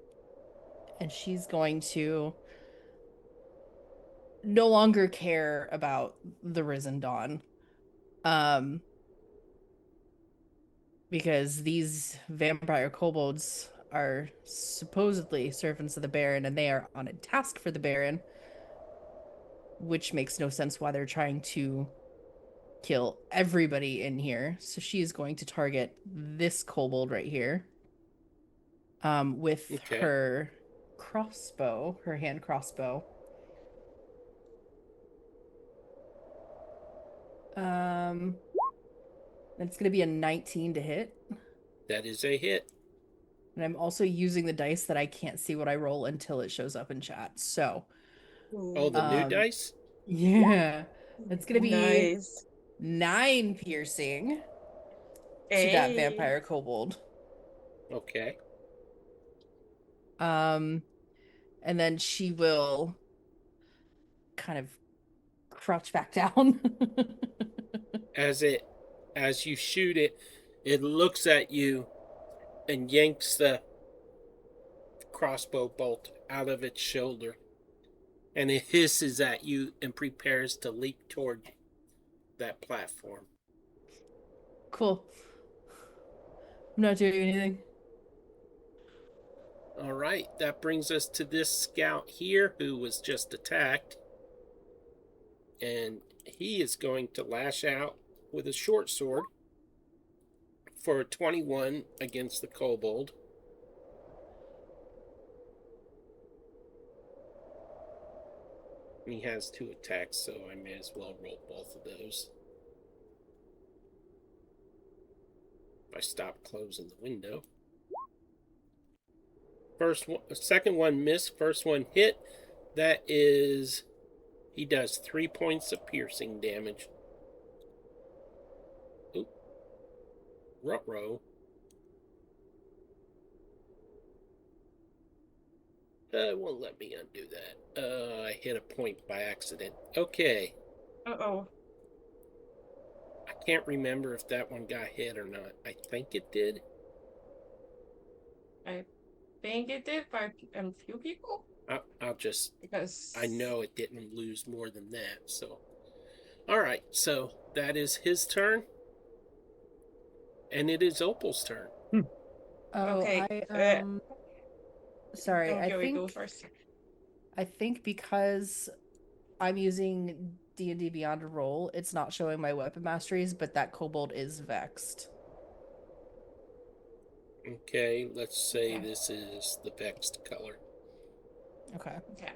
and she's going to no longer care about the risen dawn, because these vampire kobolds are supposedly servants of the Baron, and they are on a task for the Baron, which makes no sense why they're trying to kill everybody in here. So she is going to target this kobold right here, with Okay. her crossbow, her hand crossbow. It's gonna be a 19 to hit. That is a hit. And I'm also using the dice that I can't see what I roll until it shows up in chat. So, Oh, the new dice? yeah, it's gonna be Nice. 9 piercing to that vampire kobold. Okay. And then she will kind of crouch back down. As you shoot it, it looks at you and yanks the crossbow bolt out of its shoulder. And it hisses at you and prepares to leap toward that platform. Cool. I'm not doing anything. All right, that brings us to this scout here who was just attacked. And he is going to lash out with a short sword for a 21 against the kobold. He has 2 attacks, so I may as well roll both of those. If I stop closing the window. Second one missed, first one hit. That is, he does 3 points of piercing damage. Oop. Ruh-roh. It won't let me undo that. I hit a point by accident. Okay. Uh-oh. I can't remember if that one got hit or not. I think it did. I think it did by a few people. I'll just... Because I know it didn't lose more than that, so... Alright, so that is his turn. And it is Opal's turn. Oh, Okay, sorry, oh, Joey, go first. I think because I'm using D&D Beyond a roll, it's not showing my weapon masteries, but that kobold is vexed. Okay, let's say Okay. this is the vexed color. Okay. Okay.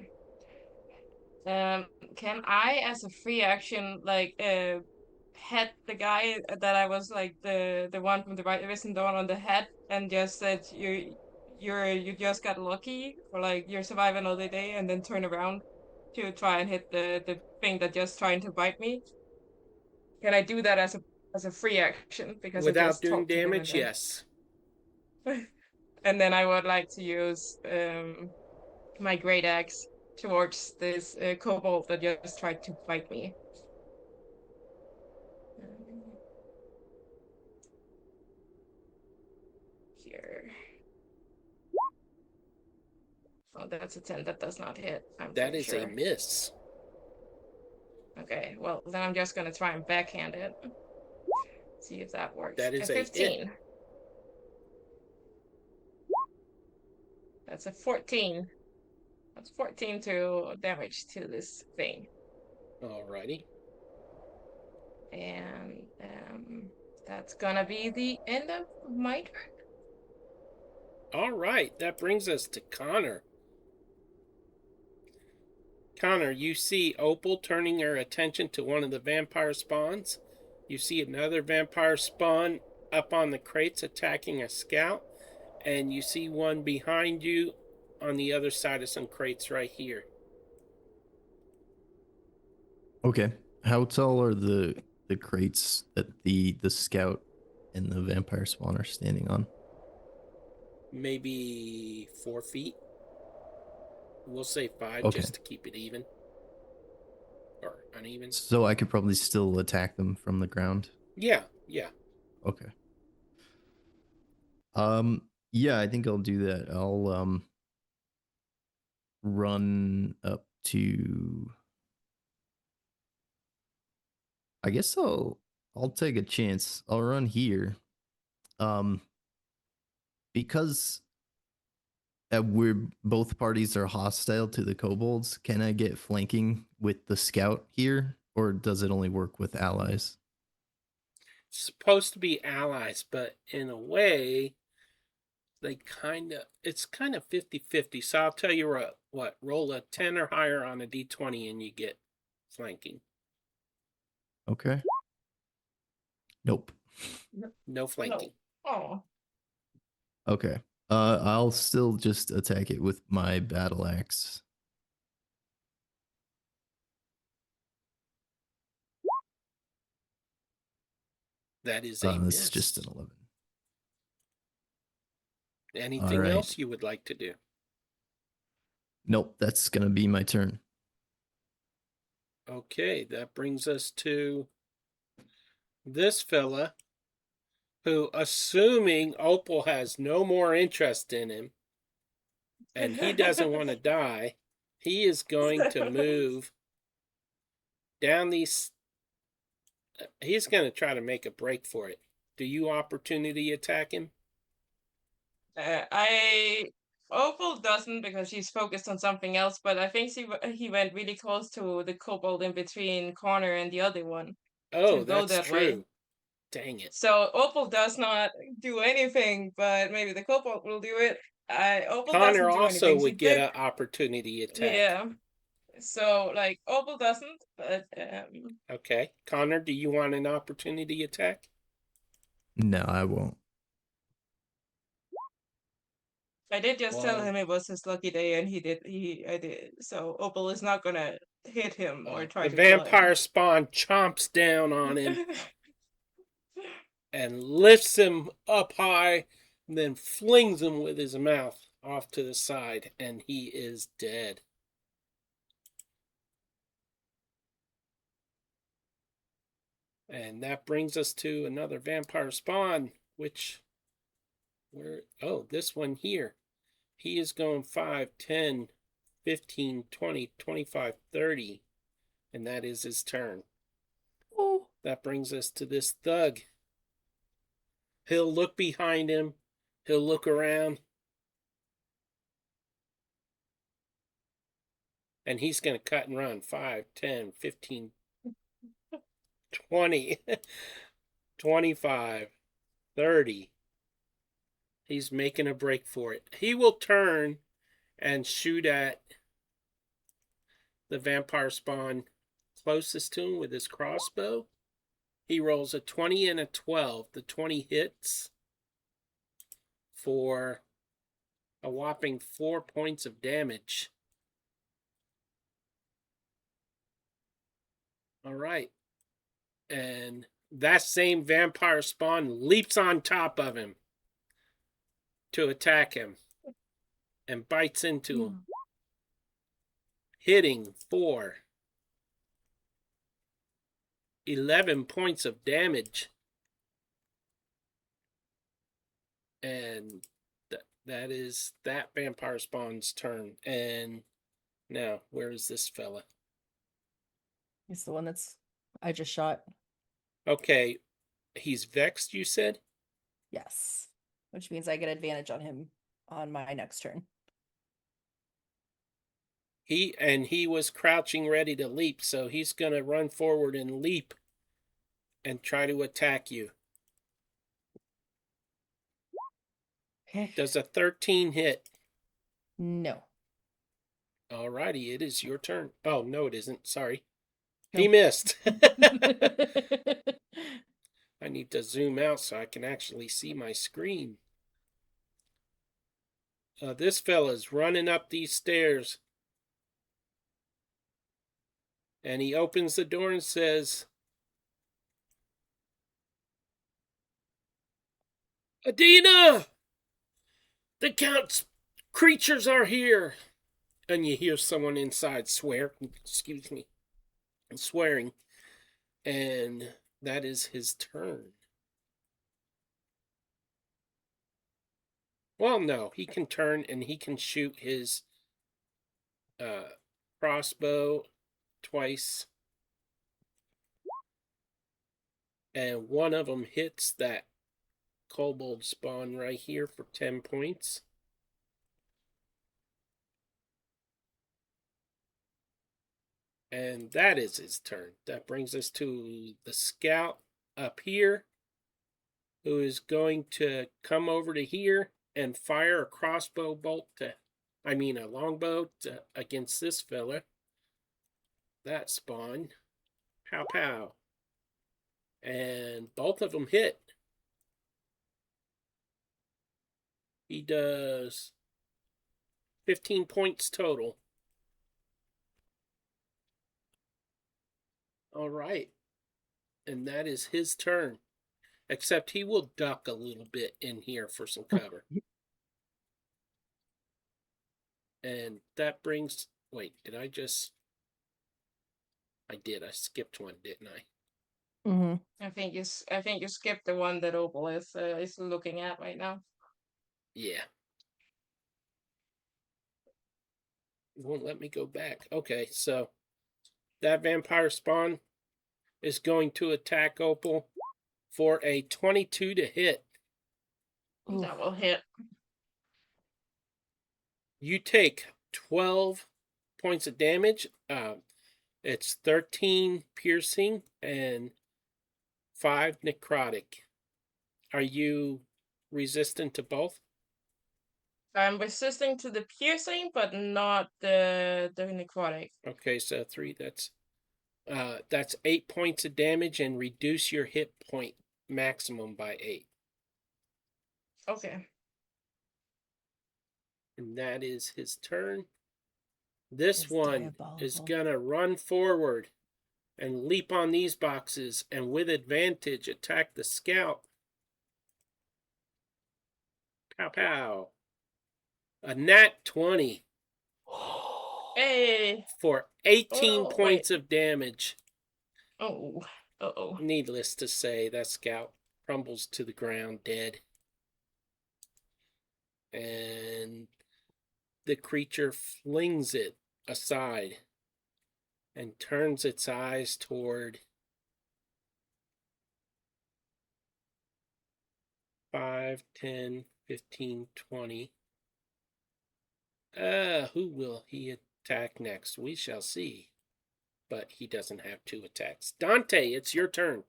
Can I, as a free action, like, hit the guy that I was like the one from the right Risen Dawn on the head, and just said you just got lucky, or like you're surviving another day, and then turn around to try and hit the thing that just trying to bite me? Can I do that as a free action, because I Without just doing talked to him, damage, yes. and then I would like to use my great axe towards this kobold that just tried to bite me. Here. Oh, that's a 10. That does not hit, I'm That pretty is sure. a miss. Okay, well, then I'm just gonna try and backhand it. See if that works. That is a 15. hit. That's a 14. That's 14 to damage to this thing. Alrighty. And that's gonna be the end of my turn. Alright, that brings us to Connor. Connor, you see Opal turning her attention to one of the vampire spawns. You see another vampire spawn up on the crates attacking a scout. And you see one behind you on the other side of some crates right here. Okay. How tall are the crates that the scout and the vampire spawn are standing on? Maybe 4 feet. We'll say 5 Okay. just to keep it even. Or uneven. So I could probably still attack them from the ground. Yeah. Okay. Yeah, I think I'll do that. I'll run up to, I guess I'll take a chance. I'll run here. Because we're both parties are hostile to the kobolds, can I get flanking with the scout here, or does it only work with allies? It's supposed to be allies, but in a way, it's kind of 50-50. So I'll tell you what, roll a 10 or higher on a d20 and you get flanking. Okay. Nope. No flanking. Oh. Okay. I'll still just attack it with my battle axe. That is a miss. It's just an 11. Anything Alright. else you would like to do? Nope, that's gonna be my turn. Okay, that brings us to this fella who, assuming Opal has no more interest in him and he doesn't want to die, he is going to move down these. He's going to try to make a break for it. Do you opportunity attack him? Opal doesn't, because she's focused on something else, but I think he went really close to the kobold in between Connor and the other one. Oh, to go that's that true. way. Dang it. So Opal does not do anything, but maybe the kobold will do it. Opal Connor doesn't do also anything. She would get did, an opportunity attack. yeah. So like Opal doesn't, but Okay. Connor, do you want an opportunity attack? No, I won't. I did just tell Well, him it was his lucky day, and I did. So Opal is not gonna hit him or try the to kill vampire him. spawn chomps down on him and lifts him up high, and then flings him with his mouth off to the side, and he is dead. And that brings us to another vampire spawn, which, this one here. He is going 5, 10, 15, 20, 25, 30. And that is his turn. Oh. That brings us to this thug. He'll look behind him. He'll look around. And he's going to cut and run. 5, 10, 15, 20, 25, 30. He's making a break for it. He will turn and shoot at the vampire spawn closest to him with his crossbow. He rolls a 20 and a 12. The 20 hits for a whopping 4 points of damage. All right. And that same vampire spawn leaps on top of him to attack him and bites into him, hitting for 11 points of damage. And that is that vampire spawn's turn. And now, where is this fella? He's the one I just shot. Okay, he's vexed, you said? Yes. Which means I get advantage on him on my next turn. He was crouching ready to leap, so he's going to run forward and leap and try to attack you. Okay. Does a 13 hit? No. Alrighty, it is your turn. Oh, no, it isn't. Sorry. No. He missed. I need to zoom out so I can actually see my screen. This fella's running up these stairs. And he opens the door and says, Adina! The Count's creatures are here! And you hear someone inside swearing. And that is his turn. Well, no, he can turn and he can shoot his crossbow twice. And one of them hits that kobold spawn right here for 10 points. And that is his turn. That brings us to the scout up here, who is going to come over to here and fire a longbow against this fella. That spawn. Pow pow. And both of them hit. He does 15 points total. All right. And that is his turn. Except he will duck a little bit in here for some cover. And that brings... Wait, did I just... I did. I skipped one, didn't I? Mm-hmm. I think you skipped the one that Opal is looking at right now. Yeah. It won't let me go back. Okay, so that vampire spawn is going to attack Opal for a 22 to hit. Oof. That will hit. You take 12 points of damage. It's 13 piercing and 5 necrotic. Are you resistant to both? I'm resisting to the piercing, but not the necrotic. Okay, so 3, that's 8 points of damage, and reduce your hit point maximum by 8. Okay. And that is his turn. This It's one is diabolical. gonna run forward and leap on these boxes, and with advantage attack the scout. Pow pow. A nat 20 Hey. for 18 no, points of damage. Oh. Uh-oh. Needless to say, that scout crumbles to the ground dead. And the creature flings it aside and turns its eyes toward 5, 10, 15, 20. Who will he attack next? We shall see. But he doesn't have 2 attacks. Dante, it's your turn.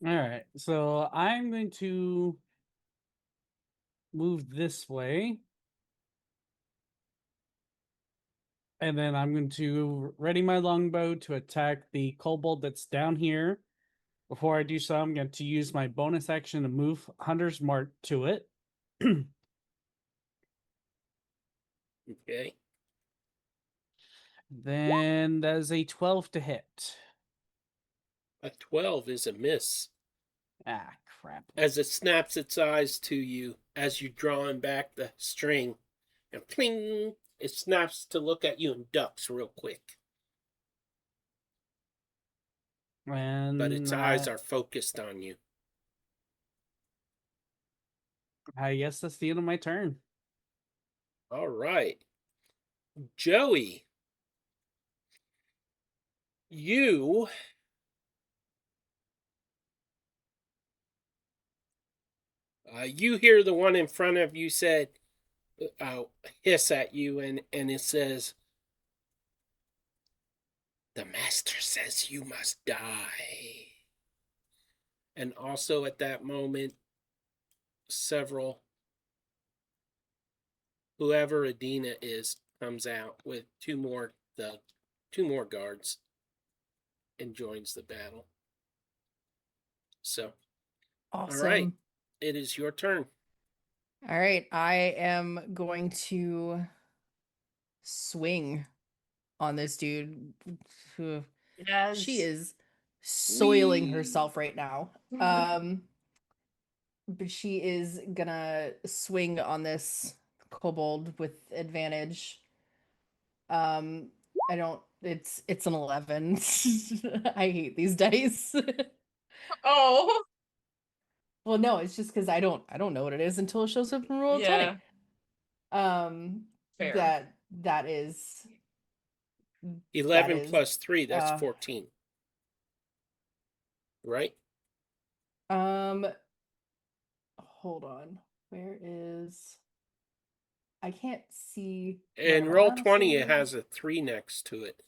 All right, so I'm going to move this way. And then I'm going to ready my longbow to attack the kobold that's down here. Before I do so, I'm going to use my bonus action to move Hunter's Mark to it. Okay. Then that is a 12 to hit. A 12 is a miss. Ah, crap. As it snaps its eyes to you as you drawing back the string, and pling, it snaps to look at you and ducks real quick. And But its eyes are focused on you. I guess that's the end of my turn. All right. Joey, you you hear the one in front of you said hiss at you, and it says, "The master says you must die." And also at that moment, several, whoever Adina is, comes out with two more guards and joins the battle. So, Awesome. all right, it is your turn. All right, I am going to swing on this dude who Yes. she is soiling Whee! herself right now. But she is gonna swing on this kobold with advantage. I don't it's an 11. I hate these dice. Oh. Well, no, it's just because I don't know what it is until it shows up in roll 20. Fair. That is 11 plus 3, that's uh, 14. Right? hold on. Where is I can't see In my roll 20, it lassos. has a 3 next to it.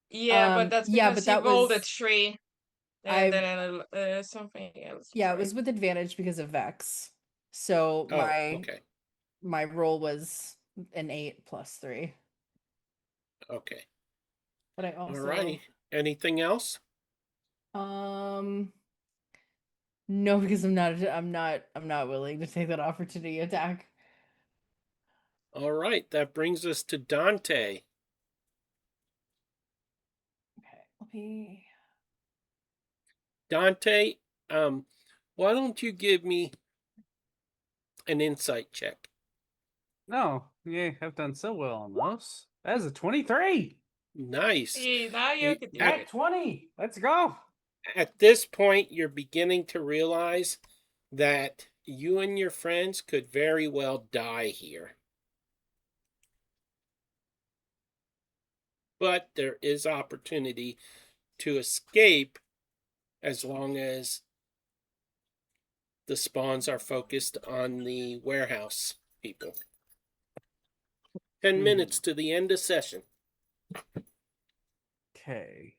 Yeah, but that's yeah, because but you that rolled a was 3 and then something else. yeah, it was with advantage because of Vex. So Oh, okay. my roll was an 8 plus 3. Okay. But I also All right. Anything else? no, because I'm not willing to take that opportunity attack. All right. That brings us to Dante. Okay, let me Dante, why don't you give me an insight check? No, yeah, I've done so well on those. That is a 23. Nice. See, now you could do Nat it. 20. Let's go. At this point, you're beginning to realize that you and your friends could very well die here. But there is opportunity to escape as long as the spawns are focused on the warehouse people. 10 minutes to the end of session. Okay.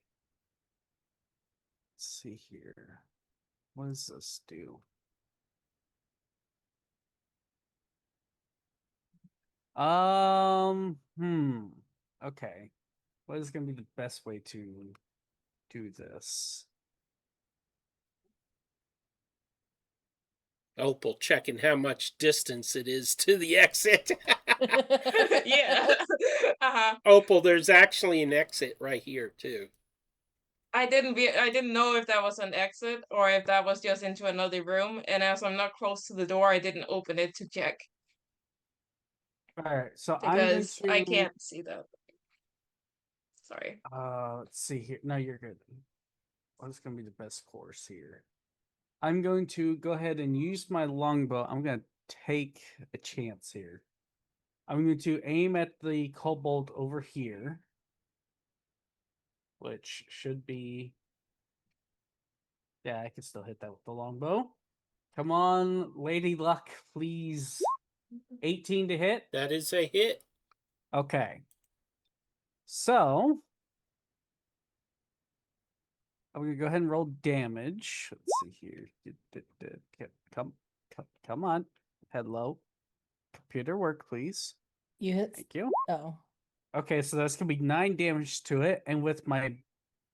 Let's see here. What does this do? Okay. What is going to be the best way to do this? Opal checking how much distance it is to the exit. Yeah. Opal, there's actually an exit right here too. I didn't know if that was an exit or if that was just into another room, and as I'm not close to the door, I didn't open it to check. All right, so I'm going because I to. can't see that. Sorry. Let's see here. No, you're good. What's going to be the best course here? I'm going to go ahead and use my longbow. I'm going to take a chance here. I'm going to aim at the kobold over here, which should be. Yeah, I can still hit that with the longbow. Come on, Lady Luck, please. 18 to hit. That is a hit. Okay. So I'm gonna go ahead and roll damage. Let's see here. Come on. Hello. Computer work, please. You hit. Thank you. Oh. Okay, so that's gonna be 9 damage to it, and with my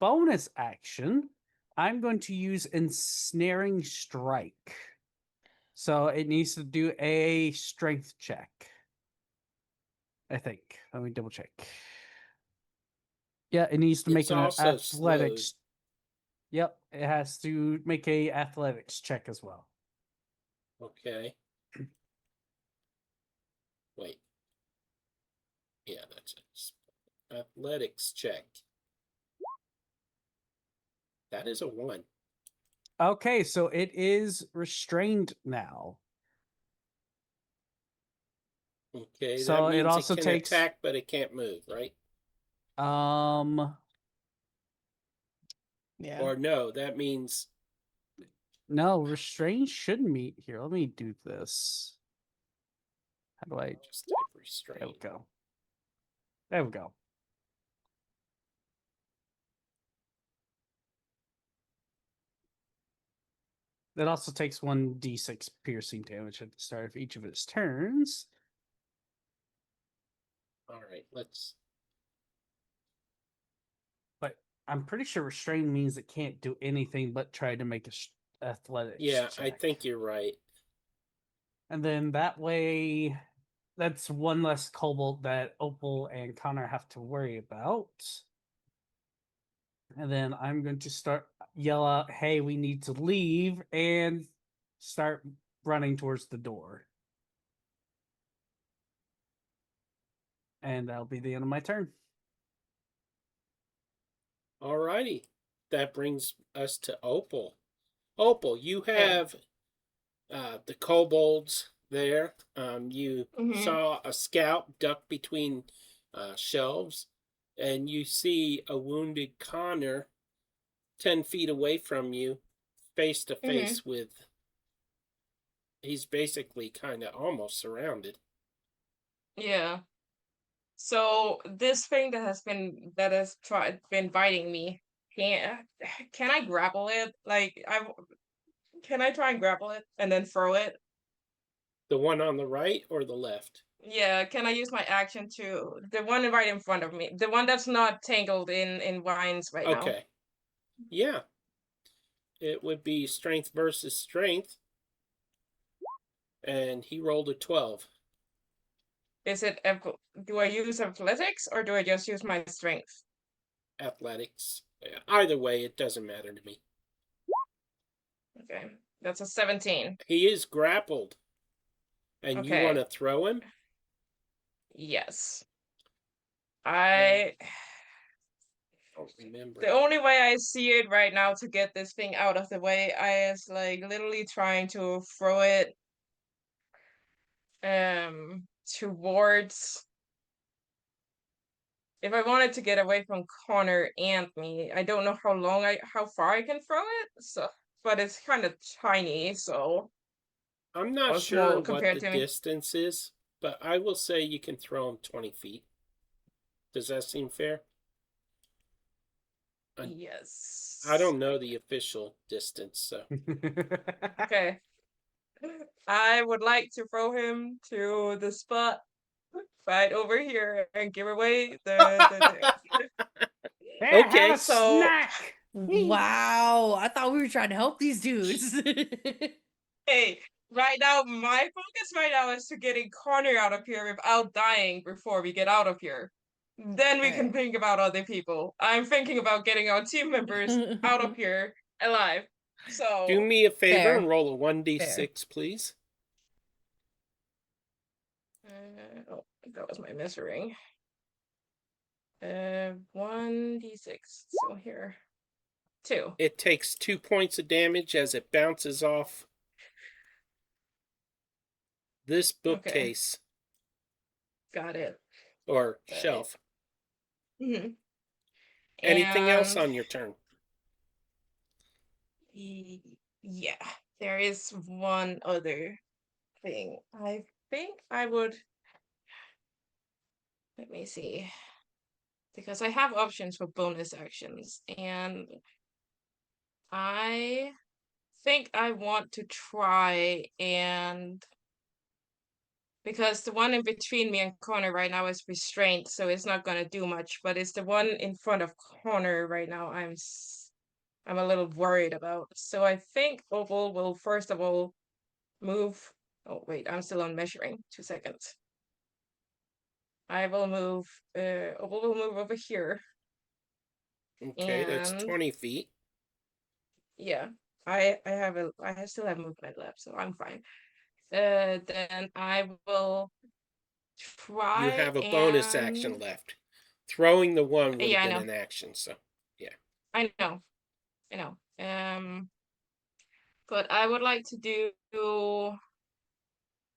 bonus action, I'm going to use ensnaring strike. So it needs to do a strength check. I think. Let me double check. Yeah, it needs to make It's an also athletics. slowed. Yep, it has to make a athletics check as well. Okay. Wait. Yeah, that's it. Athletics check. That is a 1. Okay, so it is restrained now. Okay, So that it means also it can takes- attack, but it can't move, right? Yeah. Or no, that means No, restraint shouldn't meet here. Let me do this. How do I? just type There restrain. we go. There we go. It also takes 1d6 piercing damage at the start of each of its turns. All right, let's. But I'm pretty sure restrain means it can't do anything but try to make a athletics Yeah, check. I think you're right. And then that way, that's one less kobold that Opal and Connor have to worry about. And then I'm going to yell out, "Hey, we need to leave," and start running towards the door. And that'll be the end of my turn. All righty. That brings us to Opal. Opal, you have the kobolds there. You saw a scout duck between shelves, and you see a wounded Connor 10 feet away from you, face to face with. He's basically kind of almost surrounded. Yeah. So this thing that has been been biting me, can I grapple it? Like can I try and grapple it and then throw it? The one on the right or the left? Yeah, can I use my action to the one right in front of me, the one that's not tangled in vines right now? Okay. Yeah. It would be strength versus strength. And he rolled a 12. Is it do I use athletics or do I just use my strength? Athletics. Either way, it doesn't matter to me. Okay, that's a 17. He is grappled. And you Okay. want to throw him? Yes. I don't remember. The only way I see it right now to get this thing out of the way, I is like literally trying to throw it towards. If I wanted to get away from Connor and me, I don't know how far I can throw it. So, but it's kind of tiny, so I'm not or sure small what compared the to me. distance is, but I will say you can throw him 20 feet. Does that seem fair? Yes. I don't know the official distance, so. Okay. I would like to throw him to the spot right over here and give away the Hey, Okay, have a so- snack. Wow. I thought we were trying to help these dudes. Hey, right now, my focus right now is to getting Connor out of here without dying before we get out of here. Then we can Alright. think about other people. I'm thinking about getting our team members out of here alive. So Do me a favor Fair. and roll a 1d6, please. Oh, that was my measuring. 1d6. So here, 2. It takes 2 points of damage as it bounces off this bookcase Got it. or Got it. shelf. Mm-hmm. Anything else And on your turn? yeah, there is one other thing. I think I would. Let me see. Because I have options for bonus actions, and I think I want to try and because the one in between me and Connor right now is restraint, so it's not gonna do much. But it's the one in front of Connor right now. I'm a little worried about. So I think Opal will first of all move. Oh wait, I'm still on measuring. 2 seconds. I will move. Opal will move over here. Okay, that's And 20 feet. yeah, I still have movement left, so I'm fine. Then I will try. You have a bonus action left. Throwing the one would Yeah, have I been know. an action, so yeah. I know. But I would like to do.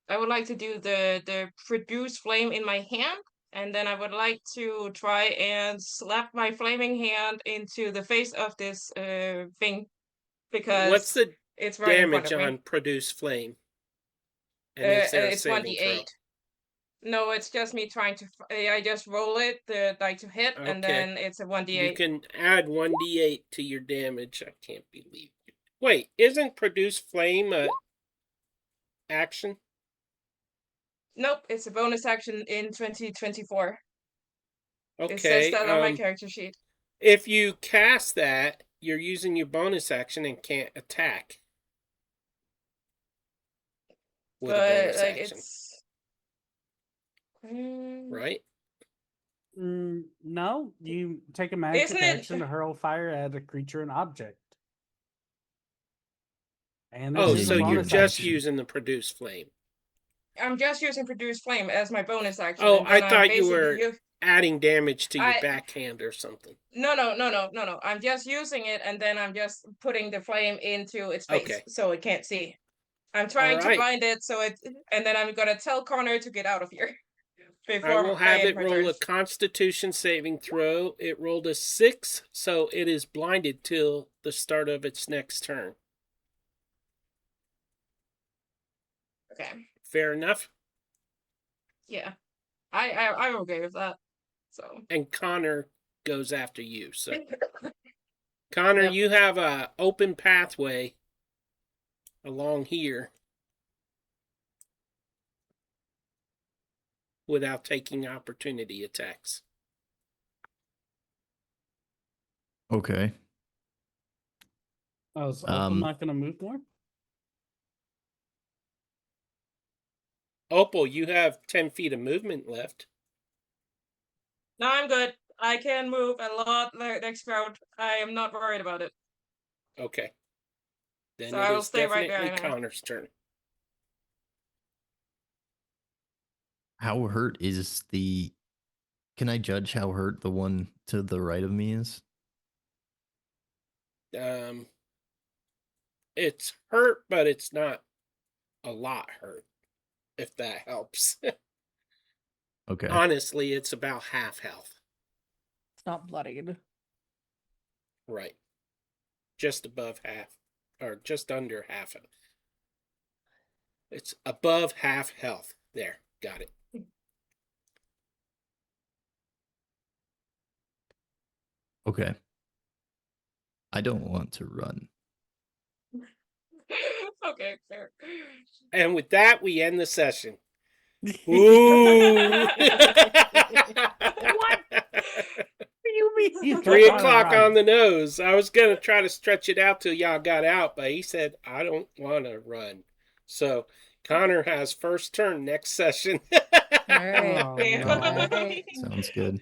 I would like to do the produce flame in my hand, and then I would like to try and slap my flaming hand into the face of this thing because What's the it's right in front damage of me. on produce flame? And is there a It's saving 1d8. throw? No, it's just me trying to. I just roll it, like to hit, and Okay. then it's a You 1d8. can add 1d8 to your damage. I can't believe it. Wait, isn't produce flame a action? Nope, it's a bonus action in 2024. Okay. It says that on my character sheet. If you cast that, you're using your bonus action and can't attack with a But bonus like action, it's right? No, you take a magic Isn't it- action to hurl fire at a creature and object. And Oh, this is so a you're bonus just action. using the produce flame. I'm just using produce flame as my bonus action. Oh, and I then I'm thought you basically were adding damage to your I- backhand or something. No. I'm just using it, and then I'm just putting the flame into its face, Okay. so it can't see. I'm trying to Alright. blind it, and then I'm gonna tell Connor to get out of here before I will have end it my roll turn. a Constitution saving throw. It rolled a 6, so it is blinded till the start of its next turn. Okay. Fair enough. Yeah, I'm okay with that. So. And Connor goes after you. So, Connor, Yep. you have a open pathway along here without taking opportunity attacks. Okay. Oh, is Opal not going to move more? Opal, you have 10 feet of movement left. No, I'm good. I can move a lot next round. I am not worried about it. Okay. Then So it I will is stay right definitely behind her. Connor's turn. How hurt is the... Can I judge how hurt the one to the right of me is? It's hurt, but it's not a lot hurt, if that helps. Okay. Honestly, it's about half health. It's not bloodied. Right. Just above half, or just under half. It's above half health. There, got it. Okay. I don't want to run. Okay, fair. And with that, we end the session. Ooh! What? do you mean? 3 o'clock on the nose. I was going to try to stretch it out till y'all got out, but he said, I don't want to run. So, Connor has first turn next session. All right. Oh, Yeah. no. All right. Sounds good.